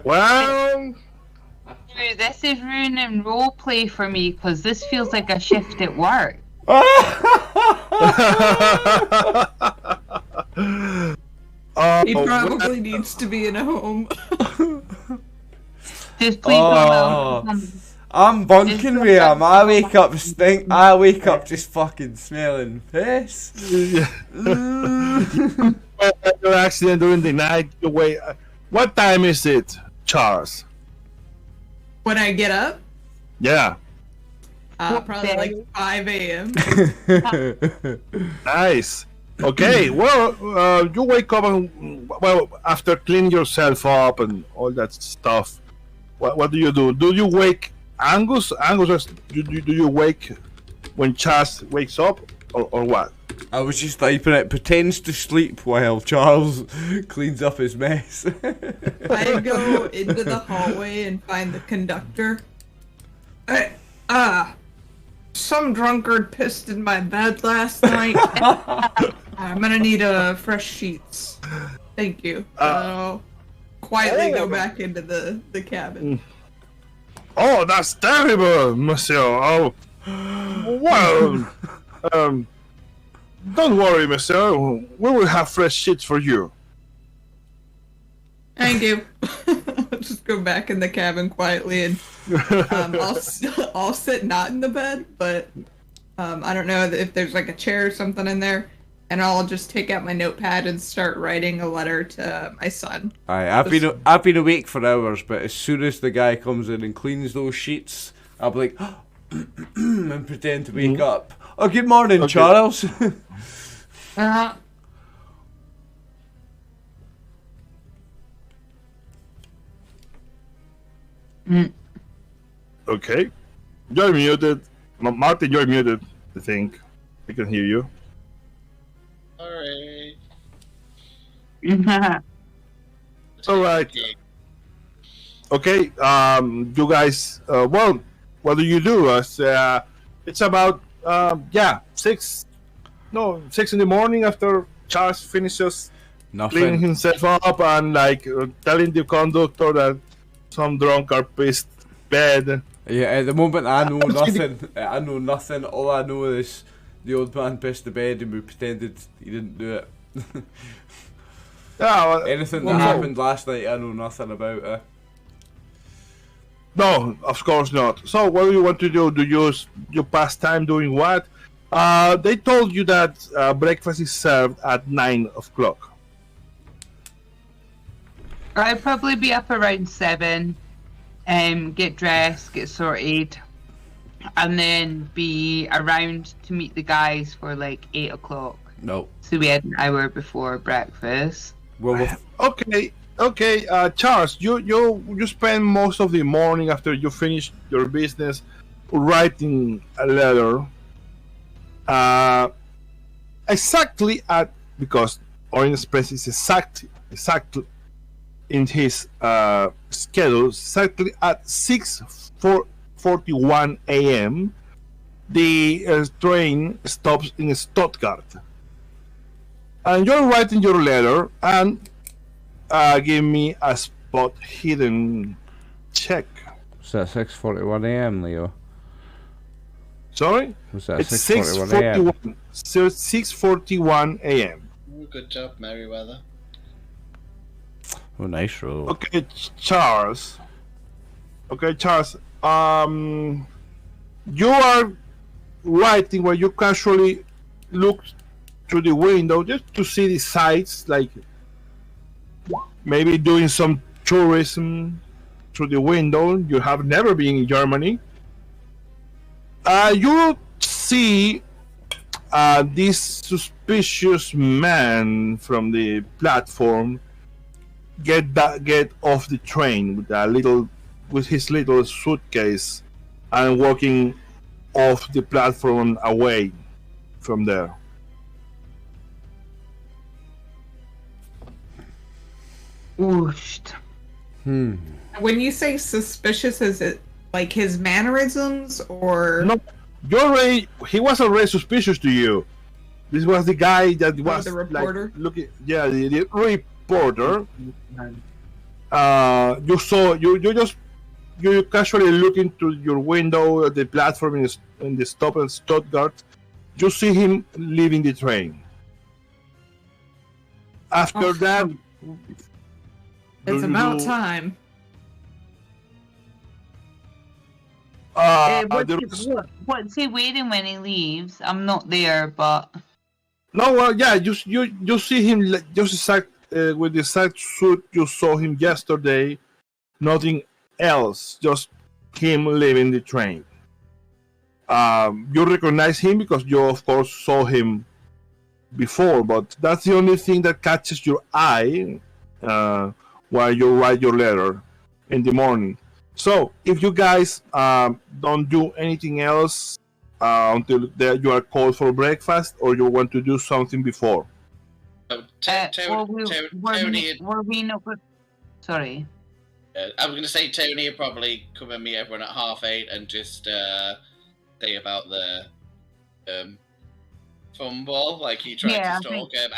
Speaker 3: Well,
Speaker 6: Dude, this is ruining roleplay for me because this feels like a shift at work.
Speaker 5: He probably needs to be in a home.
Speaker 6: Just please don't know.
Speaker 2: I'm bunking with him. I wake up just fucking smelling piss.
Speaker 3: Your accident during the night. Wait, what time is it, Charles?
Speaker 5: When I get up,
Speaker 3: Yeah.
Speaker 5: Probably like 5 a.m.
Speaker 3: Nice. Okay, well, you wake up and, well, after cleaning yourself up and all that stuff, what do you do? Do you wake Angus? Angus, do you wake when Charles wakes up, or what?
Speaker 2: I was just typing it, pretends to sleep while Charles cleans up his mess.
Speaker 5: I go into the hallway and find the conductor. Some drunkard pissed in my bed last night. I'm gonna need fresh sheets. Thank you. Quietly go back into the cabin.
Speaker 3: Oh, that's terrible, monsieur. Oh, well, don't worry, monsieur. We will have fresh sheets for you.
Speaker 5: Thank you. I'll just go back in the cabin quietly, and I'll sit not in the bed, but I don't know if there's like a chair or something in there, and I'll just take out my notepad and start writing a letter to my son.
Speaker 2: I've been awake for hours, but as soon as the guy comes in and cleans those sheets, I'll be like, and pretend to wake up. Oh, good morning, okay. Charles.
Speaker 3: Okay. You're muted. Martin, you're muted, I think. I can hear you.
Speaker 4: Alright.
Speaker 3: Alright. Okay, you guys, well, what do you do? It's about, 6 in the morning after Charles finishes cleaning himself up and, like, telling the conductor that some drunk are pissed bed.
Speaker 2: Yeah, at the moment I know nothing. I know nothing. All I know is the old man pissed the bed and we pretended he didn't do it. Anything that happened last night, I know nothing about it.
Speaker 3: No, of course not. So what do you want to do? Do you pass time doing what? They told you that breakfast is served at 9 o'clock.
Speaker 6: I'll probably be up around 7. Get dressed, get sorted, and then be around to meet the guys for like 8 o'clock.
Speaker 2: No.
Speaker 6: So we had an hour before breakfast.
Speaker 2: Well,
Speaker 3: okay. Charles, you spend most of the morning after you finish your business writing a letter. Exactly because Orient Express is exactly in his schedule, exactly at 6:41 a.m. the train stops in Stuttgart. And you're writing your letter, and give me a spot hidden check.
Speaker 2: Was that 6:41 a.m., Leo?
Speaker 3: Sorry?
Speaker 2: Was that
Speaker 3: it's
Speaker 2: 6:41 a.m.?
Speaker 3: 6:41 a.m.
Speaker 4: Good job, Merryweather.
Speaker 2: Oh, nice roll.
Speaker 3: Okay, Charles. You are writing where you casually look through the window just to see the sights, like maybe doing some tourism through the window. You have never been in Germany. You see this suspicious man from the platform get off the train with his little suitcase and walking off the platform away from there.
Speaker 6: Ooshed.
Speaker 5: When you say suspicious, is it like his mannerisms or?
Speaker 3: No, he was already suspicious to you. This was the guy that was
Speaker 5: the reporter.
Speaker 3: Like, looking, yeah, the reporter. You casually look into your window at the platform in the stop in Stuttgart. You see him leaving the train. After that,
Speaker 5: it's about time.
Speaker 6: What's he wearing when he leaves? I'm not there, but
Speaker 3: no, you see him just with the exact suit you saw him yesterday. Nothing else, just him leaving the train. You recognize him because you, of course, saw him before, but that's the only thing that catches your eye while you write your letter in the morning. So, if you guys don't do anything else until you are called for breakfast, or you want to do something before?
Speaker 6: Were we not good? Sorry.
Speaker 4: I was going to say Tony would probably come and meet everyone at 8:30 and just say about the fun ball, like he tried to stalk him,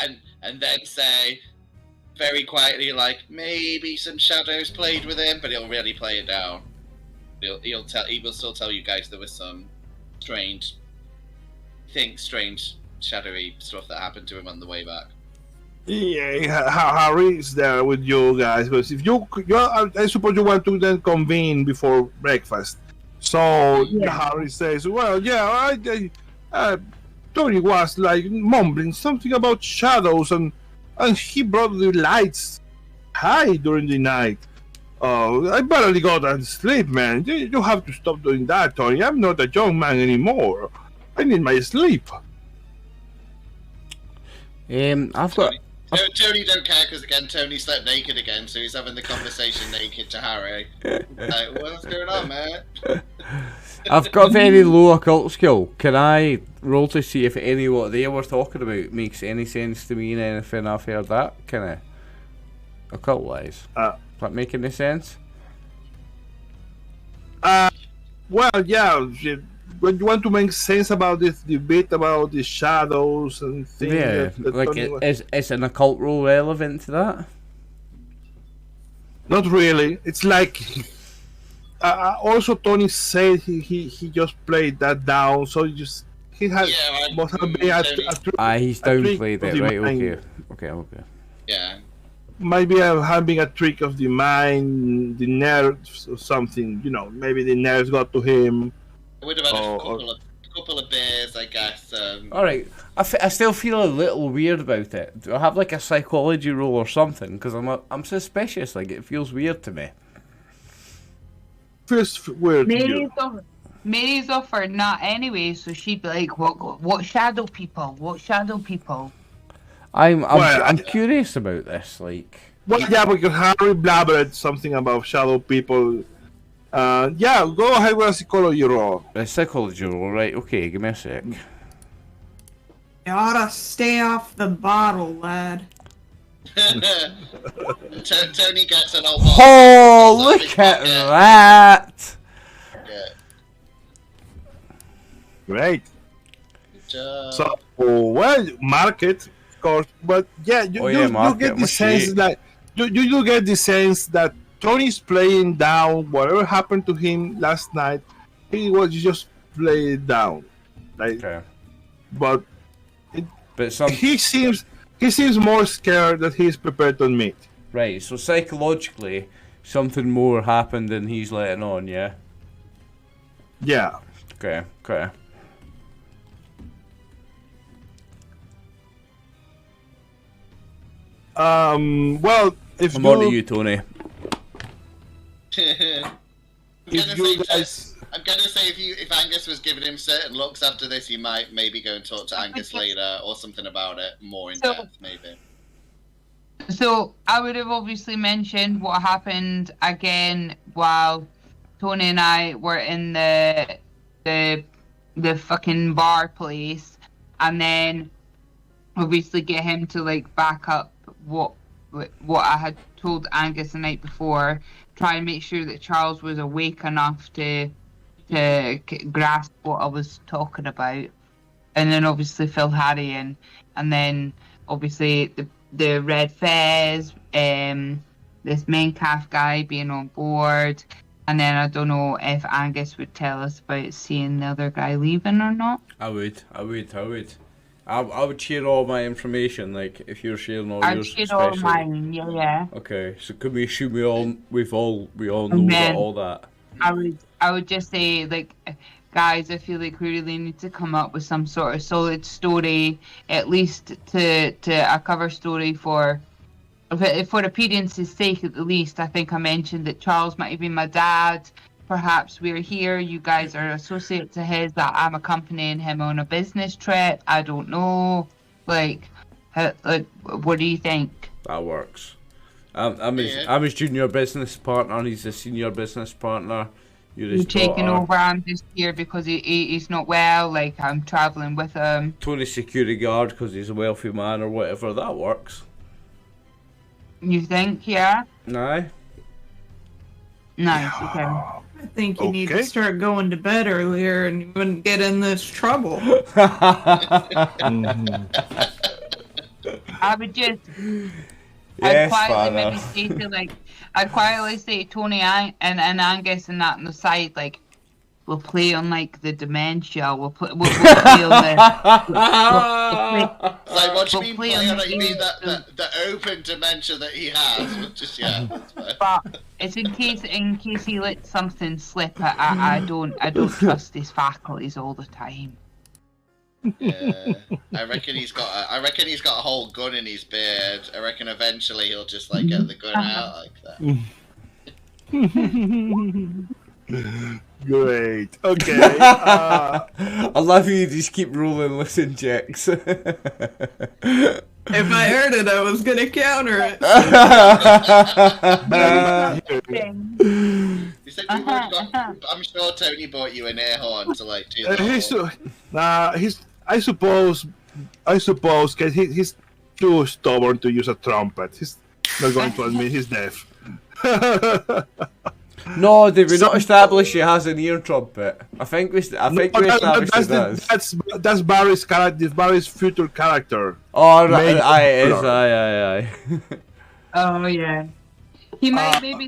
Speaker 4: and then say very quietly, like, maybe some shadows played with him, but he'll really play it down. He will still tell you guys there was some strange, shadowy stuff that happened to him on the way back.
Speaker 3: Yeah, Harry's there with you guys, because if you I suppose you want to then convene before breakfast. So Harry says, well, yeah, Tony was like mumbling something about shadows, and he brought the lights high during the night. I barely got to sleep, man. You have to stop doing that, Tony. I'm not a young man anymore. I need my sleep.
Speaker 4: Tony don't care, because again, Tony slept naked again, so he's having the conversation naked to Harry. Like, what's going on, man?
Speaker 2: I've got a very low occult skill. Can I roll to see if any of what they were talking about makes any sense to me in anything I've heard that? Can I? Occult-wise? Does that make any sense?
Speaker 3: Well, yeah. When you want to make sense about this debate about the shadows and things.
Speaker 2: Yeah, is an occult role relevant to that?
Speaker 3: Not really. It's like also Tony said he just played that down, so he must have been a trick.
Speaker 2: He's downplayed it, right? Okay.
Speaker 4: Yeah.
Speaker 3: Maybe having a trick of the mind, the nerves or something. Maybe the nerves got to him.
Speaker 4: I would have had a couple of beers, I guess.
Speaker 2: Alright, I still feel a little weird about it. Do I have like a psychology roll or something? Because I'm suspicious, like it feels weird to me.
Speaker 3: Feels weird.
Speaker 6: Mary's offered not anyway, so she'd be like, what shadow people? What shadow people?
Speaker 2: I'm curious about this, like.
Speaker 3: Well, yeah, because Harry blabbered something about shadow people. Yeah, go ahead with a psychology roll.
Speaker 2: A psychology roll, right? Okay, give me a sec.
Speaker 5: You oughta stay off the bottle, lad.
Speaker 4: Tony gets an old.
Speaker 2: Oh, look at that!
Speaker 4: Yeah.
Speaker 3: Great.
Speaker 4: Good job.
Speaker 3: So, well, market, of course, but yeah, you get the sense that you do get the sense that Tony's playing down whatever happened to him last night. He was just playing down, like.
Speaker 2: Okay.
Speaker 3: But he seems more scared that he's prepared to admit.
Speaker 2: Right. So psychologically, something more happened than he's letting on. Yeah.
Speaker 3: Yeah.
Speaker 2: Okay.
Speaker 3: Well, if
Speaker 2: I'm on to you, Tony.
Speaker 4: I'm gonna say if Angus was giving him certain looks after this, he might maybe go and talk to Angus later or something about it more in depth, maybe.
Speaker 6: So I would have obviously mentioned what happened again while Tony and I were in the fucking bar place, and then obviously get him to like back up what I had told Angus the night before. Try and make sure that Charles was awake enough to grasp what I was talking about, and then obviously fill Harry in, and then obviously the Red Fez, this main calf guy being on board, and then I don't know if Angus would tell us about seeing the other guy leaving or not.
Speaker 2: I would share all my information, like if you're sharing all yours.
Speaker 6: I'd share all mine, yeah.
Speaker 2: Okay, so can we assume we all know about all that?
Speaker 6: I would just say, like, guys, I feel like we really need to come up with some sort of solid story, at least to a cover story for appearance's sake, at the least. I think I mentioned that Charles might have been my dad. perhaps we're here, you guys are associates of his, that I'm accompanying him on a business trip. I don't know. Like, what do you think?
Speaker 2: That works. I'm his junior business partner, and he's a senior business partner.
Speaker 6: You're taking over. I'm just here because he's not well. Like, I'm traveling with him.
Speaker 2: Tony's security guard because he's a wealthy man or whatever. That works.
Speaker 6: You think? Yeah.
Speaker 2: Nah.
Speaker 6: Nice. Okay.
Speaker 5: I think you need to start going to bed earlier, and you wouldn't get in this trouble.
Speaker 6: I would just.
Speaker 2: Yes,
Speaker 6: I'd quietly say Tony and Angus and that on the side, like, we'll play on like the dementia. We'll play on the.
Speaker 4: Like, what do you mean play on it? You mean the open dementia that he has? Just
Speaker 6: But it's in case he lets something slip. I don't trust his faculties all the time.
Speaker 4: Yeah, I reckon he's got a whole gun in his beard. I reckon eventually he'll just like get the gun out like
Speaker 3: that. Great. Okay.
Speaker 2: I love you just keep rolling listen checks.
Speaker 5: If I heard it, I was gonna counter it.
Speaker 4: You said I'm sure Tony bought you an air horn to like do that.
Speaker 3: I suppose, cause he's too stubborn to use a trumpet. He's not going to admit he's deaf.
Speaker 2: No, did we not establish he has an ear trumpet? I think we established he does.
Speaker 3: That's Barry's character. Barry's future character.
Speaker 2: Oh, right, it is. Aye.
Speaker 6: Oh yeah. He might maybe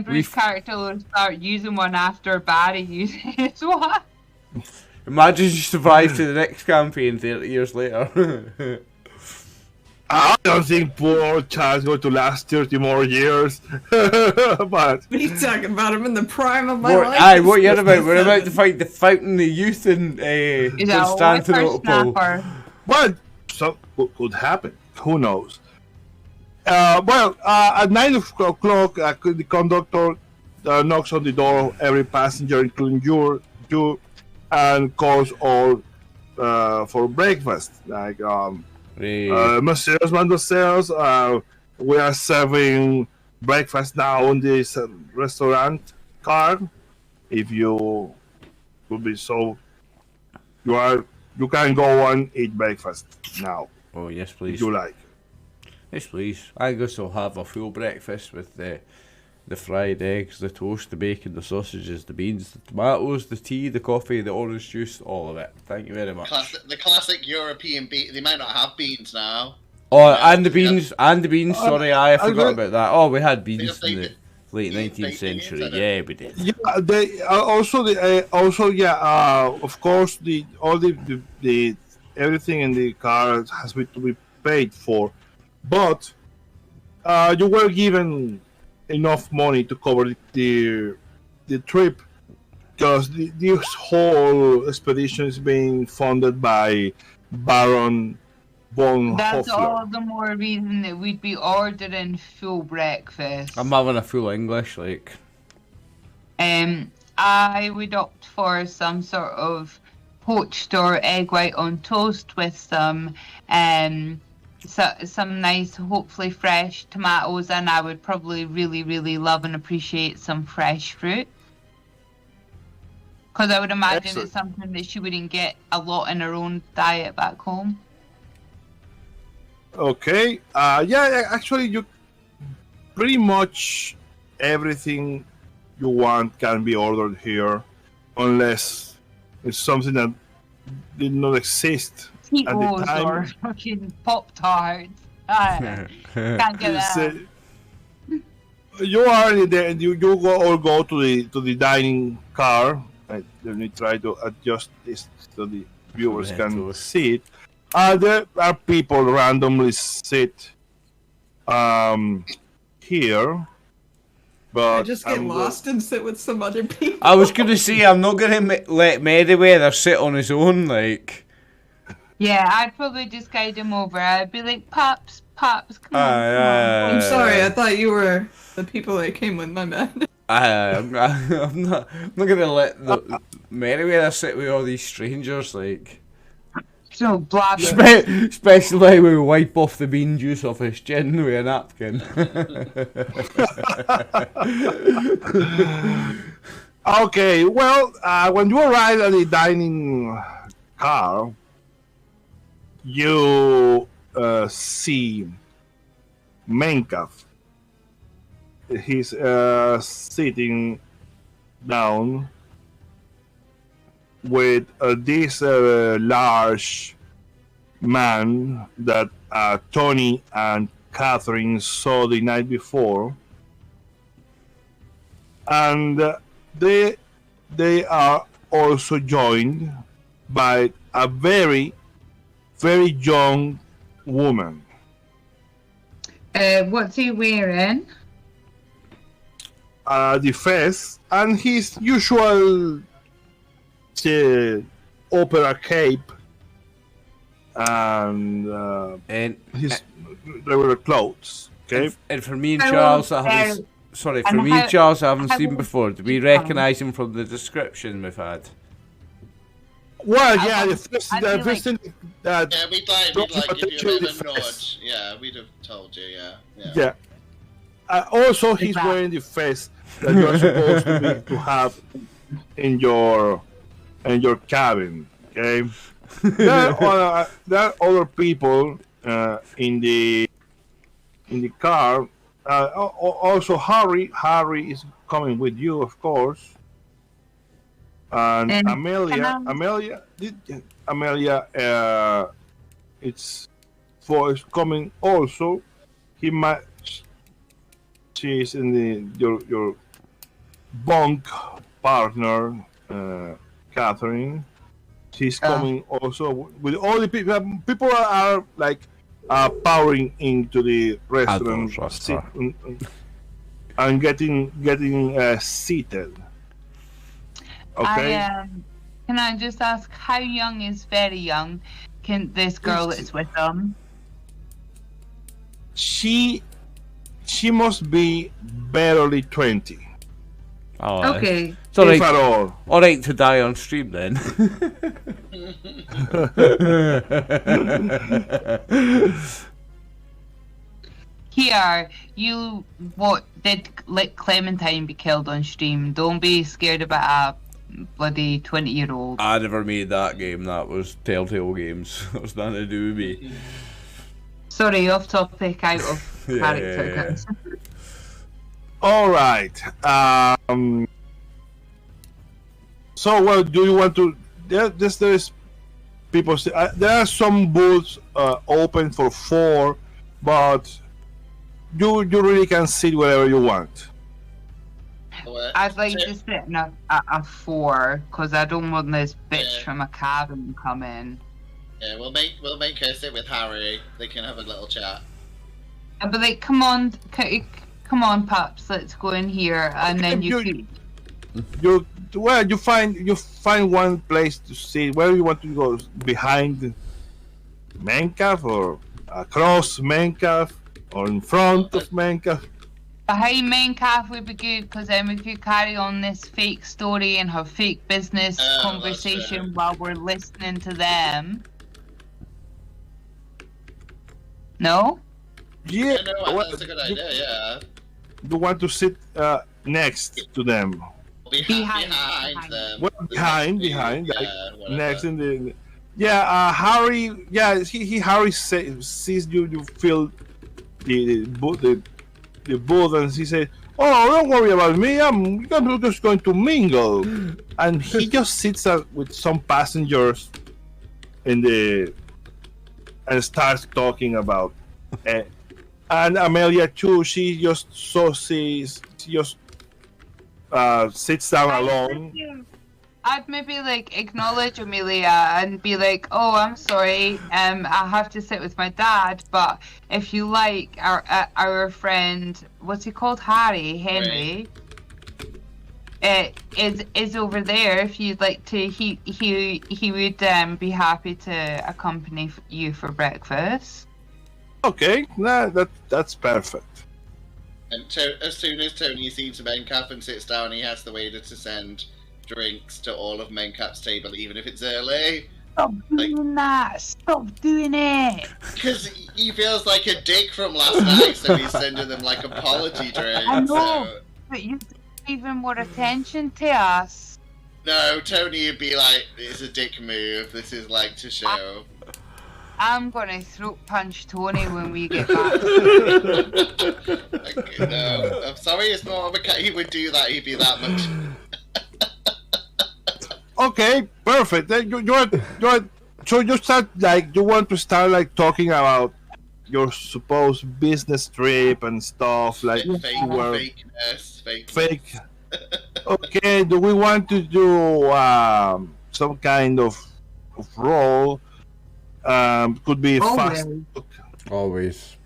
Speaker 6: Bruce's character will start using one after Barry uses his one.
Speaker 2: Imagine you survive to the next campaign 30 years later.
Speaker 3: I don't think poor old Charles going to last 30 more years. But
Speaker 5: he's talking about him in the prime of my life.
Speaker 2: Aye, what you're about? We're about to fight the Fountain of Youth in Constantinople.
Speaker 3: Well, so could happen. Who knows? At 9 o'clock, the conductor knocks on the door of every passenger, including you, and calls all for breakfast. Like, Messieurs, Mademoiselles, we are serving breakfast now on this restaurant car. If you would be so, you can go and eat breakfast now.
Speaker 2: Oh yes, please.
Speaker 3: If you like.
Speaker 2: Yes, please. I guess I'll have a full breakfast with the fried eggs, the toast, the bacon, the sausages, the beans, the tomatoes, the tea, the coffee, the orange juice, all of it. Thank you very much.
Speaker 4: The classic European bean. They might not have beans now.
Speaker 2: Oh, and the beans. Sorry, I forgot about that. Oh, we had beans in the late 19th century. Yeah, we did.
Speaker 3: Yeah, they of course, all the everything in the car has to be paid for, but you were given enough money to cover the trip, because this whole expedition is being funded by Baron von
Speaker 6: That's
Speaker 3: Hoffler.
Speaker 6: all the more reason that we'd be ordering full breakfast.
Speaker 2: I'm having a full English, like.
Speaker 6: I would opt for some sort of poached or egg white on toast with some nice, hopefully fresh tomatoes, and I would probably really, really love and appreciate some fresh fruit. Because I would imagine it's something that she wouldn't get a lot in her own diet back home.
Speaker 3: Okay. Actually, you pretty much everything you want can be ordered here, unless it's something that did not exist at the time.
Speaker 6: Or fucking Pop-Tarts. Can't get that.
Speaker 3: You are there. You go to the dining car. Let me try to adjust this so the viewers can see it. There are people randomly sit here, but
Speaker 5: I just get lost and sit with some other people.
Speaker 2: I was gonna say I'm not gonna let Meriwether sit on his own, like.
Speaker 6: Yeah, I'd probably just guide him over. I'd be like, Pops, come on.
Speaker 5: I'm sorry, I thought you were the people that came with my bed.
Speaker 2: I'm not gonna let the Meriwether sit with all these strangers, like.
Speaker 6: So blab.
Speaker 2: Especially when we wipe off the bean juice off his chin with a napkin.
Speaker 3: Okay, well, when you arrive at the dining car, you see Menkav. He's sitting down with this large man that Tony and Catherine saw the night before, and they are also joined by a very, very young woman.
Speaker 6: What's he wearing?
Speaker 3: The fez and his usual opera cape and his regular clothes. Okay.
Speaker 2: And for me and Charles, I haven't seen before. Do we recognise him from the description we've had?
Speaker 3: Well, yeah, the first thing that
Speaker 4: we'd like give you a bit of a nod. Yeah, we'd have told you. Yeah.
Speaker 3: Also, he's wearing the fez that you're supposed to have in your cabin. Okay. There are other people in the car. Also, Harry is coming with you, of course. And Amelia, it's voice coming also. She's in your bunk partner, Catherine. She's coming also with all the people. People are like powering into the restaurant and getting seated. Okay.
Speaker 6: Can I just ask, how young is very young? Can this girl that's with them?
Speaker 3: She must be barely 20.
Speaker 2: Oh,
Speaker 6: okay.
Speaker 2: It's all
Speaker 3: if at all.
Speaker 2: All right to die on stream then.
Speaker 6: Here, did let Clementine be killed on stream? Don't be scared about a bloody 20-year-old.
Speaker 2: I never made that game. That was Telltale Games. That was nothing to do with me.
Speaker 6: Sorry, off topic, out of character.
Speaker 3: All right. So, well, do you want to? There's people. There are some booths open for 4, but you really can sit wherever you want.
Speaker 6: I'd like to sit in a 4 because I don't want this bitch from a cabin to come in.
Speaker 4: Yeah, we'll make her sit with Harry. They can have a little chat.
Speaker 6: I'd be like, come on, Paps, let's go in here, and then you
Speaker 3: find one place to sit. Where you want to go? Behind Menkav or across Menkav or in front of Menkav?
Speaker 6: Behind Menkav would be good because then we could carry on this fake story and have fake business conversation while we're listening to them. No?
Speaker 3: Yeah,
Speaker 4: that's a good idea. Yeah.
Speaker 3: You want to sit next to them?
Speaker 4: Behind them.
Speaker 3: Well, behind, like next in the. Yeah, Harry. Yeah, Harry sees you. You feel the booth, and he says, "Oh, don't worry about me. I'm just going to mingle." And he just sits with some passengers and starts talking about. And Amelia too. She just sits down alone.
Speaker 6: I'd maybe like acknowledge Amelia and be like, "Oh, I'm sorry. I have to sit with my dad. But if you like, our friend, what's he called, Henry, is over there. If you'd like to, he would be happy to accompany you for breakfast."
Speaker 3: Okay, that's perfect.
Speaker 4: And as soon as Tony sees Mencap and sits down, he has the waiter to send drinks to all of Mencap's table, even if it's early.
Speaker 6: Stop doing that! Stop doing it!
Speaker 4: Because he feels like a dick from last night, so he's sending them like apology drinks.
Speaker 6: I know,
Speaker 4: So...
Speaker 6: but you even more attention to us.
Speaker 4: No, Tony would be like, it's a dick move, this is like to show.
Speaker 6: I'm gonna throat punch Tony when we get back.
Speaker 4: Okay, no, I'm sorry, it's not a cat. He would do that, he'd be that much.
Speaker 3: Okay, perfect. Then so you start like you want to start like talking about your supposed business trip and stuff like
Speaker 4: Fakeness.
Speaker 3: fake. Okay, do we want to do some kind of role? Could be fast.
Speaker 2: Always.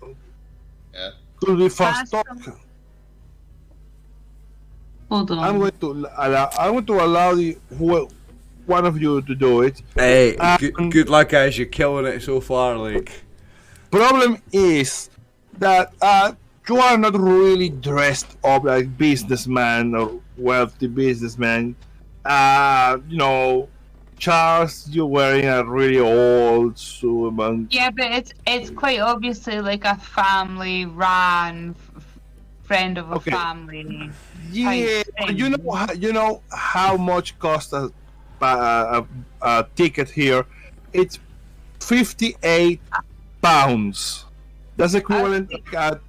Speaker 4: Yeah.
Speaker 3: Could be fast talk.
Speaker 6: Hold on.
Speaker 3: I'm going to allow one of you to do it.
Speaker 2: Hey, good luck, guys. You're killing it so far. Like,
Speaker 3: problem is that you are not really dressed up like businessman or wealthy businessman. You know, Charles, you're wearing a really old suit.
Speaker 6: Yeah, but it's quite obviously like a family ran friend of a family.
Speaker 3: Yeah, you know how much costs a ticket here? It's £58. That's equivalent to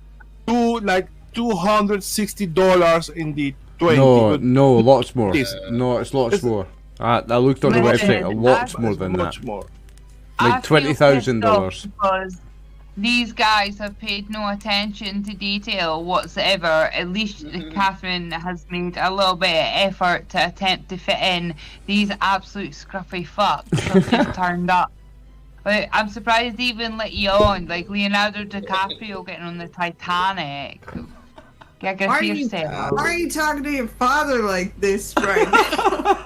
Speaker 3: $260 in the 20.
Speaker 2: No, lots more. No, it's lots more. I looked on the website. Lots more than that.
Speaker 3: More.
Speaker 2: Like $20,000.
Speaker 6: Because these guys have paid no attention to detail whatsoever. At least Catherine has made a little bit of effort to attempt to fit in. These absolute scruffy fucks have just turned up. But I'm surprised they even let you on. Like Leonardo DiCaprio getting on the Titanic.
Speaker 5: Why are you talking to your father like this right now?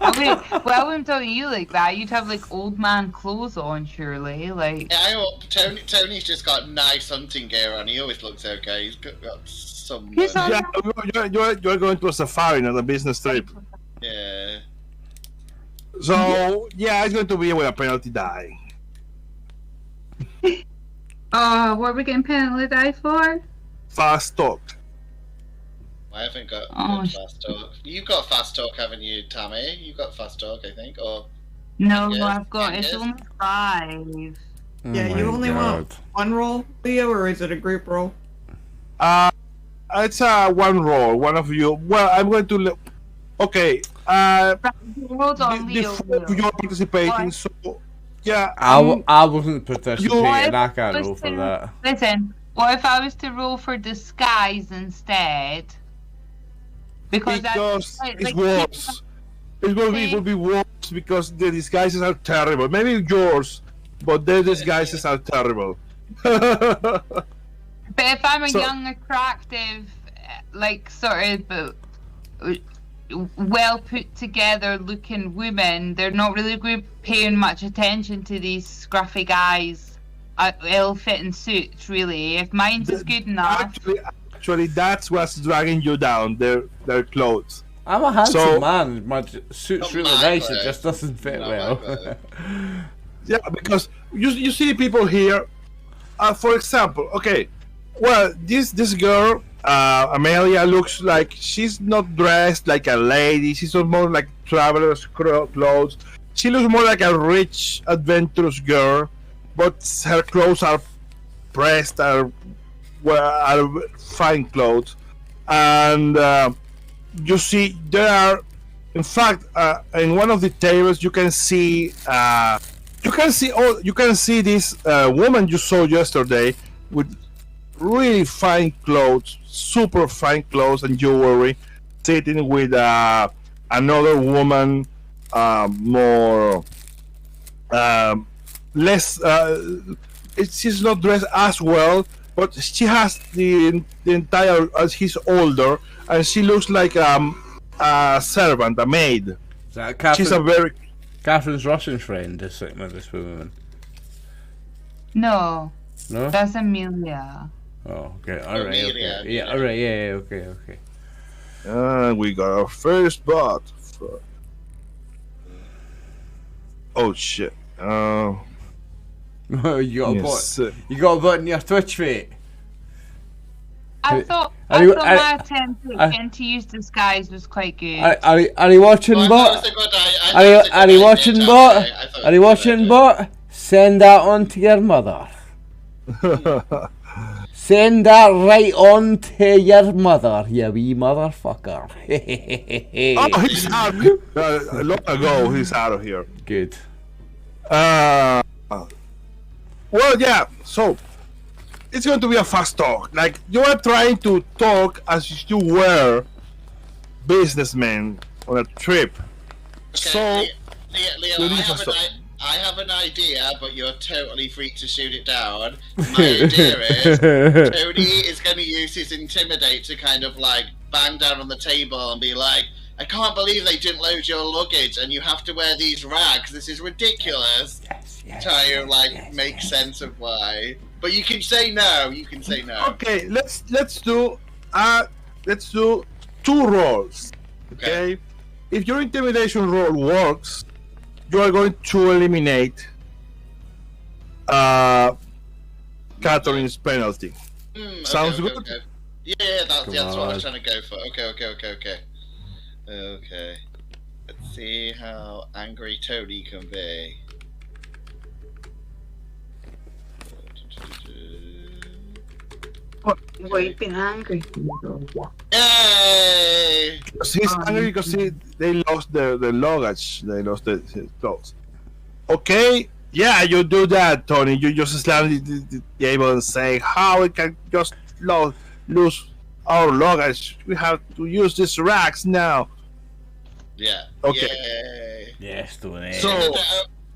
Speaker 6: I wouldn't tell you like that. You'd have like old man clothes on, surely. Like.
Speaker 4: Yeah, I hope Tony's just got nice hunting gear on. He always looks okay. He's got some.
Speaker 3: Yeah, you're going to a safari, not a business trip.
Speaker 4: Yeah.
Speaker 3: So yeah, it's going to be with a penalty die.
Speaker 6: What are we getting penalty die for?
Speaker 3: Fast talk.
Speaker 4: I haven't got fast talk. You've got fast talk, haven't you, Tammy? You've got fast talk, I think. Or
Speaker 6: no, I've got it's only 5.
Speaker 5: Yeah, you only want one roll, Leo, or is it a group roll?
Speaker 3: It's one roll. One of you. Well, I'm going to. Okay.
Speaker 6: Hold on, Leo.
Speaker 3: You're participating, so yeah.
Speaker 2: I wasn't participating. I can't roll for that.
Speaker 6: Listen, what if I was to roll for disguise instead? Because
Speaker 3: it's worse. It will be worse because the disguises are terrible. Maybe yours, but the disguises are terrible.
Speaker 6: But if I'm a young, attractive, like sort of well put together looking woman, they're not really going to be paying much attention to these scruffy guys, ill-fitting suits. Really, if mine's is good enough.
Speaker 3: Actually, that's what's dragging you down. Their clothes.
Speaker 2: I'm a handsome man. My suit's really nice. It just doesn't fit well.
Speaker 3: Yeah, because you see people here. For example, okay, well, this girl, Amelia, looks like she's not dressed like a lady. She's more like traveler's clothes. She looks more like a rich, adventurous girl, but her clothes are pressed, are fine clothes, and you see there are, in fact, in one of the tables you can see this woman you saw yesterday with really fine clothes, super fine clothes and jewelry, sitting with another woman, more less. She's not dressed as well, but she has the entire. He's older, and she looks like a servant, a maid.
Speaker 2: Is that Catherine?
Speaker 3: She's a very.
Speaker 2: Catherine's Russian friend is sitting with this woman.
Speaker 6: No.
Speaker 2: No.
Speaker 6: That's Amelia.
Speaker 2: Oh, okay. All right. Okay.
Speaker 4: Amelia,
Speaker 2: Yeah. All right. Yeah. Okay.
Speaker 3: We got our first bot. Oh shit.
Speaker 2: You got a
Speaker 3: yes.
Speaker 2: bot. You got a bot in your Twitch, mate.
Speaker 6: I thought
Speaker 2: Are
Speaker 6: my
Speaker 2: you-
Speaker 6: attempt at getting to use disguise was quite good.
Speaker 2: Are you watching,
Speaker 4: Well, I
Speaker 2: bot?
Speaker 4: thought it was a good idea.
Speaker 2: Are you watching, bot? Are you watching, bot? Send that on to your mother. Send that right on to your mother, you wee motherfucker.
Speaker 3: Oh, he's out. Long ago, he's out of here.
Speaker 2: Good.
Speaker 3: Well, yeah. So it's going to be a fast talk. Like you are trying to talk as if you were businessmen on a trip.
Speaker 4: Okay,
Speaker 3: So
Speaker 4: Leo,
Speaker 3: you need to stop.
Speaker 4: I have an idea, but you're totally free to shoot it down. My idea is Tony is going to use his intimidate to kind of like bang down on the table and be like, I can't believe they didn't load your luggage and you have to wear these rags. This is ridiculous. Try to like make sense of why. But you can say no. You can say no.
Speaker 3: Okay, let's do 2 rolls. Okay? If your intimidation roll works, you are going to eliminate Catherine's penalty. Sounds good?
Speaker 4: Okay. Yeah, that's what I was trying to go for. Okay. Let's see how angry Tony can be.
Speaker 7: Why you been angry?
Speaker 4: Yay!
Speaker 3: He's angry because they lost the luggage. They lost his clothes. Okay, yeah, you do that, Tony. You just slam the table and say, how we can just lose our luggage? We have to use these racks now.
Speaker 4: Yeah.
Speaker 3: Okay.
Speaker 4: Yay.
Speaker 2: Yes, doing it.
Speaker 3: So,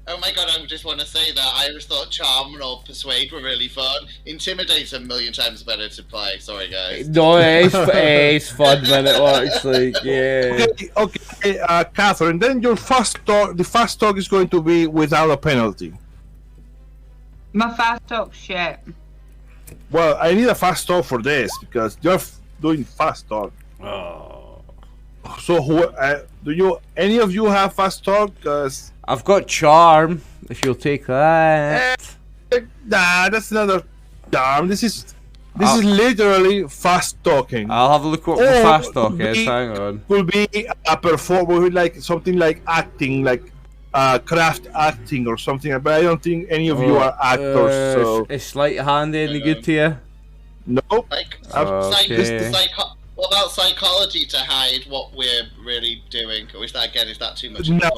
Speaker 4: oh my god, I just want to say that I always thought Charm or Persuade were really fun. Intimidate's a million times better to play. Sorry, guys.
Speaker 2: No, it's fun when it works. Like, yeah.
Speaker 3: Okay, Catherine. Then your the fast talk is going to be without a penalty.
Speaker 6: My fast talk shit.
Speaker 3: Well, I need a fast talk for this because you're doing fast talk.
Speaker 2: Oh.
Speaker 3: So, any of you have fast talk? Cause
Speaker 2: I've got charm. If you'll take that.
Speaker 3: nah, that's not a charm. This is literally fast talking.
Speaker 2: I'll have a look what my fast talk is. Hang on.
Speaker 3: Will be a performer like something like acting, like craft acting or something. But I don't think any of you are actors. So
Speaker 2: is sleight of hand any good to you?
Speaker 3: nope.
Speaker 4: Like,
Speaker 2: Okay.
Speaker 4: what about psychology to hide what we're really doing? Or is that too much?
Speaker 3: No.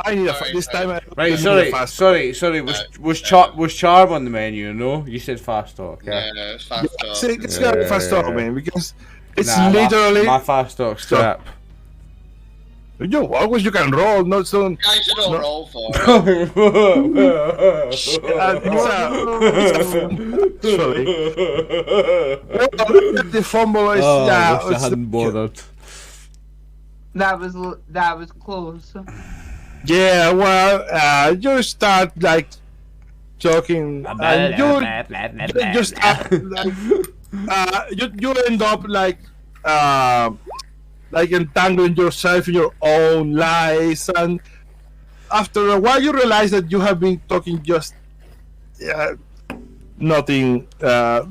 Speaker 3: I need this time. I
Speaker 2: Right,
Speaker 3: need
Speaker 2: sorry.
Speaker 3: a fast talk.
Speaker 2: Was charm on the menu? No, you said fast talk. Yeah.
Speaker 4: No, it's fast talk.
Speaker 3: It's not a fast talk, man, because it's
Speaker 2: Nah,
Speaker 3: literally.
Speaker 2: my fast talk's crap.
Speaker 3: You always you can roll, not so.
Speaker 4: Guys should all roll for it.
Speaker 3: The fumble is
Speaker 2: Oh, I
Speaker 3: yeah.
Speaker 2: wish I hadn't bothered.
Speaker 6: That was close.
Speaker 3: Yeah, well, you start like talking, and you start you end up like entangling yourself in your own lies, and after a while you realize that you have been talking just nothing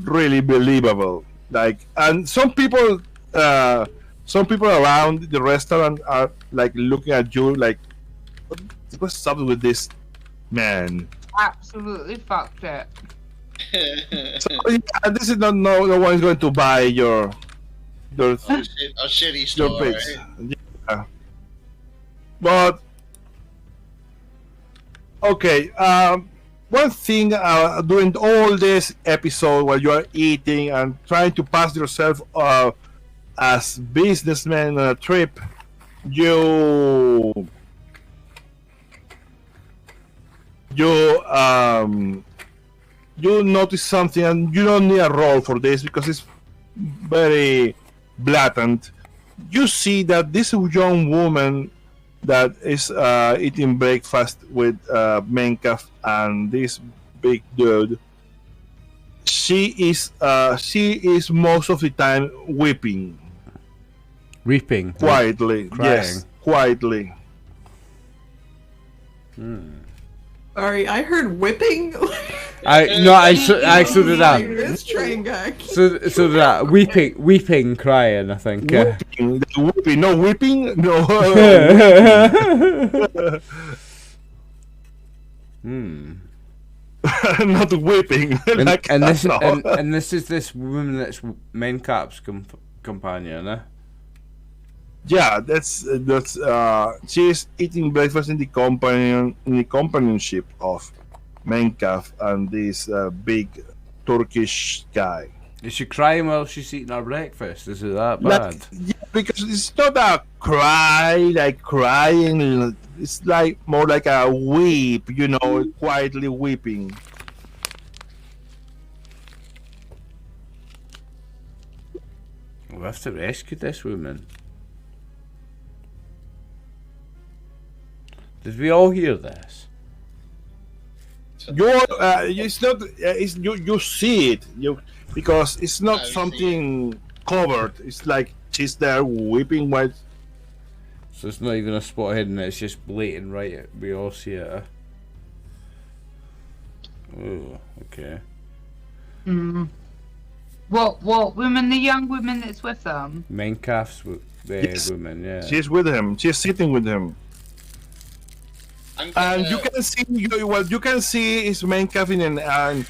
Speaker 3: really believable. Like, and some people around the restaurant are like looking at you like, what's up with this man?
Speaker 6: Absolutely fucked it.
Speaker 3: So, yeah, this is not no one is going to buy your
Speaker 4: A shitty
Speaker 3: your
Speaker 4: story.
Speaker 3: pitch. Yeah. But okay, one thing during all this episode while you are eating and trying to pass yourself as businessman on a trip, you notice something, and you don't need a roll for this because it's very blatant. You see that this young woman that is eating breakfast with Menkaf and this big dude, she is most of the time weeping
Speaker 2: Reaping.
Speaker 3: quietly.
Speaker 2: Crying.
Speaker 3: Yes, quietly.
Speaker 5: Sorry, I heard whipping.
Speaker 2: I so did that.
Speaker 5: This train guy.
Speaker 2: So did that. Weeping, crying. I think.
Speaker 3: Weeping, no weeping, no. Not weeping. Like,
Speaker 2: and this
Speaker 3: no.
Speaker 2: and this is this woman that's Mencap's companion, eh?
Speaker 3: Yeah, that's she's eating breakfast in the companionship of Menkaf and this big Turkish guy.
Speaker 2: Is she crying while she's eating her breakfast? Is it that bad?
Speaker 3: Yeah, because it's not a cry like crying. It's like more like a weep, quietly weeping.
Speaker 2: We have to rescue this woman. Did we all hear this?
Speaker 3: It's not. You see it. Because it's not something covered. It's like she's there weeping while.
Speaker 2: So it's not even a spot hidden. It's just blatant, right? We all see it. Eh? Oh, okay.
Speaker 6: What woman? The young woman that's with them?
Speaker 2: Mencaf's woman, yeah.
Speaker 3: She's with him. She's sitting with him. And you can see is Mencaf in an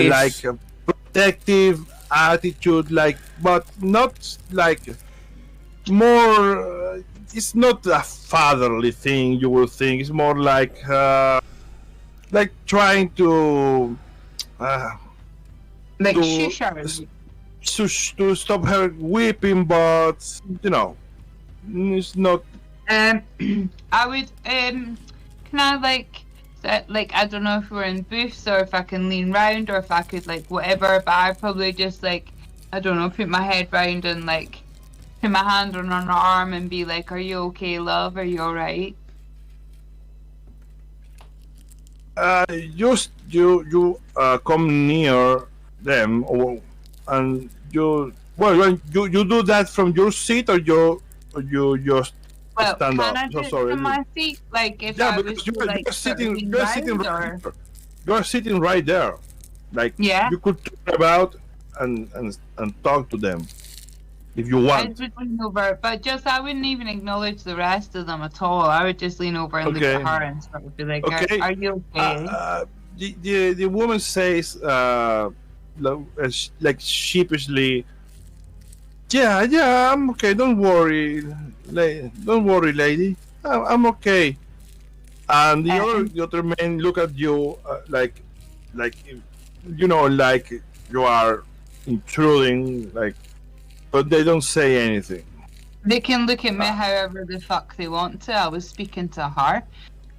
Speaker 3: like a protective attitude, like, but not like more. It's not a fatherly thing. You will think it's more like trying to
Speaker 6: Shush her.
Speaker 3: to stop her weeping, but it's not.
Speaker 6: I would can I I don't know if we're in booths or if I can lean round or if I could whatever, but I'd probably just I don't know, put my head round and put my hand on her arm and be like, "Are you okay, love? Are you alright?"
Speaker 3: Just you come near them, and you do that from your seat, or you just
Speaker 6: Well,
Speaker 3: stand
Speaker 6: can
Speaker 3: up.
Speaker 6: I do it
Speaker 3: Sorry.
Speaker 6: from my seat? If
Speaker 3: Yeah,
Speaker 6: I was
Speaker 3: because
Speaker 6: to,
Speaker 3: you're sitting right there.
Speaker 6: Yeah.
Speaker 3: You could turn about and talk to them if you
Speaker 6: I
Speaker 3: want.
Speaker 6: would lean over, but I wouldn't even acknowledge the rest of them at all. I would just lean over and look at her and sort of be like,
Speaker 3: Okay.
Speaker 6: are you okay?
Speaker 3: The woman says sheepishly, yeah, I'm okay. Don't worry, lady. I'm okay. And the other men look at you like you are intruding, but they don't say anything.
Speaker 6: They can look at me however the fuck they want to. I was speaking to her.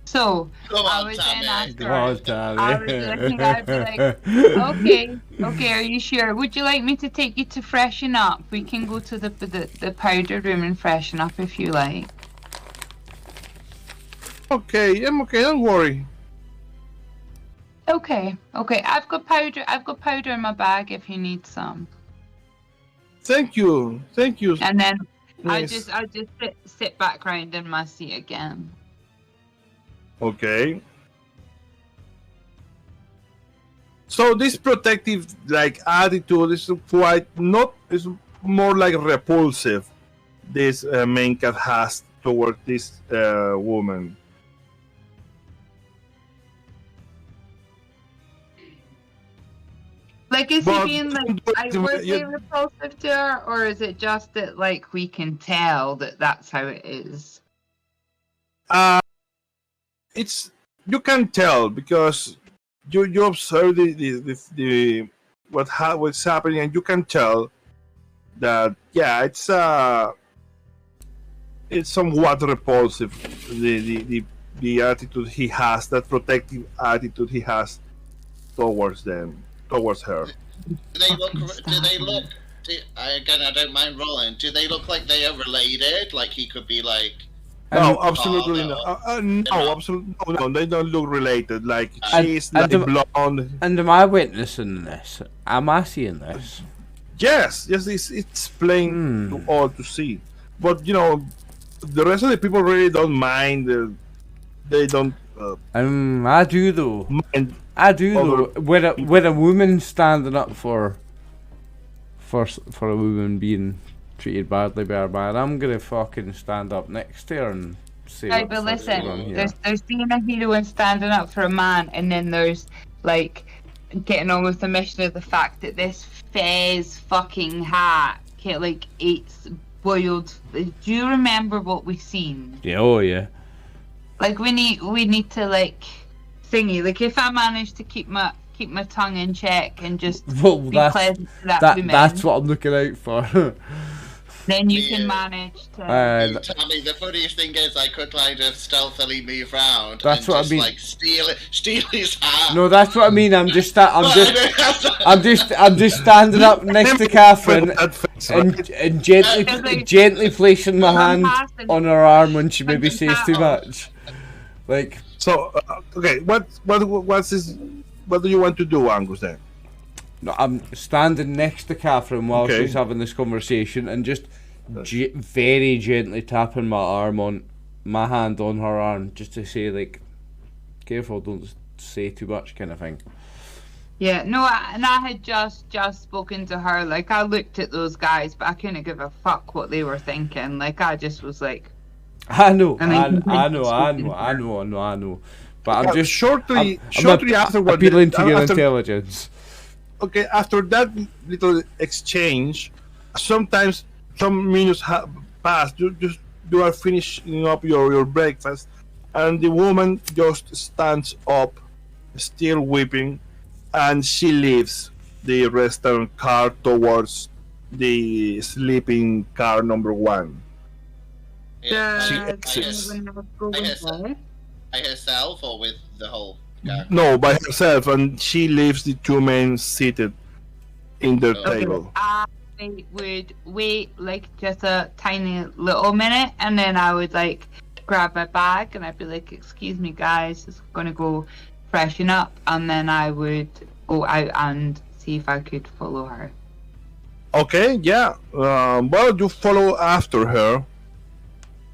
Speaker 6: So I would then ask her. I was looking at her and be like, okay, are you sure? Would you like me to take you to freshen up? We can go to the powder room and freshen up if you like.
Speaker 3: Okay, I'm okay. Don't worry.
Speaker 6: Okay. I've got powder in my bag if you need some.
Speaker 3: Thank you.
Speaker 6: And then
Speaker 3: Yes.
Speaker 6: I just sit back round in my seat again.
Speaker 3: Okay. So this protective attitude is is more like repulsive. This main cat has toward this woman.
Speaker 6: Is he being outwardly repulsive to her, or is it just that we can tell that that's how it is?
Speaker 3: It's you can tell because you observe the what's happening, and you can tell that it's somewhat repulsive, the attitude he has, that protective attitude he has towards her.
Speaker 4: Do they look? Again, I don't mind rolling. Do they look like they are related? Like he could be
Speaker 1: No, absolutely no. No, absolutely no. They don't look related. Like she's like blonde.
Speaker 2: And am I witnessing this? Am I seeing this?
Speaker 1: Yes, it's plain to all to see. But you know, the rest of the people really don't mind. They don't.
Speaker 2: I do though.
Speaker 1: Mind
Speaker 2: I do though. When a woman standing up for a woman being treated badly by her man, I'm gonna fucking stand up next to her and say.
Speaker 6: Right, but listen, there's being a hero and standing up for a man, and then there's like getting on with the mission of the fact that this Fez fucking hat like eats boiled. Do you remember what we seen?
Speaker 2: Yeah, oh yeah.
Speaker 6: Like we need to like thingy. Like if I manage to keep my tongue in check and just be pleasant to that woman,
Speaker 2: that's what I'm looking out for.
Speaker 6: Then you can manage to.
Speaker 4: Tommy, the funniest thing is I could kind of stealthily move round
Speaker 2: that's
Speaker 4: and
Speaker 2: what
Speaker 4: just
Speaker 2: I mean.
Speaker 4: like steal his hat.
Speaker 2: No, that's what I mean. I'm just standing up next to Catherine and gently placing my hand on her arm when she maybe says too much. Like
Speaker 1: so. Okay, what do you want to do, Angus? Then.
Speaker 2: No, I'm standing next to Catherine while she's having this conversation and just very gently tapping my hand on her arm just to say like, careful, don't say too much kind of thing.
Speaker 6: Yeah, no, and I had just spoken to her. Like I looked at those guys, but I couldn't give a fuck what they were thinking. Like I just was like,
Speaker 2: I know. But I'm just
Speaker 1: shortly after what
Speaker 2: appealing to your intelligence.
Speaker 1: Okay, after that little exchange, sometimes some minutes have passed. You are finishing up your breakfast, and the woman just stands up, still weeping, and she leaves the restaurant car towards the sleeping car number 1.
Speaker 4: By herself or with the whole car?
Speaker 1: No, by herself, and she leaves the 2 men seated in their table.
Speaker 6: I would wait like just a tiny little minute, and then I would like grab my bag and I'd be like, excuse me guys, just gonna go freshen up, and then I would go out and see if I could follow her.
Speaker 1: Okay, yeah. Well, you follow after her,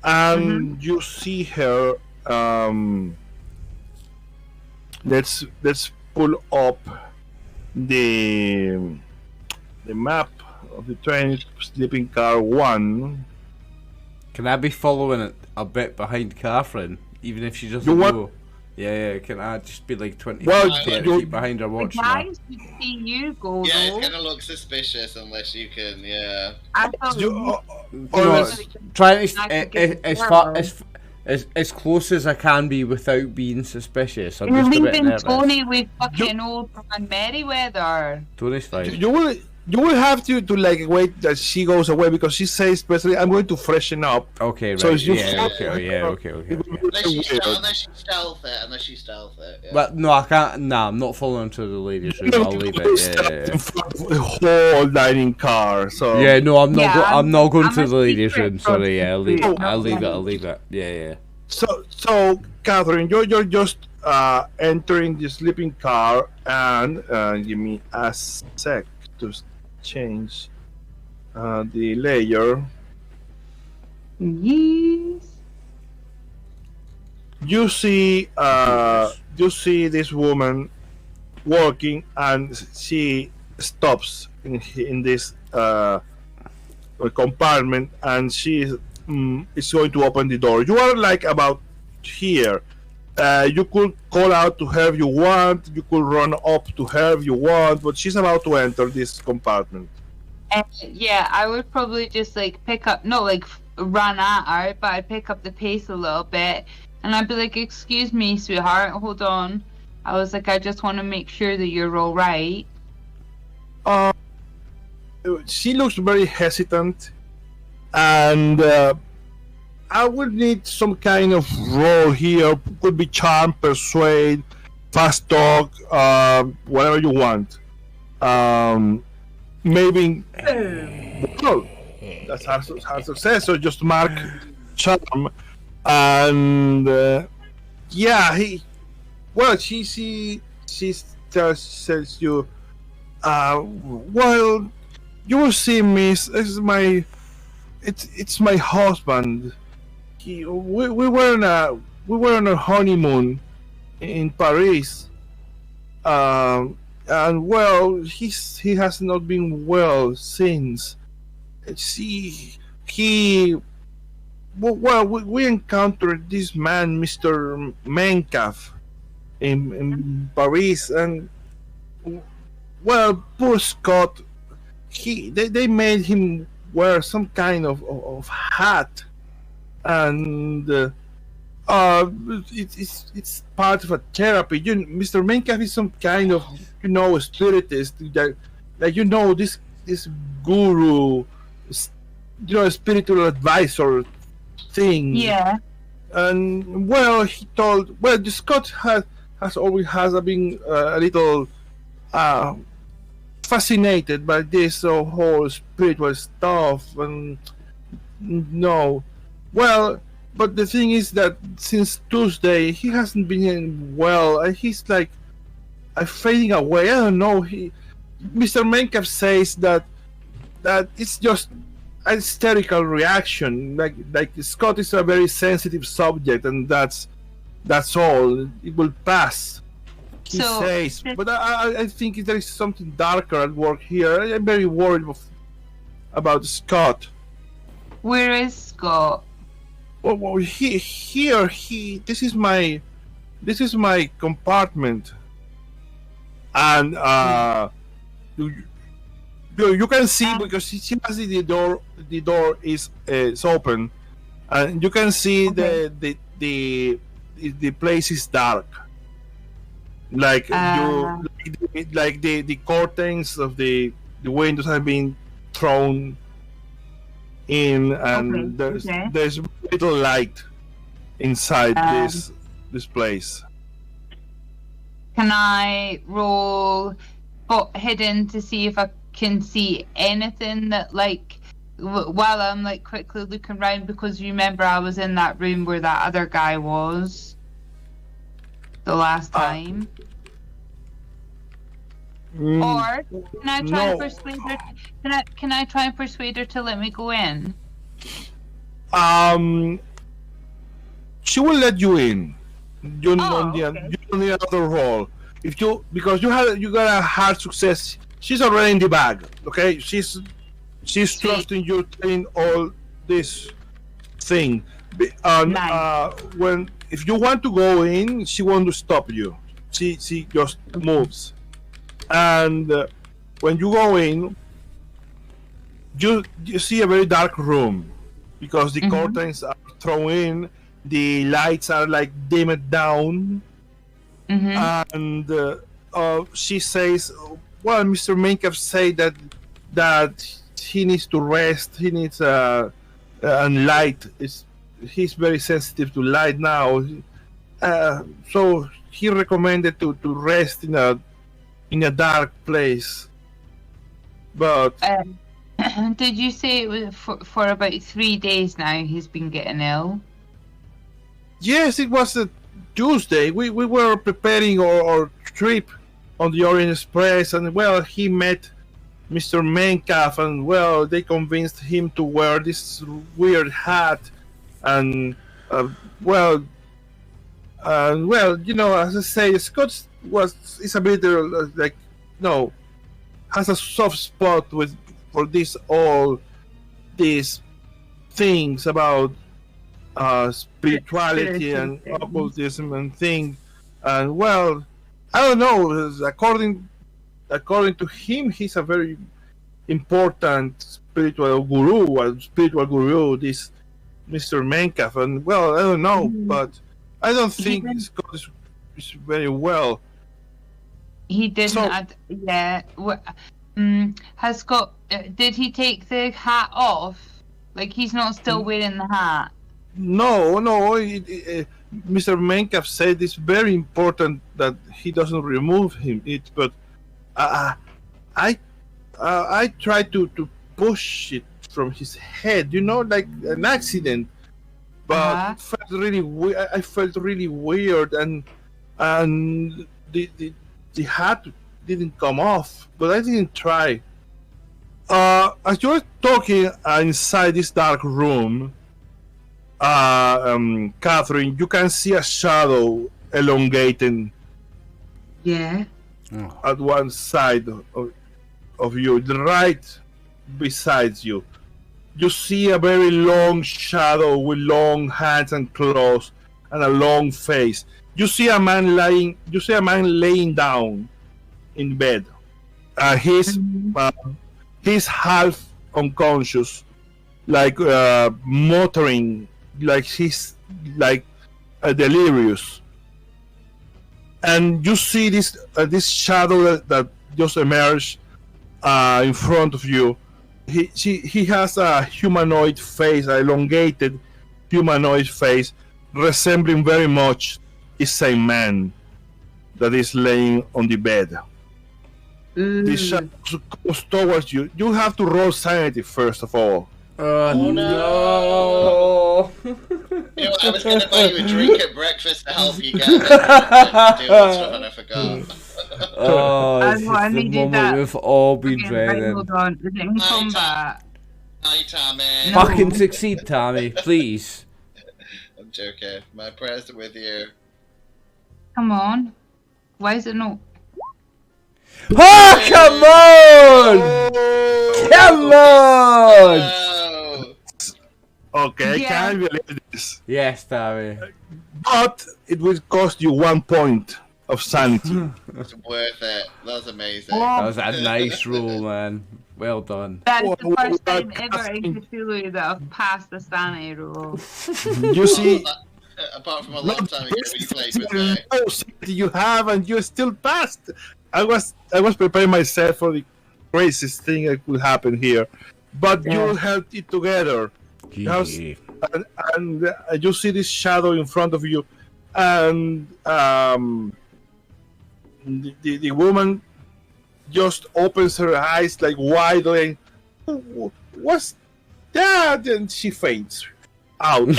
Speaker 1: and you see her. Let's pull up the map of the train. Sleeping car 1.
Speaker 2: Can I be following it a bit behind Catherine, even if she doesn't know? Yeah. Can I just be like 20 feet keep behind her watching her?
Speaker 6: Guys should see you go.
Speaker 4: Yeah,
Speaker 6: though.
Speaker 4: it's gonna look suspicious unless you can. Yeah.
Speaker 6: I thought
Speaker 2: Trying to as close as I can be without being suspicious. I'm
Speaker 6: you're
Speaker 2: just a bit
Speaker 6: leaving
Speaker 2: nervous.
Speaker 6: Tony with fucking old man Merryweather.
Speaker 2: Tony's fine.
Speaker 1: You will have to like wait that she goes away, because she says basically, I'm going to freshen up.
Speaker 2: Okay, right.
Speaker 1: So
Speaker 2: Okay.
Speaker 4: Unless she stealth it. Yeah.
Speaker 2: But no, I can't. Nah, I'm not following to the ladies' room. I'll leave it. Yeah.
Speaker 1: In front of the whole dining car. So
Speaker 2: Yeah, no, I'm not. I'm not going to
Speaker 6: I'm
Speaker 2: the ladies'
Speaker 6: secret
Speaker 2: room. Sorry, yeah, I'll leave
Speaker 6: project.
Speaker 2: it. Yeah.
Speaker 1: So Catherine, you're just entering the sleeping car, and give me a sec to change the layer.
Speaker 6: Yes.
Speaker 1: You see this woman walking, and she stops in this compartment, and she is going to open the door. You are like about here. You could call out to her if you want. You could run up to her if you want, but she's about to enter this compartment.
Speaker 6: Yeah, I would probably just like run at her, but I'd pick up the pace a little bit, and I'd be like, "Excuse me, sweetheart, hold on." I was like, "I just want to make sure that you're all right."
Speaker 1: She looks very hesitant, and I would need some kind of role here. Could be charm, persuade, fast talk, whatever you want. Maybe well, that's her success. So just mark charm.
Speaker 3: and yeah, she tells you, well, you will see, miss, it's my husband. We were on a honeymoon in Paris, and well, he has not been well since. We encountered this man, Mr. Mencaf, in Paris, and well, poor Scott, they made him wear some kind of hat, and it's part of a therapy. Mr. Mencaf is some kind of spiritist that this guru, spiritual advisor thing.
Speaker 6: Yeah.
Speaker 3: And well, the Scott has always been a little fascinated by this whole spiritual stuff, and no, well, but the thing is that since Tuesday he hasn't been well. He's like fading away. I don't know. Mr. Mencaf says that it's just a hysterical reaction. Like Scott is a very sensitive subject, and that's all. It will pass. He says, but I think there is something darker at work here. I'm very worried about Scott.
Speaker 6: Where is Scott?
Speaker 3: Well, this is my compartment, and you can see, because she has the door is open, and you can see the place is dark. Like the curtains of the windows have been thrown in, and there's little light inside this place.
Speaker 6: Can I roll spot hidden to see if I can see anything that, like, while I'm like quickly looking around, because remember I was in that room where that other guy was the last time. Or can I try and persuade her? Can I try and persuade her to let me go in?
Speaker 3: She will let you in. You don't need another roll. Because you got a hard success. She's already in the bag. Okay, she's trusting you in all this thing. If you want to go in, she won't stop you. She just moves. And when you go in, you see a very dark room, because the curtains are thrown in, the lights are like dimmed down, and she says, well, Mr. Mencaf say that he needs to rest, he needs and light. He's very sensitive to light now, so he recommended to rest in a dark place. But
Speaker 6: did you say it was for about 3 days now he's been getting ill?
Speaker 3: Yes, it was a Tuesday. We were preparing our trip on the Orient Express, and well, he met Mr. Mencaf, and well, they convinced him to wear this weird hat, and as I say, Scott is a bit has a soft spot for all these things about spirituality and occultism and things. And well, I don't know, according to him, he's a very important spiritual guru, this Mr. Mencaf. And well, I don't know, but I don't think Scott is very well.
Speaker 6: He didn't. Has Scott? Did he take the hat off? Like, he's not still wearing the hat?
Speaker 3: No. Mr. Mencaf said it's very important that he doesn't remove it, but I tried to push it from his head, like an accident. but it felt really I felt really weird, and the hat didn't come off, but I didn't try. As you were talking inside this dark room, Catherine, you can see a shadow elongating.
Speaker 6: Yeah.
Speaker 3: At one side of you, right beside you. You see a very long shadow with long hands and claws and a long face. You see a man laying down in bed. He's half unconscious, like muttering, like he's like delirious. And you see this shadow that just emerged in front of you. He has a humanoid face, an elongated humanoid face, resembling very much the same man that is laying on the bed. This shadow goes towards you. You have to roll sanity first of all.
Speaker 2: Oh
Speaker 4: no! You know, I was going to buy you a drink at breakfast to help you get it, and I forgot.
Speaker 2: I needed that. We've all been dreading.
Speaker 6: Hold on, is it in combat?
Speaker 4: Hi, Tammy.
Speaker 2: Fucking succeed, Tammy, please.
Speaker 4: I'm joking. My prayers are with you.
Speaker 6: Come on. Why is it not?
Speaker 2: Oh, come on! Come on!
Speaker 3: Okay, I can't believe this.
Speaker 2: Yes, Tammy.
Speaker 3: But it will cost you 1 point of sanity.
Speaker 4: It's worth it. That's amazing.
Speaker 2: That was a nice roll, man. Well done.
Speaker 6: That's the first time ever in Cthulhu that I've passed the sanity roll.
Speaker 3: You see,
Speaker 4: apart from a long time ago when you played with me.
Speaker 3: You have, and you still passed. I was preparing myself for the craziest thing that could happen here, but you held it together. And you see this shadow in front of you, and the woman just opens her eyes like wide, like, what's that? And she faints out.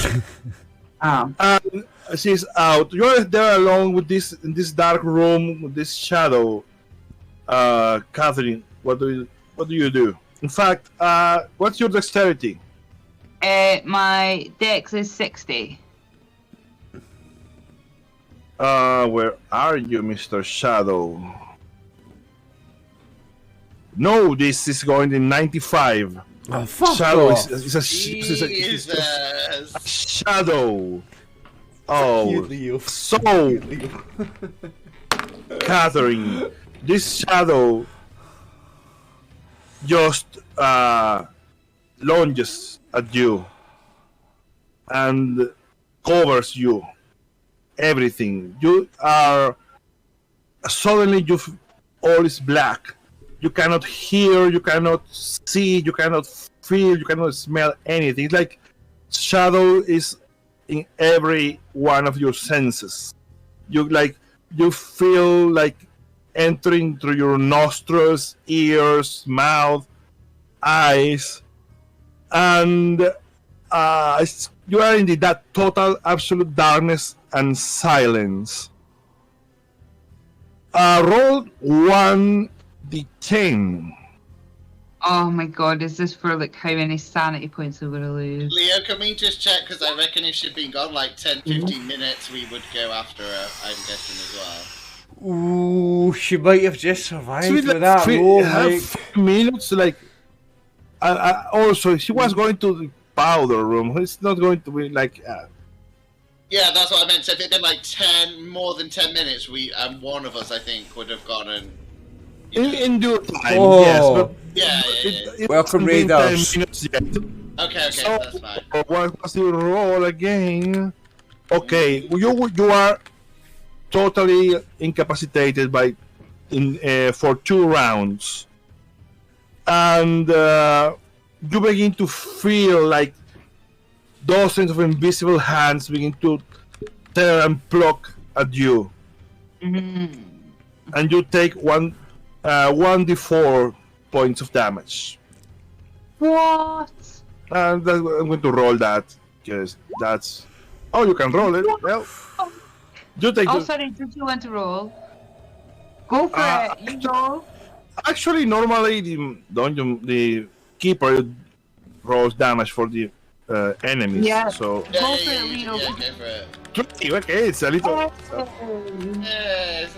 Speaker 3: And she's out. You're there alone with this in this dark room with this shadow. Catherine, what do you do? In fact, what's your dexterity?
Speaker 6: My dex is 60.
Speaker 3: Where are you, Mr. Shadow? No, this is going in 95.
Speaker 2: Oh, fuck
Speaker 3: Shadow
Speaker 2: off.
Speaker 3: is a shadow. Oh, so Catherine, this shadow just lunges at you and covers you. Everything. You are suddenly all is black. You cannot hear, you cannot see, you cannot feel, you cannot smell anything. It's like shadow is in every one of your senses. You feel like entering through your nostrils, ears, mouth, eyes, and you are in that total, absolute darkness and silence. Roll 1d10.
Speaker 6: Oh my god, is this for like how many sanity points we're gonna lose?
Speaker 4: Leo, can we just check? Because I reckon if she'd been gone like 10-15 minutes, we would go after her, I'm guessing as well.
Speaker 2: Ooh, she might have just survived with that roll, like...
Speaker 3: 5 minutes, like... also, she was going to the powder room. It's not going to be like...
Speaker 4: Yeah, that's what I meant. So if it'd been like more than 10 minutes, one of us, I think, would have gone and...
Speaker 3: In due time,
Speaker 2: oh.
Speaker 3: yes, but...
Speaker 4: Yeah.
Speaker 2: Welcome, Raiders.
Speaker 4: Okay, so, that's fine.
Speaker 3: What was the roll again? Okay, you are totally incapacitated for 2 rounds. And you begin to feel like dozens of invisible hands begin to tear and pluck at you.
Speaker 6: Mm-hmm.
Speaker 3: And you take 1d4 points of damage.
Speaker 6: What?
Speaker 3: And I'm going to roll that. Because that's... Oh, you can roll it. Well, you take
Speaker 6: Oh, sorry, did you want to roll? Go for it, you roll.
Speaker 3: Actually, normally the keeper rolls damage for the enemies.
Speaker 6: Yeah.
Speaker 3: So
Speaker 6: Go for it, Lino.
Speaker 4: Go for it.
Speaker 3: okay, it's a little.
Speaker 4: Yes.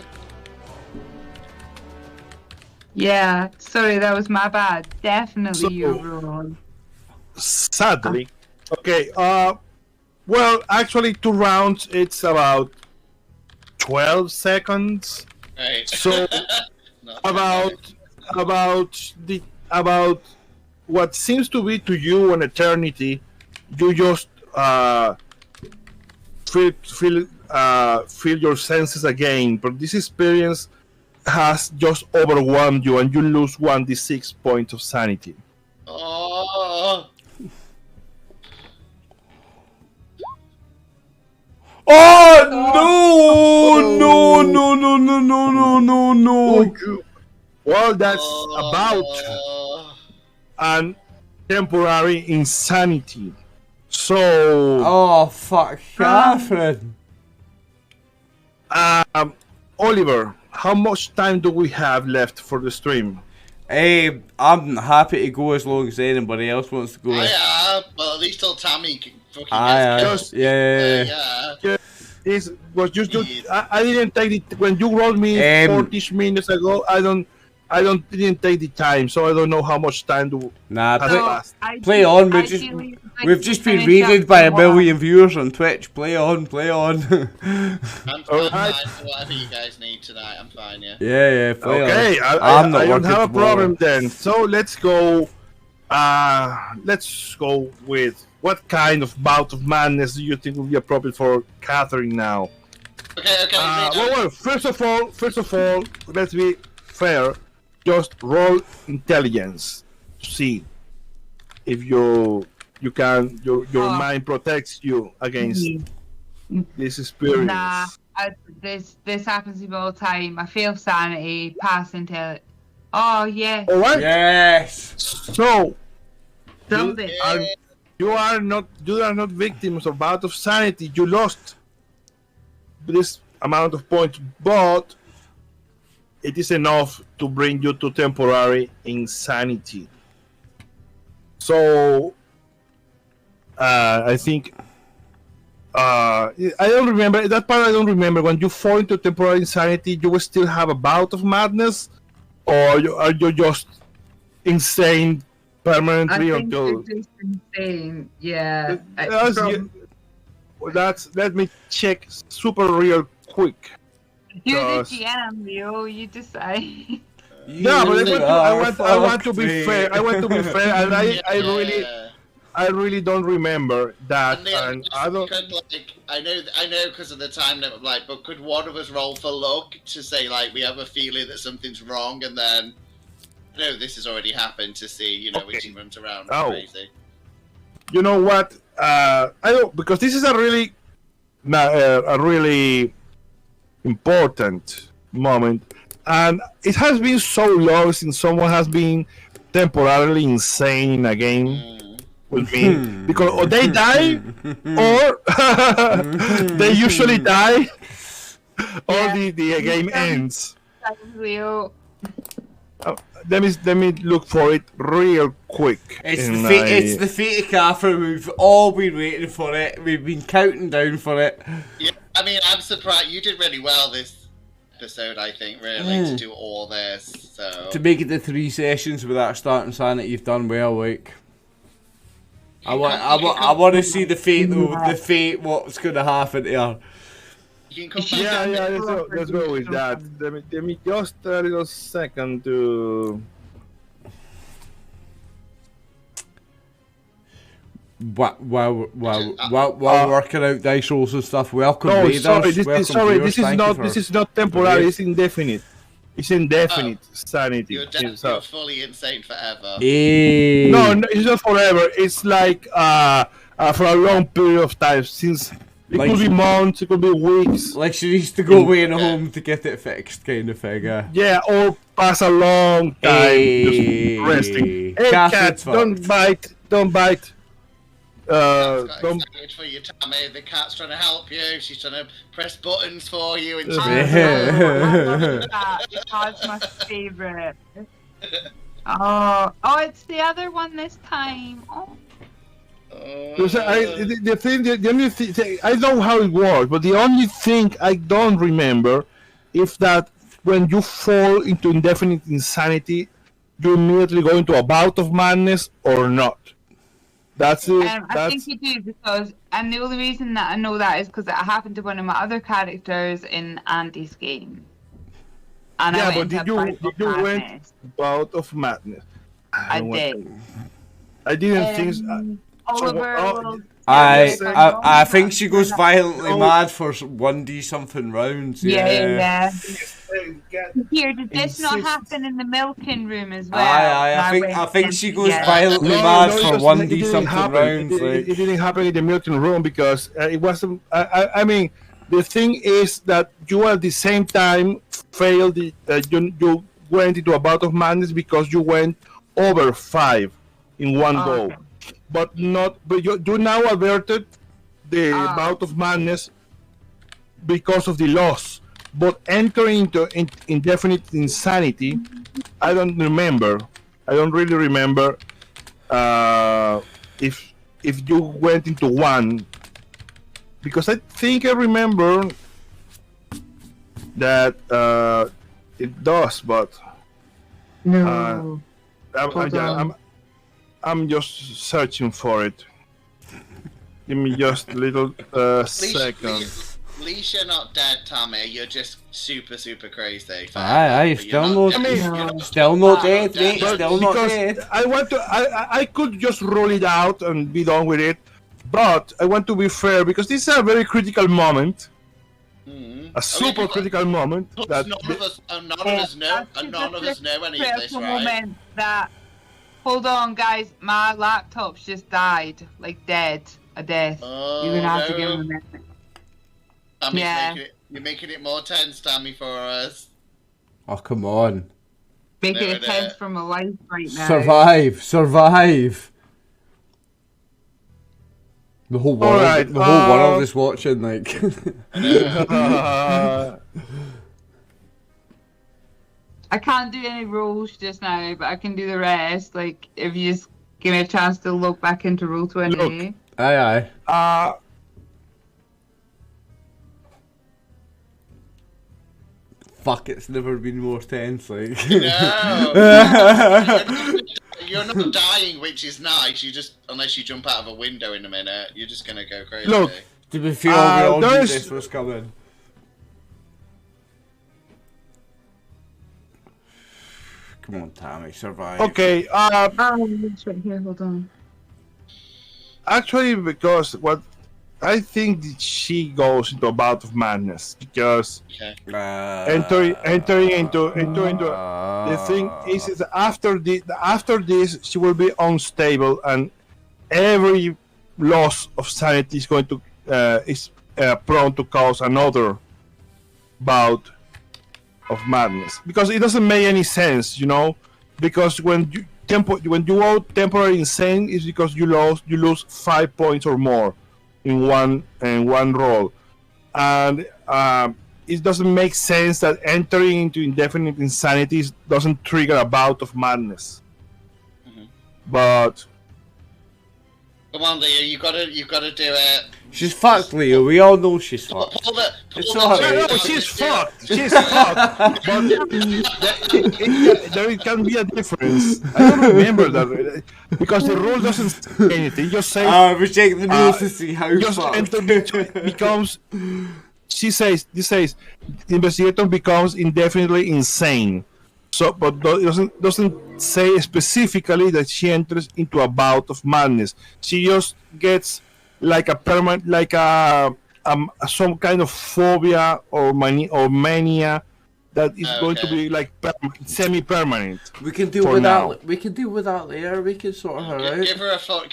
Speaker 6: Yeah, sorry, that was my bad. Definitely
Speaker 3: So-
Speaker 6: you roll.
Speaker 3: Sadly, okay. Well, actually, 2 rounds. It's about 12 seconds.
Speaker 4: Right.
Speaker 3: So
Speaker 4: No.
Speaker 3: about what seems to be to you an eternity, you just feel your senses again. But this experience has just overwhelmed you, and you lose 1d6 points of sanity.
Speaker 4: Oh.
Speaker 2: No.
Speaker 3: Well, that's about
Speaker 4: Oh.
Speaker 3: an temporary insanity. So,
Speaker 2: Oh, fuck, Catherine.
Speaker 3: Oliver, how much time do we have left for the stream?
Speaker 2: I'm happy to go as long as anybody else wants to go.
Speaker 4: Yeah, well, at least till Tammy can fucking
Speaker 2: Aye,
Speaker 4: get
Speaker 3: Just-
Speaker 4: killed.
Speaker 2: yeah.
Speaker 3: This was just I didn't take it when you rolled me 40 minutes ago. I didn't take the time, so I don't know how much time do
Speaker 2: Nah,
Speaker 3: has
Speaker 2: play,
Speaker 3: passed.
Speaker 2: play on. We've just been raided by 1 million viewers on Twitch. Play on.
Speaker 4: I'm fine
Speaker 3: Alright.
Speaker 4: for whatever you guys need tonight. I'm fine, yeah.
Speaker 2: Yeah, play
Speaker 3: Okay,
Speaker 2: on.
Speaker 3: I
Speaker 2: I'm not
Speaker 3: don't
Speaker 2: working
Speaker 3: have a
Speaker 2: tomorrow.
Speaker 3: problem then. So let's go. Let's go with what kind of bout of madness do you think would be appropriate for Catherine now?
Speaker 4: Okay.
Speaker 3: Well, first of all, let's be fair. Just roll intelligence to see if your mind protects you against this experience.
Speaker 6: Nah, this happens to me all the time. I fail sanity, pass intel. Oh yeah,
Speaker 3: All right.
Speaker 2: Yes.
Speaker 3: So
Speaker 6: done it.
Speaker 3: you are not victims of bout of sanity. You lost this amount of points, but it is enough to bring you to temporary insanity. So I think I don't remember that part. I don't remember when you fall into temporary insanity. You will still have a bout of madness, or are you just insane
Speaker 6: I
Speaker 3: permanently
Speaker 6: think
Speaker 3: until?
Speaker 6: you're just insane. Yeah.
Speaker 3: Let me check super real quick.
Speaker 6: You're the
Speaker 3: Just-
Speaker 6: GM, Leo. You decide.
Speaker 3: Yeah, but I want to be fair. I want to be fair, and I really don't remember that, and I don't.
Speaker 4: I know because of the time limit, but could one of us roll for luck to say we have a feeling that something's wrong, and then this has already happened to see which he runs around crazy.
Speaker 3: You know what? I don't, because this is a really important moment, and it has been so long since someone has been temporarily insane in a game with me, because or they die or they usually die or the game ends.
Speaker 6: Leo.
Speaker 3: Let me look for it real quick.
Speaker 2: It's the fate of Catherine. We've all been waiting for it. We've been counting down for it.
Speaker 4: Yeah, I mean, I'm surprised you did really well this episode. I think really to do all this. So
Speaker 2: To make it to 3 sessions without starting sanity, you've done well. I want to see the fate though. The fate. What's going to happen to her?
Speaker 4: you can come back.
Speaker 3: Yeah. Let's go with that. Let me just a little second to.
Speaker 2: While working out dice rolls and stuff. Welcome,
Speaker 3: No,
Speaker 2: raiders.
Speaker 3: this is not temporary. It's indefinite. It's indefinite sanity.
Speaker 4: You're fully insane forever.
Speaker 3: No, it's not forever. It's like for a long period of time. Since it could be months, it could be weeks.
Speaker 2: Like she needs to go away in a home to get it fixed, kind of thing.
Speaker 3: Yeah, or pass a long time just resting. Hey, cat, don't bite.
Speaker 4: Got excited for you, Tammy. The cat's trying to help you. She's trying to press buttons for you. And
Speaker 6: I love that. That's my favourite. Oh, it's the other one this time. Oh.
Speaker 3: The only thing, I know how it works, but the only thing I don't remember is that when you fall into indefinite insanity, you immediately go into a bout of madness or not. That's it.
Speaker 6: I think you do because, and the only reason that I know that is because it happened to one of my other characters in Andy's game. And
Speaker 3: yeah,
Speaker 6: I
Speaker 3: but did you went bout of madness?
Speaker 6: I did.
Speaker 3: I didn't think.
Speaker 6: Oliver.
Speaker 2: I think she goes violently mad for 1D something rounds.
Speaker 6: Yeah. Here, did this not happen in the milking room as well?
Speaker 2: I think she goes violently mad for 1D something rounds.
Speaker 3: It didn't happen in the milking room because it wasn't. I mean, the thing is that you at the same time failed. You went into a bout of madness because you went over 5 in one go. Okay. But you now averted the bout of madness because of the loss. But entering into indefinite insanity, I don't remember. I don't really remember if you went into 1, because I think I remember that it does, but
Speaker 5: no.
Speaker 3: I'm just searching for it. Give me just a little second.
Speaker 4: At least you're not dead, Tammy. You're just super, super crazy.
Speaker 2: Aye, still not dead. Still not dead, mate. Still not dead.
Speaker 3: I could just roll it out and be done with it, but I want to be fair because this is a very critical moment. A super critical moment. That
Speaker 4: none of us know any of this, right?
Speaker 6: That, hold on, guys. My laptop's just died, like dead, a death. You're gonna have to give him a minute.
Speaker 4: You're making it more tense, Tammy, for us.
Speaker 2: Oh, come on.
Speaker 6: Making it tense for my life right now.
Speaker 2: Survive. The whole world, the whole world is watching, like.
Speaker 6: I can't do any rolls just now, but I can do the rest. Like, if you just give me a chance to look back into Roll20.
Speaker 3: Look,
Speaker 2: aye. Fuck, it's never been more tense, like.
Speaker 4: No. You're not dying, which is nice. You just, unless you jump out of a window in a minute, you're just gonna go crazy.
Speaker 3: Look,
Speaker 2: to be fair, we all knew this was coming. Come on, Tammy, survive.
Speaker 3: Okay,
Speaker 6: it's right here, hold on.
Speaker 3: Actually, because what I think that she goes into a bout of madness because entering into the thing is after this she will be unstable and every loss of sanity is going to prone to cause another bout of madness because it doesn't make any sense, you know, because when you go temporary insane is because you lose 5 points or more in one roll, and it doesn't make sense that entering into indefinite insanity doesn't trigger a bout of madness. But
Speaker 4: come on, Leo, you gotta do it.
Speaker 2: She's fucked, Leo. We all know she's fucked. It's alright.
Speaker 3: No, she's fucked. She's fucked. But there can be a difference. I don't remember that because the rule doesn't say anything. Just says.
Speaker 2: We check the news to see how
Speaker 3: fucked. Becomes. This says the investigator becomes indefinitely insane. So, but it doesn't say specifically that she enters into a bout of madness. She just gets like a permanent, like some kind of phobia or mania that is going to be like semi-permanent.
Speaker 2: We can deal with that. We can deal with that later. We can sort her out.
Speaker 4: Give her a fun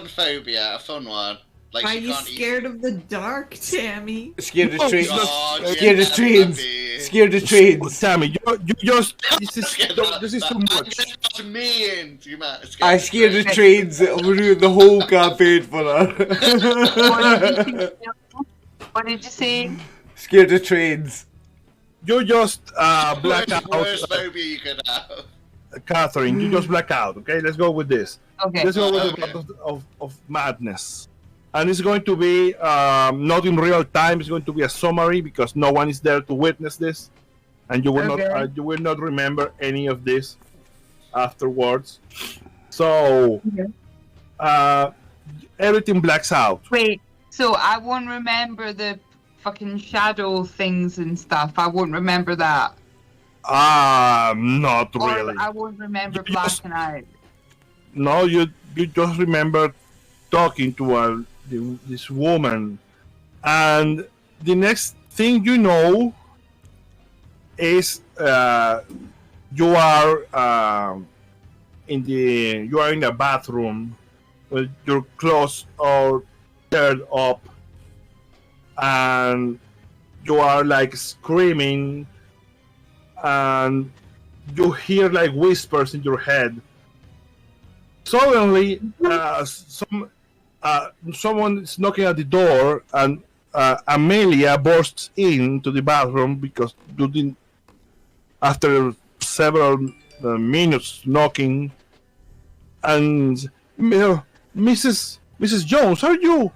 Speaker 4: phobia, a fun one. Like
Speaker 5: are you scared of the dark, Tammy?
Speaker 2: Scared of trains. Scared of trains. Scared of trains.
Speaker 3: Tammy, you just this is too much.
Speaker 4: mean. You might
Speaker 2: I scared the trains. It'll ruin the whole campaign for her.
Speaker 6: What did you say?
Speaker 2: Scared the trains.
Speaker 3: You just black out.
Speaker 4: Worst phobia you could have.
Speaker 3: Catherine, you just black out. Okay, let's go with this.
Speaker 6: Okay.
Speaker 3: Let's go with the part of madness. And it's going to be not in real time. It's going to be a summary because no one is there to witness this, and you will not remember any of this afterwards. So everything blacks out.
Speaker 6: Wait, so I won't remember the fucking shadow things and stuff. I won't remember that.
Speaker 3: Not really.
Speaker 6: Or I won't remember blacking out.
Speaker 3: No, you just remember talking to this woman, and the next thing you know is you are in a bathroom with your clothes all turned up, and you are like screaming, and you hear like whispers in your head. Suddenly, someone is knocking at the door, and Amelia bursts into the bathroom because you didn't. After several minutes knocking, and Mrs. Jones, are you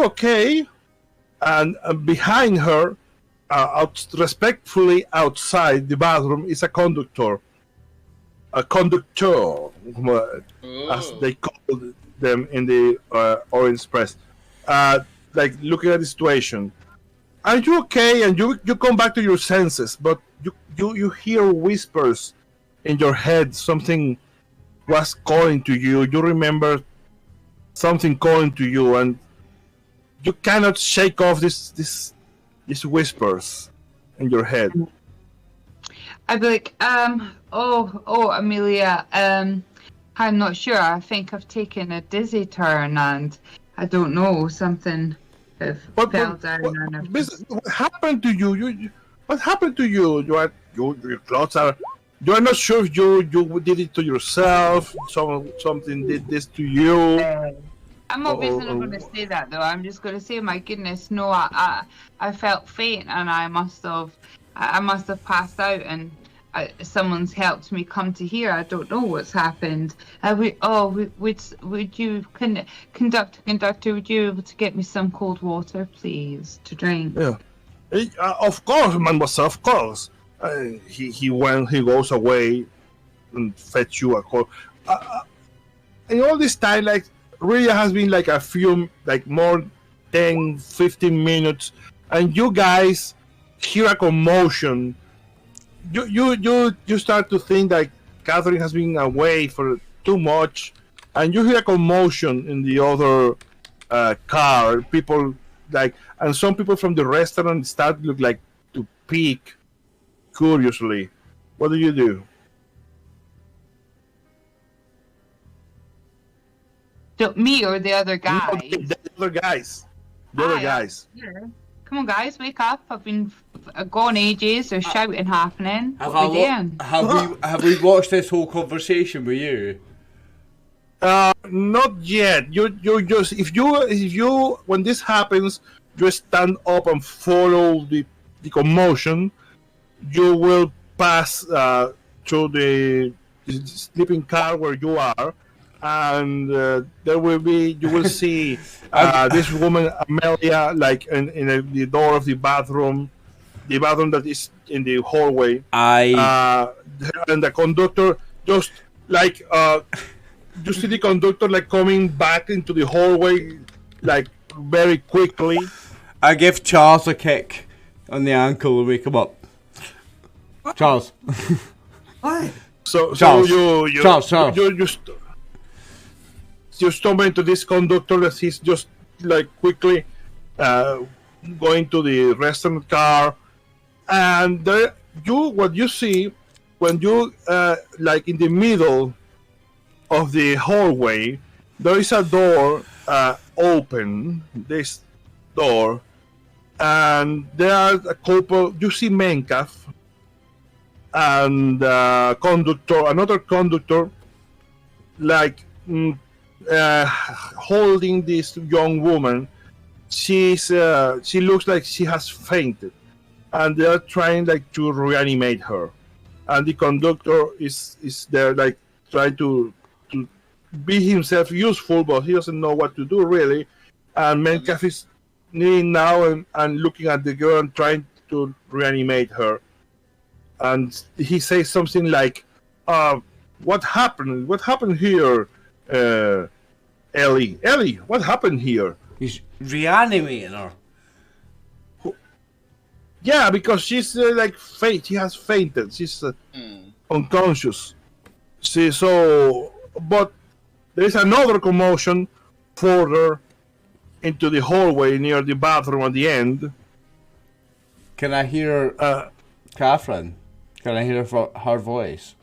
Speaker 3: okay? And behind her, respectfully outside the bathroom, is a conductor, as they call them in the Orient press. Like looking at the situation, are you okay? And you come back to your senses, but you hear whispers in your head. Something was calling to you. You remember something calling to you, and you cannot shake off these whispers in your head.
Speaker 6: I'd be like, Amelia, I'm not sure. I think I've taken a dizzy turn, and I don't know, something fell down.
Speaker 3: What happened to you? What happened to you? Your clothes are. You are not sure if you did it to yourself. Something did this to you.
Speaker 6: I'm obviously not going to say that though. I'm just going to say, my goodness, no, I felt faint, and I must have passed out, and someone's helped me come to here. I don't know what's happened. Would you conductor? Would you able to get me some cold water, please, to drink?
Speaker 3: Yeah, of course, mademoiselle. Of course. He goes away and fetch you a call. And all this time, like, really has been like a few, like more 10-15 minutes, and you guys hear a commotion. You start to think that Catherine has been away for too much, and you hear a commotion in the other car. People and some people from the restaurant start to look like to peek curiously. What do you do?
Speaker 6: Me or the other guys?
Speaker 3: No, the other guys. The other guys.
Speaker 6: Yeah. Come on, guys, wake up! I've been gone ages. There's shouting happening.
Speaker 2: Have we watched this whole conversation with you?
Speaker 3: Not yet. You just if you when this happens, you stand up and follow the commotion. You will pass through the sleeping car where you are, and you will see this woman Amelia, like in the door of the bathroom that is in the hallway. And the conductor just like you see the conductor like coming back into the hallway like very quickly.
Speaker 2: I give Charles a kick on the ankle and wake him up. Charles.
Speaker 5: What?
Speaker 3: So
Speaker 2: Charles.
Speaker 3: You stumble into this conductor that he's just like quickly going to the restaurant car, and what you see when you like in the middle of the hallway, there is a door open. This door, and there are a couple. You see Mencaf, and another conductor, like holding this young woman. She looks like she has fainted, and they are trying like to reanimate her. And the conductor is there like trying to be himself useful, but he doesn't know what to do really. And Metcalf is kneeling now and looking at the girl and trying to reanimate her. And he says something like, "What happened? What happened here, Ellie? Ellie, what happened here?"
Speaker 2: He's reanimating her.
Speaker 3: Yeah, because she's like she has fainted. She's unconscious. But there is another commotion further into the hallway near the bathroom at the end.
Speaker 2: Can I hear Catherine? Can I hear her voice?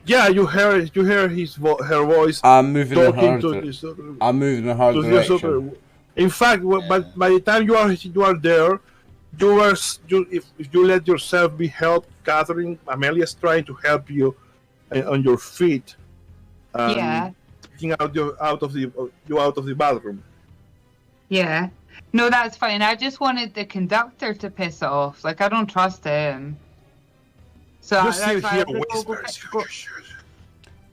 Speaker 3: Yeah, you hear her voice.
Speaker 2: I'm moving in her. I'm moving in her
Speaker 3: to
Speaker 2: direction.
Speaker 3: In fact, by the time you are there, if you let yourself be helped, Catherine, Amelia's trying to help you on your feet.
Speaker 6: Yeah.
Speaker 3: Taking you out of the bathroom.
Speaker 6: Yeah. No, that's fine. I just wanted the conductor to piss off. Like, I don't trust him. So
Speaker 3: You still
Speaker 6: that's why
Speaker 3: hear
Speaker 6: I
Speaker 3: whispers.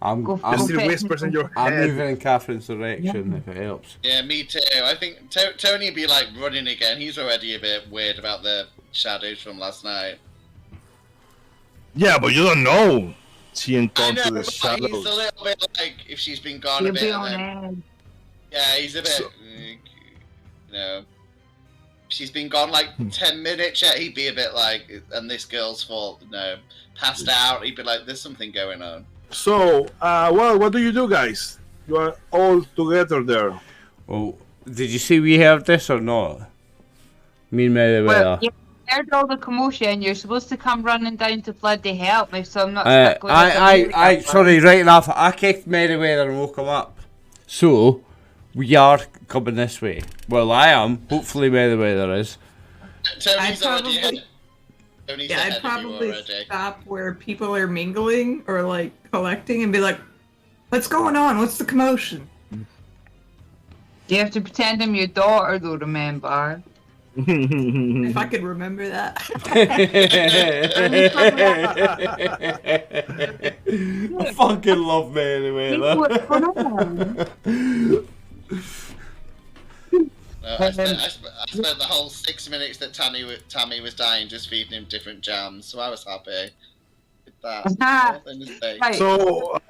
Speaker 2: I'm
Speaker 3: Still whispers in your
Speaker 2: I'm
Speaker 3: head.
Speaker 2: moving in Catherine's direction if it helps.
Speaker 4: Yeah, me too. I think Tony would be like running again. He's already a bit weird about the shadows from last night.
Speaker 3: Yeah, but you don't know. She
Speaker 4: I
Speaker 3: encountered
Speaker 4: know,
Speaker 3: the
Speaker 4: but
Speaker 3: shadows.
Speaker 4: he's a little bit like, if she's been gone
Speaker 6: You'll
Speaker 4: a bit.
Speaker 6: be
Speaker 4: and
Speaker 6: on
Speaker 4: then-
Speaker 6: edge.
Speaker 4: Yeah, he's a bit, she's been gone like 10 minutes yet, he'd be a bit like, and this girl's fault, passed out, he'd be like, there's something going on.
Speaker 3: So, well, what do you do, guys? You are all together there.
Speaker 2: Well, did you see we heard this or not? Me and Meriwether.
Speaker 6: Well, you heard all the commotion. You're supposed to come running down to bloody help me, so I'm not stuck with
Speaker 2: I sorry, right enough. I kicked Meriwether and woke him up. So, we are coming this way. Well, I am. Hopefully Meriwether is.
Speaker 4: Tony's already ahead.
Speaker 5: I'd probably stop where people are mingling or like collecting and be like, "What's going on? What's the commotion?"
Speaker 6: You have to pretend I'm your daughter, though. Remember?
Speaker 5: If I could remember that.
Speaker 2: I fucking love Meriwether.
Speaker 4: I spent the whole 6 minutes that Tammy was dying just feeding him different jams, so I was happy with that.
Speaker 6: Right.
Speaker 3: So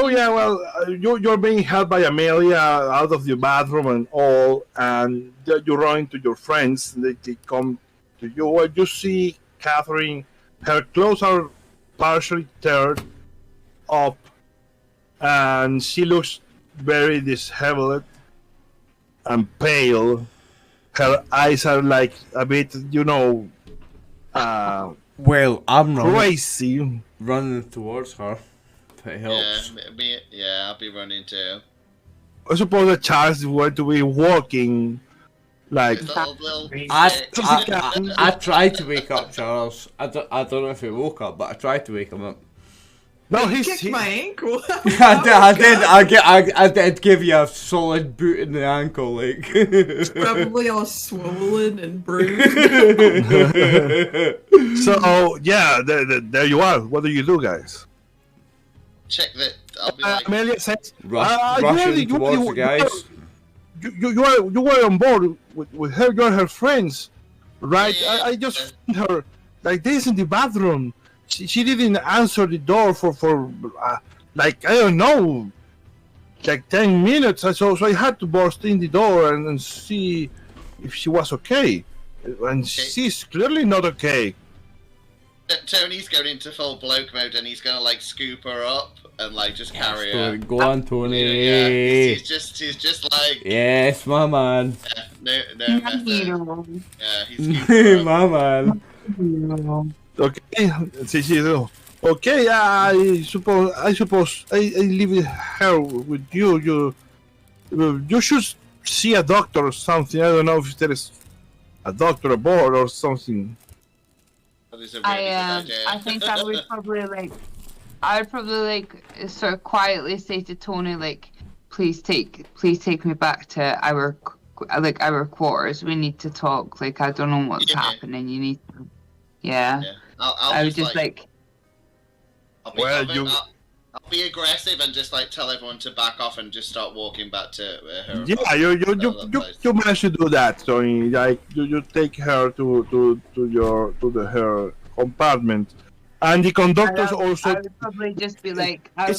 Speaker 3: yeah, well, you're being held by Amelia out of the bathroom and all, and you run into your friends. And they come to you. Well, you see Catherine. Her clothes are partially teared up, and she looks very disheveled and pale. Her eyes are like a bit,
Speaker 2: Well, I'm
Speaker 3: crazy.
Speaker 2: running towards her. If it helps.
Speaker 4: Yeah, I'll be running too.
Speaker 3: I suppose that Charles is going to be walking like.
Speaker 2: I tried to wake up Charles. I don't know if he woke up, but I tried to wake him up.
Speaker 3: No,
Speaker 5: He kicked my ankle.
Speaker 2: I did give you a solid boot in the ankle, like.
Speaker 5: Probably all swollen and bruised.
Speaker 3: So yeah, there you are. What do you do, guys?
Speaker 4: Check that. I'll be like,
Speaker 3: Amelia says,
Speaker 2: Rushing towards the guys.
Speaker 3: You were on board with her. You're her friends, right?
Speaker 4: Yeah.
Speaker 3: I just found her like this in the bathroom. She didn't answer the door for like, I don't know, like 10 minutes. So I had to burst in the door and see if she was okay. And she's clearly not okay.
Speaker 4: Tony's going into full bloke mode and he's gonna like scoop her up and like just carry her.
Speaker 2: Go on, Tony.
Speaker 4: Yeah, he's just like,
Speaker 2: Yes, my man.
Speaker 4: no method. Yeah, he's scooping her up.
Speaker 2: My man.
Speaker 3: Okay, okay. I suppose I leave her with you. You should see a doctor or something. I don't know if there is a doctor aboard or something.
Speaker 4: That is a really good idea.
Speaker 6: I think I would probably sort of quietly say to Tony, like, please take me back to our quarters. We need to talk. Like, I don't know what's happening. You need to. Yeah.
Speaker 4: I
Speaker 6: would just like.
Speaker 4: I'll be aggressive and just like tell everyone to back off and just start walking back to her.
Speaker 3: Yeah, you managed to do that, Tony. Like you take her to her compartment, and the conductors also.
Speaker 6: I would probably just be like, I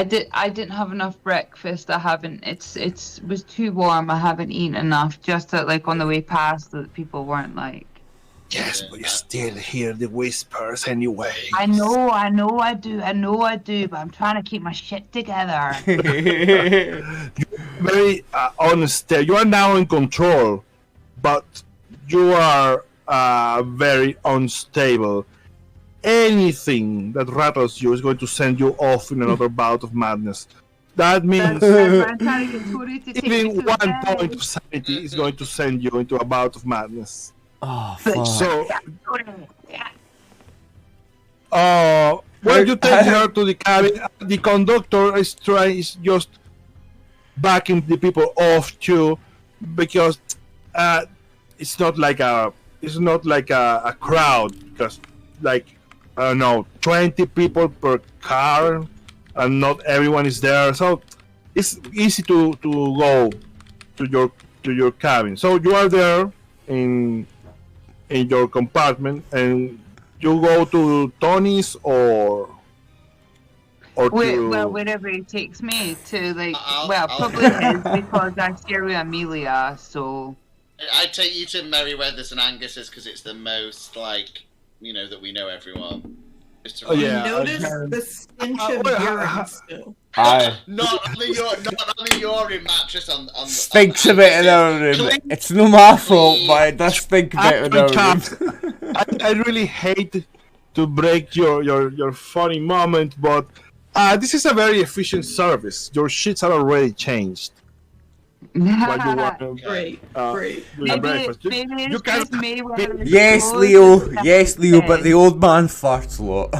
Speaker 6: didn't have enough breakfast. I haven't. It was too warm. I haven't eaten enough. Just that, like on the way past, that people weren't like.
Speaker 3: Yes, but you still hear the whispers anyway.
Speaker 6: I know I do, but I'm trying to keep my shit together.
Speaker 3: Very honest. You are now in control, but you are very unstable. Anything that rattles you is going to send you off in another bout of madness. That means even 1 point of sanity is going to send you into a bout of madness.
Speaker 2: Oh, fuck.
Speaker 3: So, when you take her to the cabin, the conductor is just backing the people off too, because it's not like a crowd, because like I don't know, 20 people per car, and not everyone is there, so it's easy to go to your cabin. So you are there in your compartment, and you go to Tony's or
Speaker 6: well, wherever it takes me to, like, probably his, because I share with Amelia, so.
Speaker 4: I take you to Merryweather's and Angus's because it's the most, like, that we know everyone.
Speaker 5: Notice the stench of urine still.
Speaker 4: Not on the urine mattress on
Speaker 2: stinks a bit in our room. It's no my fault, but it does stink a bit in our room.
Speaker 3: I really hate to break your funny moment, but this is a very efficient service. Your sheets are already changed.
Speaker 5: Great.
Speaker 2: Yes, Leo. Yes, Leo. But the old man farts a lot.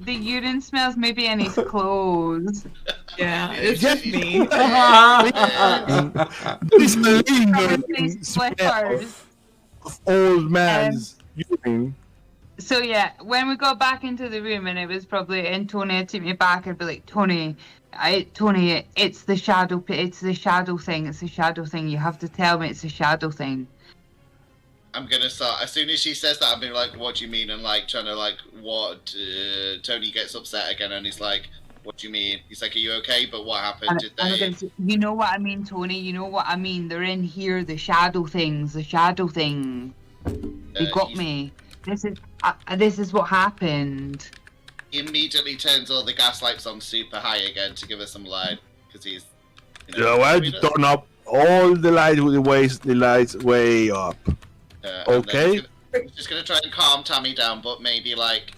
Speaker 6: The urine smells maybe in his clothes.
Speaker 5: Yeah, it's just me.
Speaker 3: This lingering smell of old man's urine.
Speaker 6: So yeah, when we got back into the room, and it was probably, and Tony had taken me back, I'd be like, Tony, it's the shadow thing. It's the shadow thing. You have to tell me it's a shadow thing.
Speaker 4: I'm gonna start as soon as she says that. I'm being like, "What do you mean?" And like trying to like, what? Tony gets upset again, and he's like, "What do you mean?" He's like, "Are you okay? But what happened? Did they?"
Speaker 6: Say, you know what I mean, Tony. You know what I mean. They're in here. The shadow things. The shadow thing. They got me. This is what happened.
Speaker 4: He immediately turns all the gas lights on super high again to give us some light because he's.
Speaker 3: I turn up all the lights with the lights way up. Okay.
Speaker 4: Just gonna try and calm Tammy down, but maybe like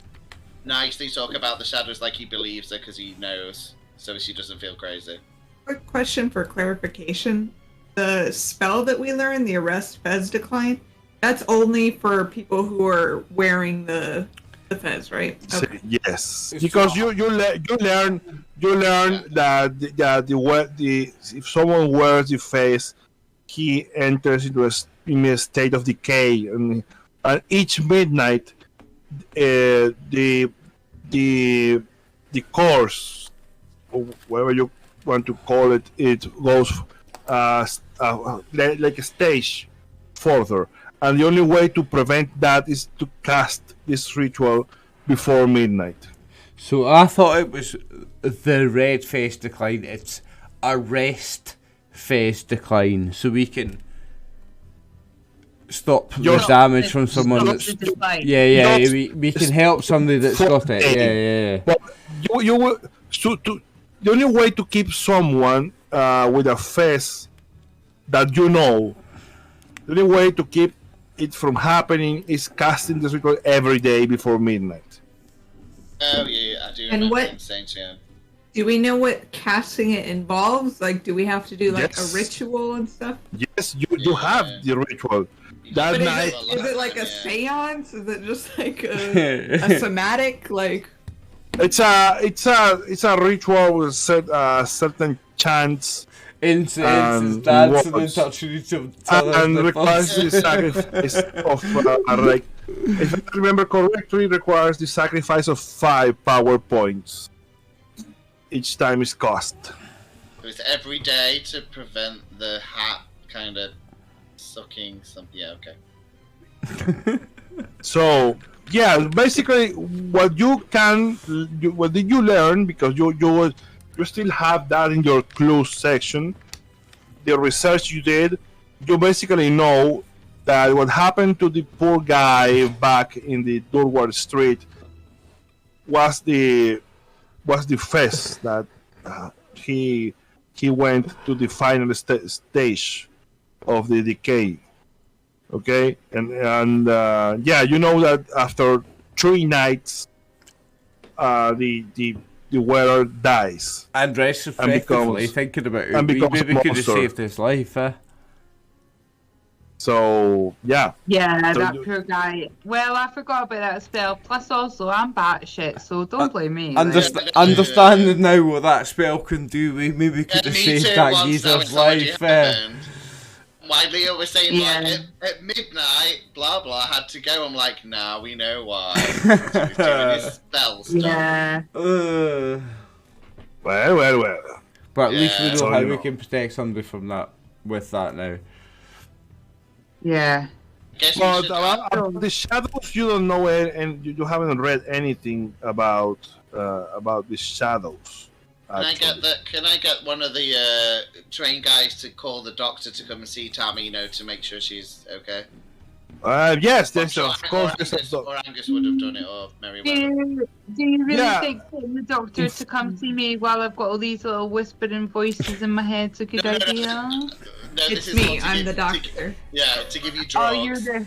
Speaker 4: nicely talk about the shadows like he believes her because he knows, so she doesn't feel crazy.
Speaker 5: Quick question for clarification: the spell that we learned, the arrest Fez decline, that's only for people who are wearing the Fez, right? Okay.
Speaker 3: Yes, because you learn that if someone wears the Fez, he enters into in a state of decay, and each midnight, the course, or whatever you want to call it, it goes like a stage further, and the only way to prevent that is to cast this ritual before midnight.
Speaker 2: So I thought it was the red face decline. It's arrest face decline, so we can stop the damage from someone that's we can help somebody that's got it. Yeah.
Speaker 3: But you will the only way to keep someone with a face that the only way to keep it from happening is casting this ritual every day before midnight.
Speaker 4: Oh yeah, I do.
Speaker 5: And what? Do we know what casting it involves? Like, do we have to do like
Speaker 3: Yes.
Speaker 5: a ritual and stuff?
Speaker 3: Yes, you have the ritual. That
Speaker 5: But
Speaker 3: night,
Speaker 5: is it like a seance? Is it just like a somatic? Like,
Speaker 3: it's a ritual with certain chants
Speaker 2: Incense,
Speaker 3: and
Speaker 2: dancing and
Speaker 3: words.
Speaker 2: touching each other.
Speaker 3: And requires the sacrifice of like, if I remember correctly, requires the sacrifice of 5 power points. Each time is cost.
Speaker 4: It's every day to prevent the hat kind of sucking some. Yeah, okay.
Speaker 3: So yeah, basically, what did you learn? Because you still have that in your clues section. The research you did, you basically know that what happened to the poor guy back in the Durward Street was the fest that he went to the final stage of the decay. Okay, and yeah, you know that after 3 nights, the wearer dies.
Speaker 2: And retrospectively, thinking about it, we maybe could have saved his life, eh?
Speaker 3: So yeah.
Speaker 6: Yeah,
Speaker 3: So
Speaker 6: that poor guy. Well, I forgot about that spell. Plus, also, I'm batshit, so don't blame me.
Speaker 2: Understanding now what that spell can do, we maybe could have saved that geezer's life.
Speaker 4: Why Leo was saying
Speaker 6: Yeah.
Speaker 4: like at midnight, blah blah, had to go. I'm like, nah, we know why. So he's doing his spell stuff.
Speaker 6: Yeah.
Speaker 3: Well.
Speaker 2: But at least we
Speaker 4: Yeah.
Speaker 2: know
Speaker 3: So
Speaker 2: how
Speaker 3: you
Speaker 2: we
Speaker 3: know.
Speaker 2: can protect somebody from that with that now.
Speaker 6: Yeah.
Speaker 4: Guess we
Speaker 3: But
Speaker 4: should
Speaker 3: about the shadows, you don't know, and you haven't read anything about the shadows.
Speaker 4: Can I get one of the train guys to call the doctor to come and see Tammy, to make sure she's okay?
Speaker 3: Yes,
Speaker 4: I'm
Speaker 3: there's
Speaker 4: sure
Speaker 3: of course.
Speaker 4: or Angus would have done it, or
Speaker 6: Do
Speaker 4: Merryweather.
Speaker 6: you really
Speaker 3: Yeah.
Speaker 6: think getting the doctor to come see me while I've got all these little whispering voices in my head's a good
Speaker 4: No,
Speaker 6: idea?
Speaker 4: No, this
Speaker 5: it's
Speaker 4: is
Speaker 5: me.
Speaker 4: more to
Speaker 5: I'm
Speaker 4: give-
Speaker 5: the
Speaker 4: to-
Speaker 5: doctor.
Speaker 4: Yeah, to give you
Speaker 6: Oh,
Speaker 4: drugs.
Speaker 6: you're the.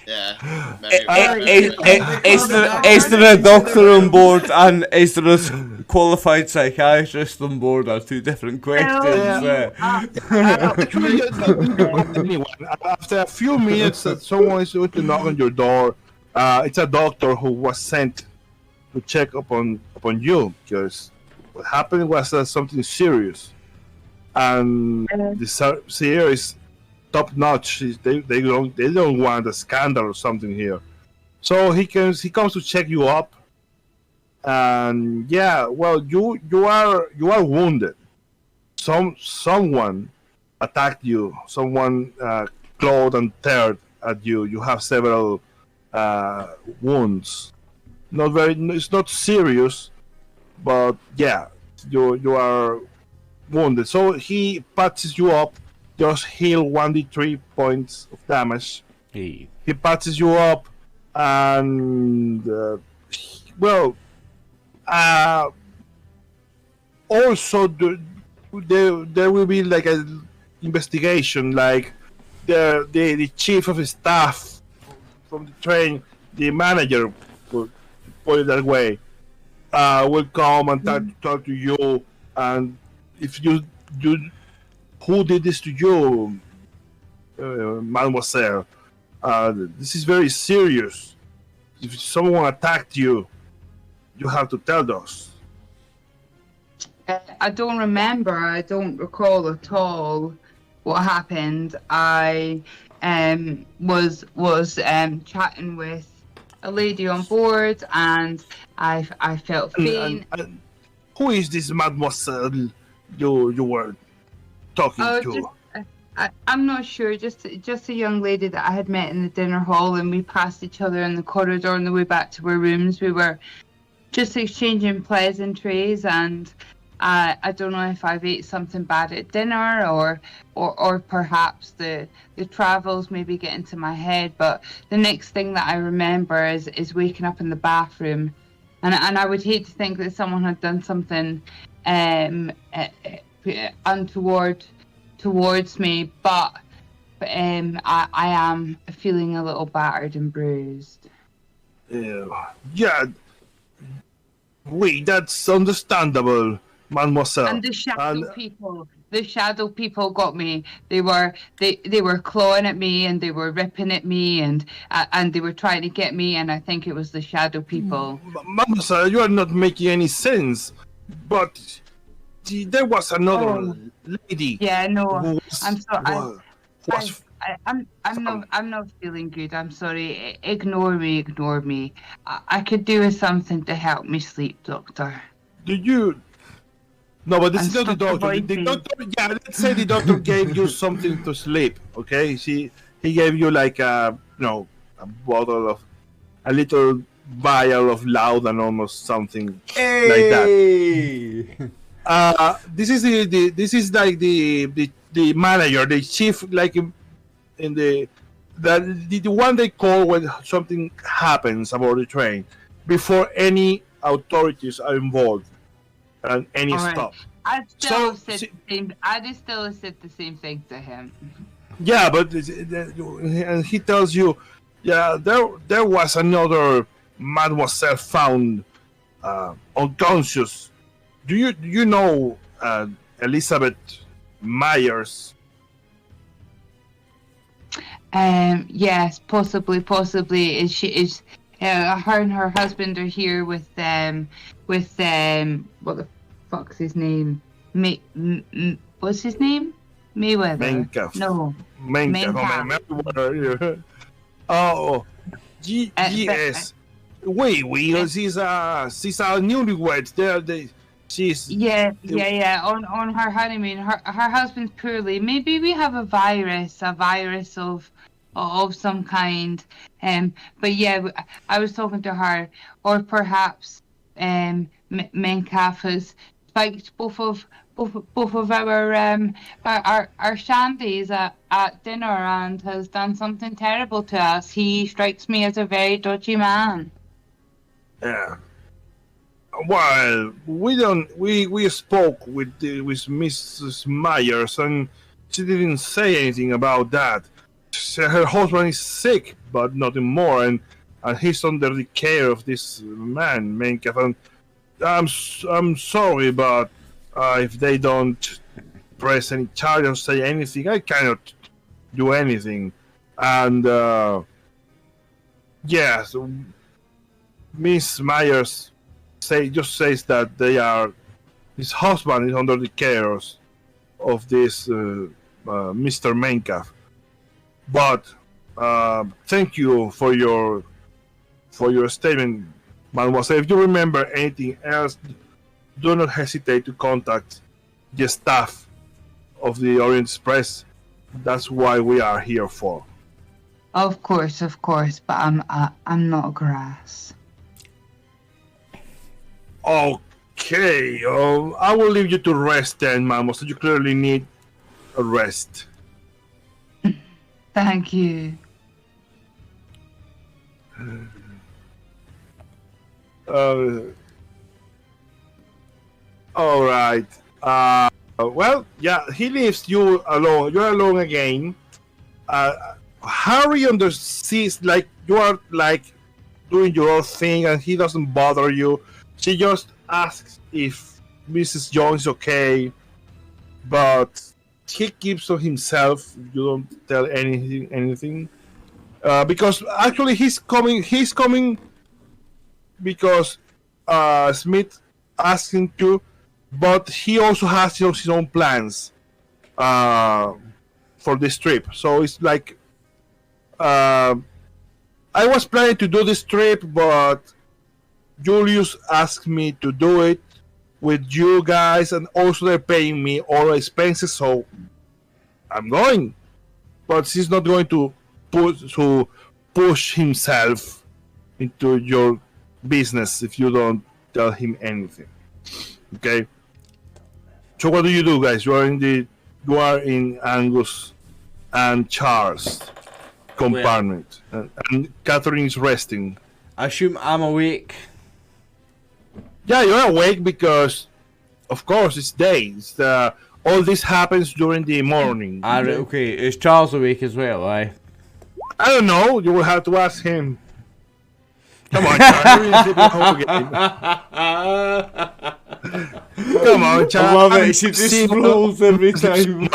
Speaker 4: Yeah.
Speaker 2: Is there a doctor on board and is there a qualified psychiatrist on board? Are 2 different questions.
Speaker 3: Anyone, after a few minutes, someone is going to knock on your door. It's a doctor who was sent to check upon you because what happened was something serious, and the here is top notch. They don't want a scandal or something here. So he comes to check you up, and yeah, well, you are wounded. Someone attacked you. Someone clawed and teared at you. You have several wounds. It's not serious, but yeah, you are wounded. So he patches you up. Just heal 1d3 points of damage.
Speaker 2: Hey.
Speaker 3: He patches you up, and also there will be like a investigation. Like the chief of staff from the train, the manager, put it that way, will come and talk to you, and if you who did this to you, mademoiselle? This is very serious. If someone attacked you, you have to tell us.
Speaker 6: I don't remember. I don't recall at all what happened. I was chatting with a lady on board, and I felt pain.
Speaker 3: And who is this mademoiselle you were talking to?
Speaker 6: I'm not sure. Just a young lady that I had met in the dinner hall, and we passed each other in the corridor on the way back to our rooms. We were just exchanging pleasantries, and I don't know if I've ate something bad at dinner, or perhaps the travels maybe get into my head. But the next thing that I remember is waking up in the bathroom, and I would hate to think that someone had done something untoward towards me, but I am feeling a little battered and bruised.
Speaker 3: Yeah, wait, that's understandable.
Speaker 1: mademoiselle.
Speaker 6: And the shadow people got me. They were clawing at me and they were ripping at me and they were trying to get me, and I think it was the shadow people.
Speaker 1: Mademoiselle, you are not making any sense. But there was another lady.
Speaker 6: Yeah, no.
Speaker 1: I'm sorry.
Speaker 6: I'm not feeling good. I'm sorry. Ignore me. I could do with something to help me sleep, Doctor.
Speaker 1: Do you? No, but this is not the doctor. The doctor, yeah, let's say the doctor gave you something to sleep. Okay, he gave you like a bottle of a little vial of laudanum or something like that. This is like the manager, the chief, like in the one they call when something happens about the train before any authorities are involved and any stop.
Speaker 6: I still said the same thing to him.
Speaker 1: Yeah, but and he tells you, yeah, there was another mademoiselle found unconscious. Do you know Elizabeth Myers?
Speaker 6: Yes, possibly. Is her and her husband are here with what the fuck's his name? What's his name? Mayweather.
Speaker 1: Mencaf.
Speaker 6: No.
Speaker 1: Mencaf. Oh, yes. Wait, she's a newlywed. She's
Speaker 6: yeah. On her honeymoon, her husband's poorly. Maybe we have a virus of some kind. But yeah, I was talking to her, or perhaps Mencaf has spiked both of our shandies at dinner and has done something terrible to us. He strikes me as a very dodgy man.
Speaker 1: Yeah. Well, we spoke with Mrs. Myers and she didn't say anything about that. Her husband is sick, but nothing more, and he's under the care of this man, Mencaf. And I'm sorry, but if they don't press any charge or say anything, I cannot do anything. And yes, Miss Myers just says that his husband is under the care of this Mr. Mencaf. But thank you for your statement, mademoiselle. If you remember anything else, do not hesitate to contact the staff of the Orient Express. That's why we are here for.
Speaker 6: Of course, but I'm not grass.
Speaker 1: Okay, I will leave you to rest then, mademoiselle. You clearly need a rest.
Speaker 6: Thank you.
Speaker 1: All right. Well, yeah, he leaves you alone. You're alone again. Harry sees like you are like doing your own thing, and he doesn't bother you. She just asks if Mrs. Jones is okay, but he keeps to himself. You don't tell anything, because actually he's coming because Smith asked him to, but he also has his own plans for this trip. So it's like I was planning to do this trip, but Julius asked me to do it with you guys, and also they're paying me all the expenses, so I'm going. But he's not going to push himself into your business if you don't tell him anything. Okay. So what do you do, guys? You are in Angus and Charles' compartment, and Catherine is resting.
Speaker 2: I assume I'm awake.
Speaker 1: Yeah, you're awake because, of course, it's day. All this happens during the morning.
Speaker 2: Okay, is Charles awake as well, aye?
Speaker 1: I don't know. You will have to ask him.
Speaker 3: Come on, Charlie. Come on, Charlie.
Speaker 2: I love it. She just rolls every time.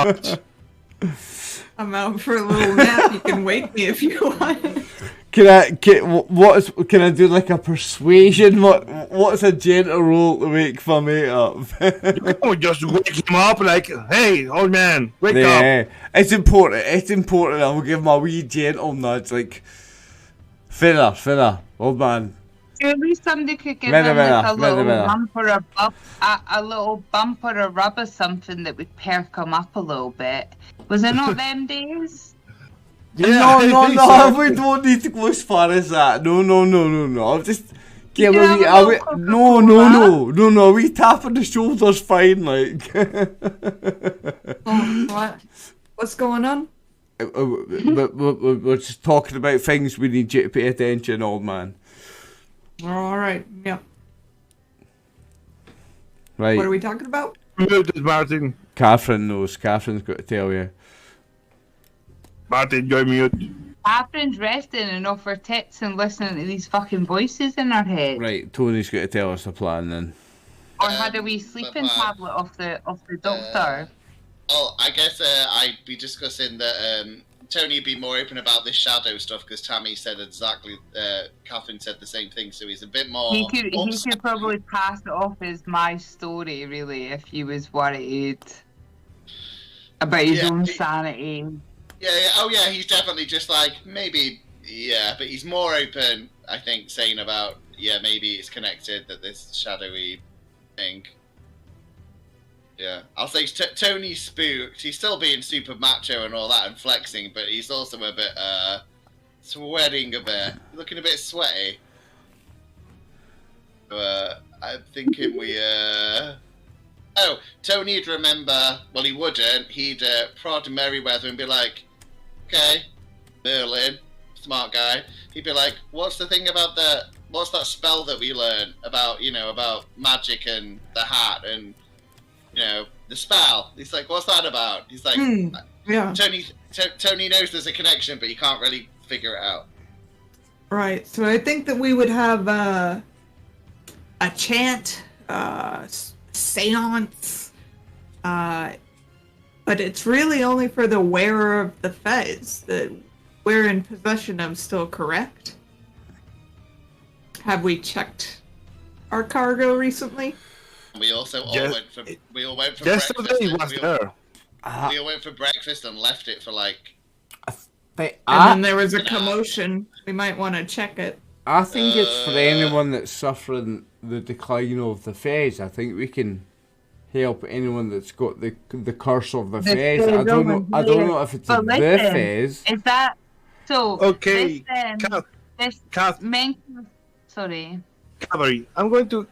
Speaker 5: I'm out for a little nap. You can wake me if you want.
Speaker 2: Can I do like a persuasion? What's a gentle roll to wake my mate up?
Speaker 3: You don't just wake him up like, hey, old man, wake up.
Speaker 2: It's important. I'll give him a wee gentle nudge, like, finna, old man.
Speaker 6: Surely somebody could give him like a little bump or a rub or something that would perk him up a little bit. Was it not them days?
Speaker 2: Yeah, no, we don't need to go as far as that. No. I'll just give a wee, no, we tap on the shoulder's fine, like.
Speaker 5: What? What's going on?
Speaker 2: We're just talking about things we need you to pay attention, old man.
Speaker 5: All right, yeah.
Speaker 2: Right.
Speaker 5: What are we talking about?
Speaker 3: Martin.
Speaker 2: Catherine knows. Catherine's got to tell you.
Speaker 3: Martin, you're mute.
Speaker 6: Catherine's resting and off her tits and listening to these fucking voices in her head.
Speaker 2: Right, Tony's got to tell us the plan then.
Speaker 6: Or had a wee sleeping tablet off the doctor.
Speaker 4: I guess I'd be discussing that Tony would be more open about this shadow stuff because Tammy said exactly, Catherine said the same thing, so he's a bit more...
Speaker 6: He could probably pass it off as my story, really, if he was worried about his own sanity.
Speaker 4: Yeah, oh yeah, he's definitely just like, maybe, yeah, but he's more open, I think, saying about, yeah, maybe it's connected, that this shadowy thing. Yeah, I'll say Tony's spooked. He's still being super macho and all that and flexing, but he's also a bit, sweating a bit. Looking a bit sweaty. So, I'm thinking we, Oh, Tony'd remember, well, he wouldn't. He'd prod Merryweather and be like, okay, Merlin, smart guy. He'd be like, what's the thing about what's that spell that we learned about, about magic and the hat and, the spell? He's like, what's that about? He's like,
Speaker 5: yeah.
Speaker 4: Tony knows there's a connection, but he can't really figure it out.
Speaker 5: Right, so I think that we would have a chant, seance, but it's really only for the wearer of the fez that we're in possession of, still correct? Have we checked our cargo recently?
Speaker 4: We also all went for
Speaker 3: yesterday
Speaker 4: breakfast.
Speaker 3: He was there.
Speaker 4: We all went for breakfast and left it for like...
Speaker 5: And then there was a commotion. We might want to check it.
Speaker 2: I think it's for anyone that's suffering the decline of the fez. I think we can help anyone that's got the curse of the fez. I don't know if it's the fez.
Speaker 6: Is that so?
Speaker 3: Okay,
Speaker 6: Sorry.
Speaker 3: Cavalry, I'm going to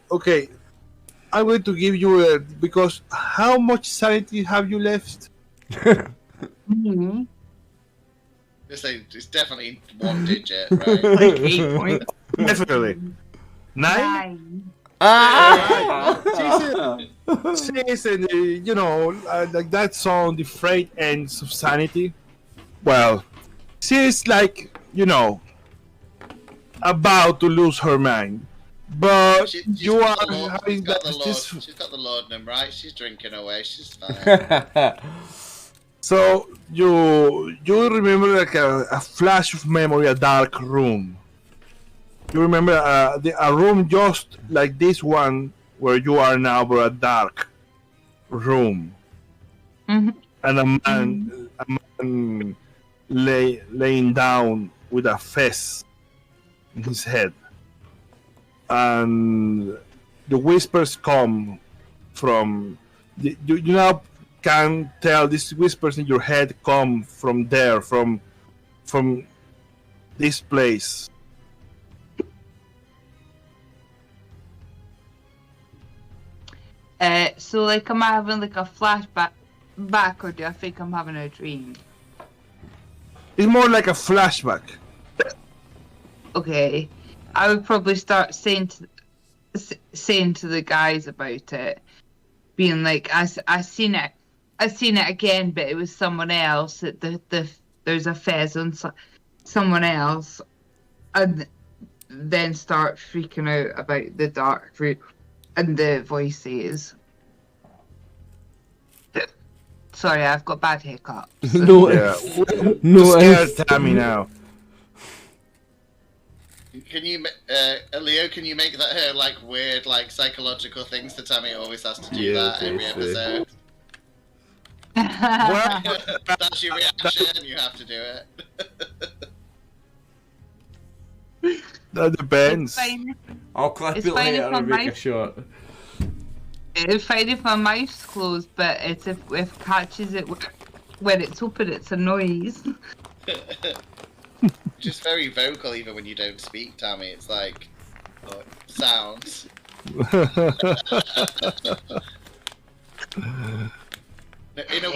Speaker 3: give you because how much sanity have you left?
Speaker 6: Mm-hmm.
Speaker 4: It's definitely one digit, right?
Speaker 5: Like 8 points.
Speaker 3: Definitely. 9? Jason, like that song, The Frayed Ends of Sanity. Well, she's like, about to lose her mind. But
Speaker 4: She's
Speaker 3: you are
Speaker 4: got
Speaker 3: having that.
Speaker 4: She's got the laudanum, right? She's drinking away. She's fine.
Speaker 3: So you remember like a flash of memory, a dark room. You remember a room just like this one where you are now, but a dark room.
Speaker 6: Mm-hmm.
Speaker 3: And a man laying down with a fez in his head. And the whispers come from you now can tell these whispers in your head come from there, from this place.
Speaker 6: So like, am I having like a flashback, or do I think I'm having a dream?
Speaker 3: It's more like a flashback.
Speaker 6: Okay, I would probably start saying to the guys about it, being like, I seen it again, but it was someone else. That there's a fez on someone else, and then start freaking out about the dark room and the voices. Sorry, I've got bad hiccups.
Speaker 2: No,
Speaker 3: Yeah.
Speaker 2: no,
Speaker 3: Scared Tammy now.
Speaker 4: Can you, Leo? Can you make that her like weird, like psychological things to Tammy? Always has to do that every episode.
Speaker 3: Well,
Speaker 4: That's your reaction. You have to do it.
Speaker 3: that depends.
Speaker 2: I'll clip
Speaker 6: It's
Speaker 2: it
Speaker 6: fine
Speaker 2: later
Speaker 6: if
Speaker 2: and make
Speaker 6: I'm
Speaker 2: a shot.
Speaker 6: It's fine if my mouth's closed, but it's if catches it when it's open, it's a noise.
Speaker 4: Just very vocal, even when you don't speak, Tammy. It's like sounds. In a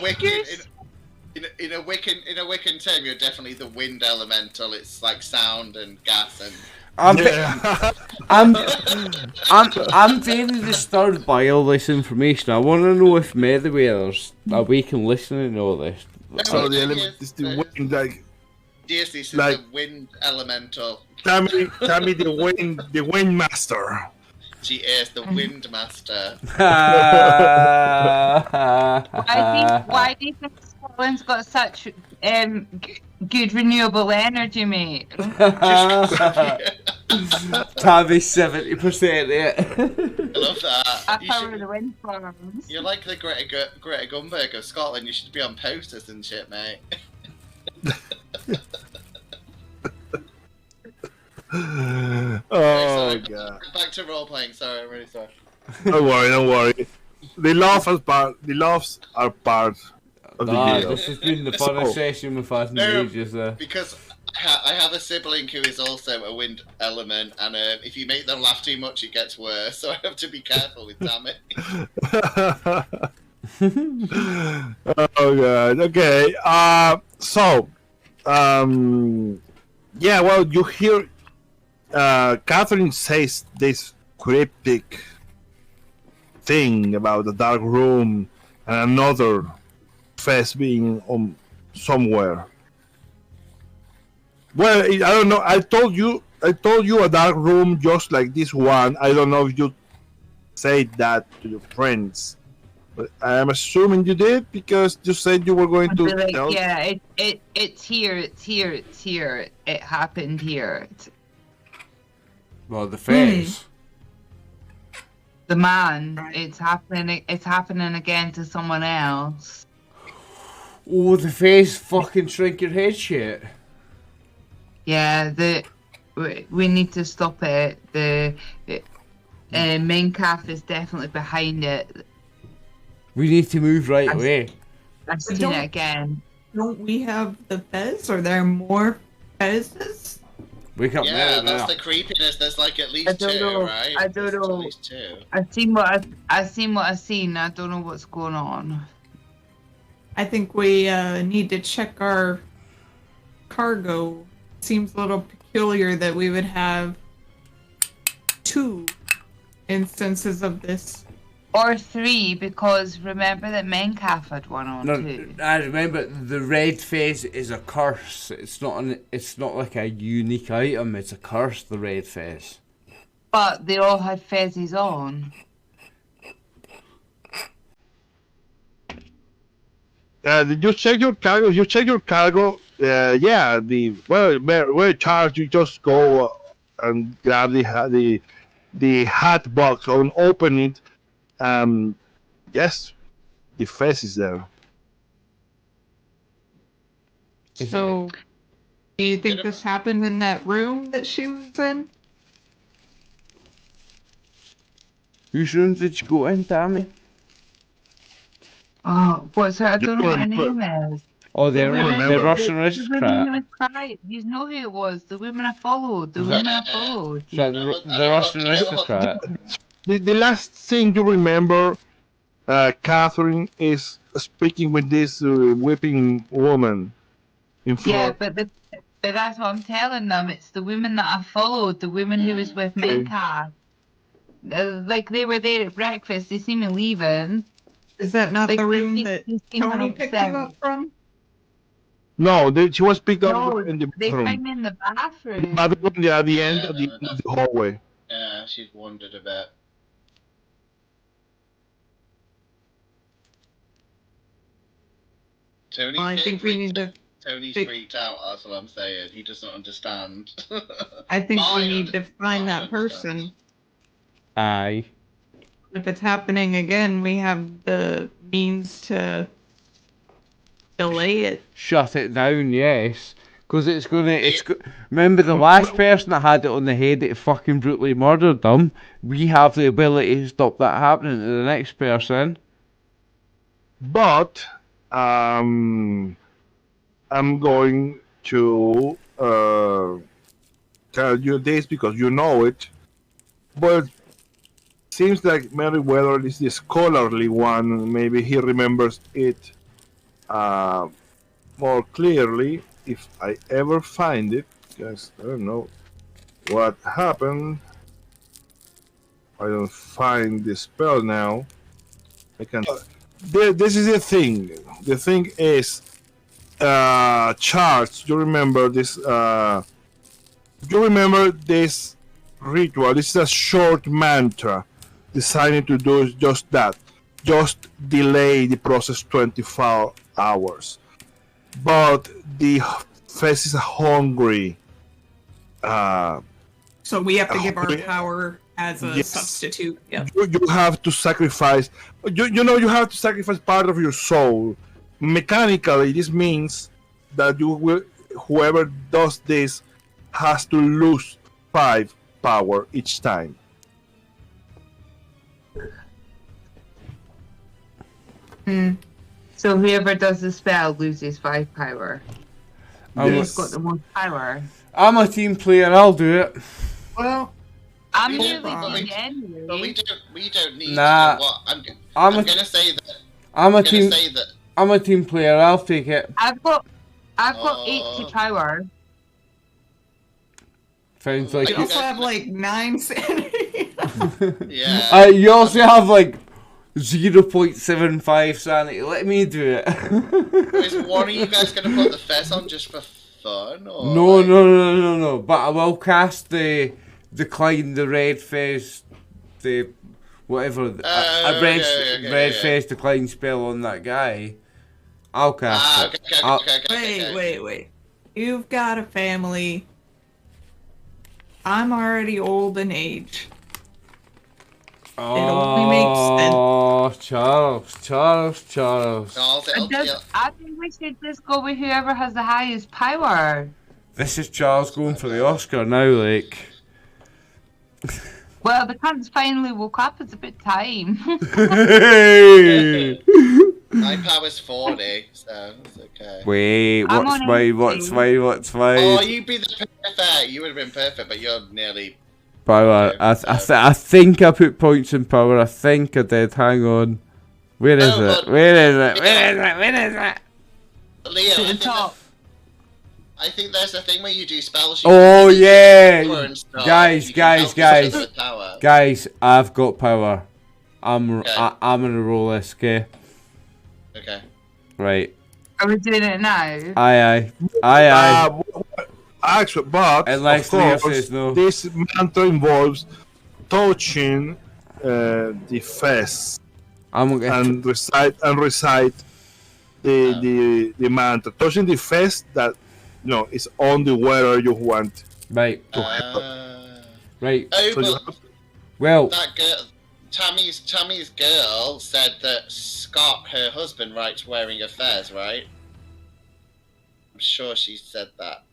Speaker 4: Wiccan term, you're definitely the wind elemental. It's like sound and gas and.
Speaker 2: I'm very disturbed by all this information. I want to know if Meriwether's awake and listening to all this.
Speaker 3: So the element is the wind, like
Speaker 4: Seriously, she's
Speaker 3: like-
Speaker 4: the wind elemental.
Speaker 3: Tammy, the wind master.
Speaker 4: She is the wind master.
Speaker 6: Why do you think Scotland's got such good renewable energy, mate?
Speaker 2: Tammy's 70% it.
Speaker 4: I love that.
Speaker 6: I
Speaker 4: You
Speaker 6: power
Speaker 4: should-
Speaker 6: the wind farms.
Speaker 4: You're like the Greta Thunberg of Scotland. You should be on posters and shit, mate.
Speaker 3: Oh god!
Speaker 4: Back to role playing. Sorry, I'm really sorry.
Speaker 3: Don't worry. The laughs are part of the video.
Speaker 2: This has been the funnest
Speaker 3: So-
Speaker 2: session we've had in
Speaker 4: No.
Speaker 2: ages there.
Speaker 4: Because I have a sibling who is also a wind element, and if you make them laugh too much, it gets worse. So I have to be careful with Tammy.
Speaker 3: Oh god. Okay. Yeah. Well, you hear Catherine says this cryptic thing about the dark room and another fest being on somewhere. Well, I don't know. I told you a dark room just like this one. I don't know if you said that to your friends, but I am assuming you did because you said you were going
Speaker 6: I'd
Speaker 3: to
Speaker 6: be like,
Speaker 3: tell.
Speaker 6: yeah, it's here, it happened here.
Speaker 2: Well, the face.
Speaker 6: The man, it's happening again to someone else.
Speaker 2: Oh, the face fucking shrink your head shit.
Speaker 6: Yeah, we need to stop it. The main calf is definitely behind it.
Speaker 2: We need to move right
Speaker 6: I'm-
Speaker 2: away.
Speaker 6: I've seen
Speaker 5: don't-
Speaker 6: it again.
Speaker 5: Don't we have the Fez? Are there more Fezes?
Speaker 2: Wake up
Speaker 4: Yeah,
Speaker 2: now.
Speaker 4: that's the creepiness. There's like at
Speaker 6: I
Speaker 4: least
Speaker 6: don't
Speaker 4: two,
Speaker 6: know.
Speaker 4: right?
Speaker 6: I don't
Speaker 4: There's
Speaker 6: know.
Speaker 4: At least two.
Speaker 6: I've seen what I've seen. I don't know what's going on.
Speaker 5: I think we need to check our cargo. Seems a little peculiar that we would have 2 instances of this.
Speaker 6: Or 3, because remember that Mencalf had one on
Speaker 2: No,
Speaker 6: too.
Speaker 2: I remember the red face is a curse. It's not like a unique item. It's a curse. The red face.
Speaker 6: But they all had fezzes on.
Speaker 3: Did you check your cargo? You check your cargo. Yeah. Where charged? You just go and grab the hat box and open it. Yes, the face is there.
Speaker 5: So, do you think this happened in that room that she was in?
Speaker 2: Whose room did you go in, Tammy?
Speaker 6: Oh, what's her? I don't know what her
Speaker 3: Remember-
Speaker 6: name is.
Speaker 2: Oh, the
Speaker 3: remember.
Speaker 2: Russian
Speaker 6: The woman
Speaker 2: aristocrat.
Speaker 6: who was crying. You know who it was. The woman I followed. The woman I followed.
Speaker 2: So the Russian aristocrat.
Speaker 3: The last thing you remember, Catherine is speaking with this whipping woman in
Speaker 6: Yeah,
Speaker 3: front.
Speaker 6: but that's what I'm telling them. It's the woman that I followed. The woman who was with Mencalf. Like they were there at breakfast. They see me leaving.
Speaker 5: Is that not
Speaker 6: Like,
Speaker 5: the room
Speaker 6: they-
Speaker 5: that
Speaker 6: they seem
Speaker 5: Tony picked you
Speaker 6: upset.
Speaker 5: up from?
Speaker 3: No, she was picked up
Speaker 6: No,
Speaker 3: in the
Speaker 6: they
Speaker 3: bathroom.
Speaker 6: find me in the bathroom.
Speaker 3: Bathroom at the end
Speaker 4: Yeah,
Speaker 3: of the hallway.
Speaker 4: Yeah, she'd wandered a bit. Tony,
Speaker 5: Well, I think we need to.
Speaker 4: Tony's
Speaker 5: fix-
Speaker 4: freaked out. That's what I'm saying. He doesn't understand.
Speaker 5: I think we
Speaker 4: Mine
Speaker 5: need to find that
Speaker 4: understands.
Speaker 5: person.
Speaker 2: Aye.
Speaker 5: If it's happening again, we have the means to delay it.
Speaker 2: Shut it down, yes. Because remember the last person that had it on the head that fucking brutally murdered them? We have the ability to stop that happening to the next person.
Speaker 3: But I'm going to tell you this because you know it. But seems like Meriwether is the scholarly one. Maybe he remembers it more clearly if I ever find it. Because I don't know what happened. I don't find the spell now. I can. This is the thing. The thing is, charts. You remember this? You remember this ritual? This is a short mantra designed to do just that. Just delay the process 24 hours. But the face is hungry.
Speaker 5: So we have to give our
Speaker 3: hungry-
Speaker 5: power as a
Speaker 3: Yes.
Speaker 5: substitute. Yep.
Speaker 3: You have to sacrifice. You know you have to sacrifice part of your soul. Mechanically, this means that whoever does this has to lose 5 power each time.
Speaker 6: So whoever does the spell loses 5 power.
Speaker 2: I'm,
Speaker 6: Who's got the most power?
Speaker 2: I'm a team player, I'll do it.
Speaker 5: Well,
Speaker 6: I'm
Speaker 4: We
Speaker 6: nearly
Speaker 4: don't-
Speaker 6: doing it
Speaker 4: But
Speaker 6: anyway.
Speaker 4: we don't need
Speaker 2: Nah.
Speaker 4: to do what
Speaker 2: I'm
Speaker 4: I'm
Speaker 2: a
Speaker 4: gonna say that.
Speaker 2: I'm a
Speaker 4: I'm gonna
Speaker 2: team
Speaker 4: say that.
Speaker 2: I'm a team player, I'll take it.
Speaker 6: I've got
Speaker 4: Oh.
Speaker 6: 80 power.
Speaker 2: Sounds
Speaker 4: Oh,
Speaker 2: like
Speaker 5: we
Speaker 4: you
Speaker 2: it.
Speaker 5: also
Speaker 4: guys-
Speaker 5: have like 9 sanity.
Speaker 4: Yeah.
Speaker 2: You also have like 0.75 sanity. Let me do it.
Speaker 4: Is one of you guys gonna put the fez on just for fun? Or
Speaker 2: No,
Speaker 4: like-
Speaker 2: no. But I will cast the decline the red phase, the whatever a red
Speaker 4: okay,
Speaker 2: red
Speaker 4: okay.
Speaker 2: phase decline spell on that guy. I'll cast
Speaker 4: Ah,
Speaker 2: it.
Speaker 4: okay,
Speaker 2: I'll-
Speaker 5: Wait. You've got a family. I'm already old in age. only makes sense.
Speaker 2: Oh, Charles.
Speaker 4: No,
Speaker 6: I think we should just go with whoever has the highest power.
Speaker 2: This is Charles going for the Oscar now, like.
Speaker 6: Well, the cunt's finally woke up. It's about time.
Speaker 2: Hey!
Speaker 4: my power's 40, so it's okay.
Speaker 2: Wait,
Speaker 6: I'm
Speaker 2: what's
Speaker 6: on
Speaker 2: mine? What's
Speaker 6: 18.
Speaker 2: mine? What's
Speaker 4: Oh,
Speaker 2: mine?
Speaker 4: you'd be the perfect. You would have been perfect, but you're nearly.
Speaker 2: Power. I think I put points in power. I think I did. Hang on. Where is
Speaker 4: Oh,
Speaker 2: it?
Speaker 4: but-
Speaker 2: Where is it? Where is it? Where is it?
Speaker 4: Leo,
Speaker 6: To the top.
Speaker 4: I think there's a thing where you do spells.
Speaker 2: Oh,
Speaker 4: you
Speaker 2: yeah.
Speaker 4: power and stuff.
Speaker 2: Guys,
Speaker 4: You can help
Speaker 2: guys.
Speaker 4: yourself with power.
Speaker 2: Guys, I've got power. I'm
Speaker 4: Okay.
Speaker 2: I'm gonna roll this, okay?
Speaker 4: Okay.
Speaker 2: Right.
Speaker 6: Are we doing it now?
Speaker 2: Aye.
Speaker 3: Actually, but
Speaker 2: Unless
Speaker 3: of
Speaker 2: Leo
Speaker 3: course,
Speaker 2: says no.
Speaker 3: this mantra involves touching the fez
Speaker 2: I'm gonna.
Speaker 3: and recite the mantra. Touching the fez that is only where you want.
Speaker 2: Right. Right.
Speaker 4: Oh,
Speaker 3: So you
Speaker 4: but
Speaker 3: have,
Speaker 2: Well.
Speaker 4: that girl, Tammy's girl said that Scott, her husband, likes wearing a fez, right? I'm sure she said that.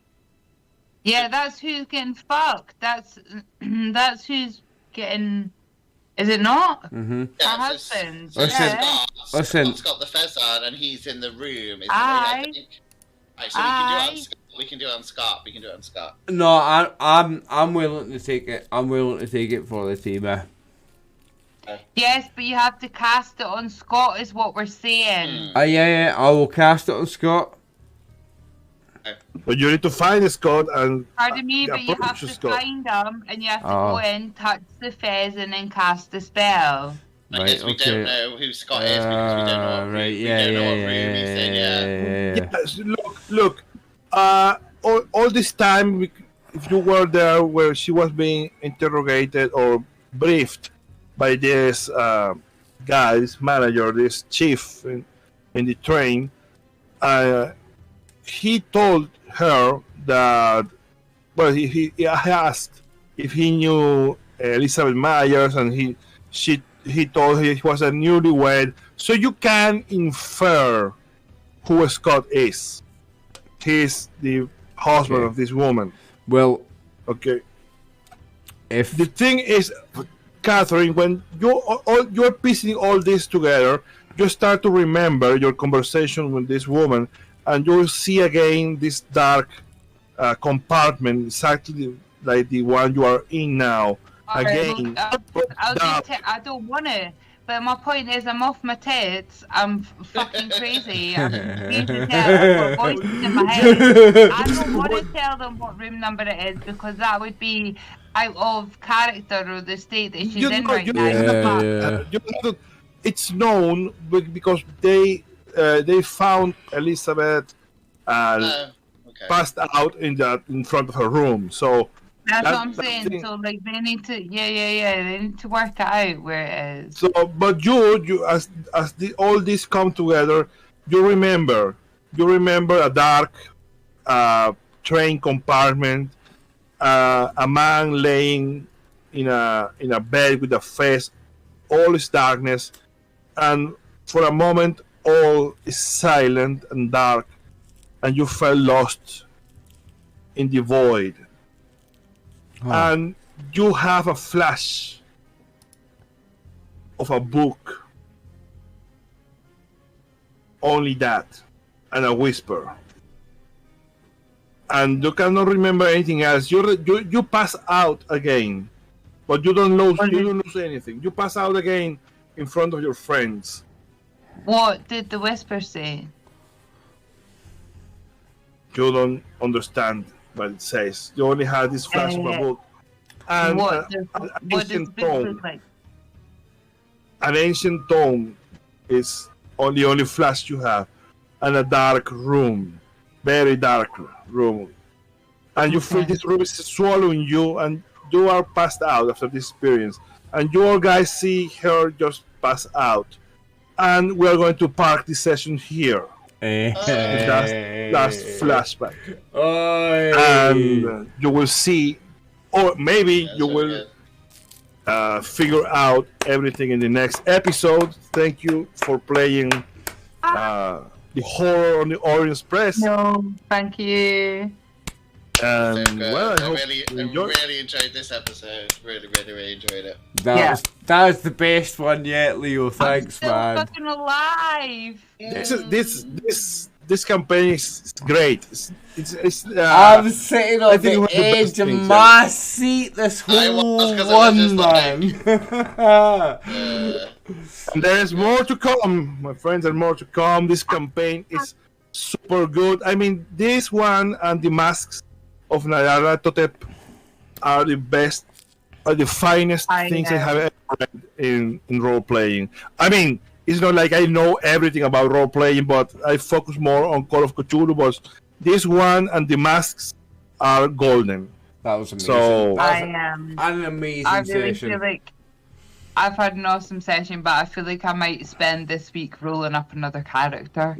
Speaker 6: Yeah, that's who's getting fucked. That's who's getting. Is it not?
Speaker 2: Mhm.
Speaker 6: Her
Speaker 4: Yeah, so
Speaker 6: husband.
Speaker 2: Listen,
Speaker 6: Yeah.
Speaker 2: listen.
Speaker 4: Scott's got the fez on and he's in the room. Isn't
Speaker 6: Aye.
Speaker 4: he? I think. Actually, we can do it on Scott. We can do it on Scott.
Speaker 2: No, I'm willing to take it. I'm willing to take it for the team.
Speaker 6: Yes, but you have to cast it on Scott, is what we're saying.
Speaker 2: Yeah. I will cast it on Scott.
Speaker 3: but you need to find Scott and
Speaker 6: Pardon me, but you have
Speaker 3: approach
Speaker 6: to
Speaker 3: Scott.
Speaker 6: find him, and you have to
Speaker 2: Oh.
Speaker 6: go in, touch the fez, and then cast the spell.
Speaker 4: I
Speaker 2: Right,
Speaker 4: guess we
Speaker 2: okay.
Speaker 4: don't know who Scott is because we don't know what room,
Speaker 2: Right,
Speaker 4: we don't know what room he's in yet.
Speaker 2: yeah.
Speaker 3: Yes, look, all this time, if you were there where she was being interrogated or briefed by this guy, this manager, this chief in the train, he told her that, well, he asked if he knew Elizabeth Myers, and he told her he was a newlywed. So you can infer who Scott is. He's the husband of this woman.
Speaker 2: Well,
Speaker 3: okay.
Speaker 2: If
Speaker 3: the thing is, Catherine, when you're piecing all this together, you start to remember your conversation with this woman, and you'll see again this dark compartment, exactly like the one you are in now. Again,
Speaker 6: I don't want to. But my point is, I'm off my tits. I'm fucking crazy. I'm confused. I've got voices in my head. I don't want to tell them what room number it is, because that would be out of character or the state that she's in right now.
Speaker 3: It's known because they found Elizabeth passed out in front of her room. So.
Speaker 6: That's what I'm saying. So, like, they need to, they need to work it out where it is.
Speaker 3: So, but you as all this come together, you remember a dark train compartment, a man laying in a bed with a face, all is darkness, and for a moment all is silent and dark, and you felt lost in the void. And you have a flash of a book. Only that. And a whisper. And you cannot remember anything else. You pass out again. But you don't lose anything. You pass out again in front of your friends.
Speaker 6: What did the whisper say?
Speaker 3: You don't understand what it says. You only had this flash of a book. And
Speaker 6: what does the book look like?
Speaker 3: An ancient tome is the only flash you have. And a dark room. Very dark room. And you feel this room is swallowing you, and you are passed out after this experience. And you all guys see her just pass out. And we are going to park this session here. Last flashback. And you will see, or maybe you will figure out everything in the next episode. Thank you for playing the horror on the Orient Express.
Speaker 6: No, thank you.
Speaker 3: And well, I
Speaker 4: really enjoyed this episode. Really enjoyed it.
Speaker 2: That was the best one yet, Leo. Thanks, man.
Speaker 6: I'm fucking alive.
Speaker 3: This campaign is great.
Speaker 2: I'm sitting on the edge of my seat this whole one, man.
Speaker 3: And there's more to come, my friends. There's more to come. This campaign is super good. I mean, this one and the Masks of Nyarlathotep are the best, are the finest things I have ever read in role playing. I mean, it's not like I know everything about role playing, but I focus more on Call of Cthulhu. But this one and the Masks are golden.
Speaker 2: That was amazing.
Speaker 3: So
Speaker 2: an amazing
Speaker 6: I really
Speaker 2: session.
Speaker 6: feel like I've had an awesome session, but I feel like I might spend this week rolling up another character.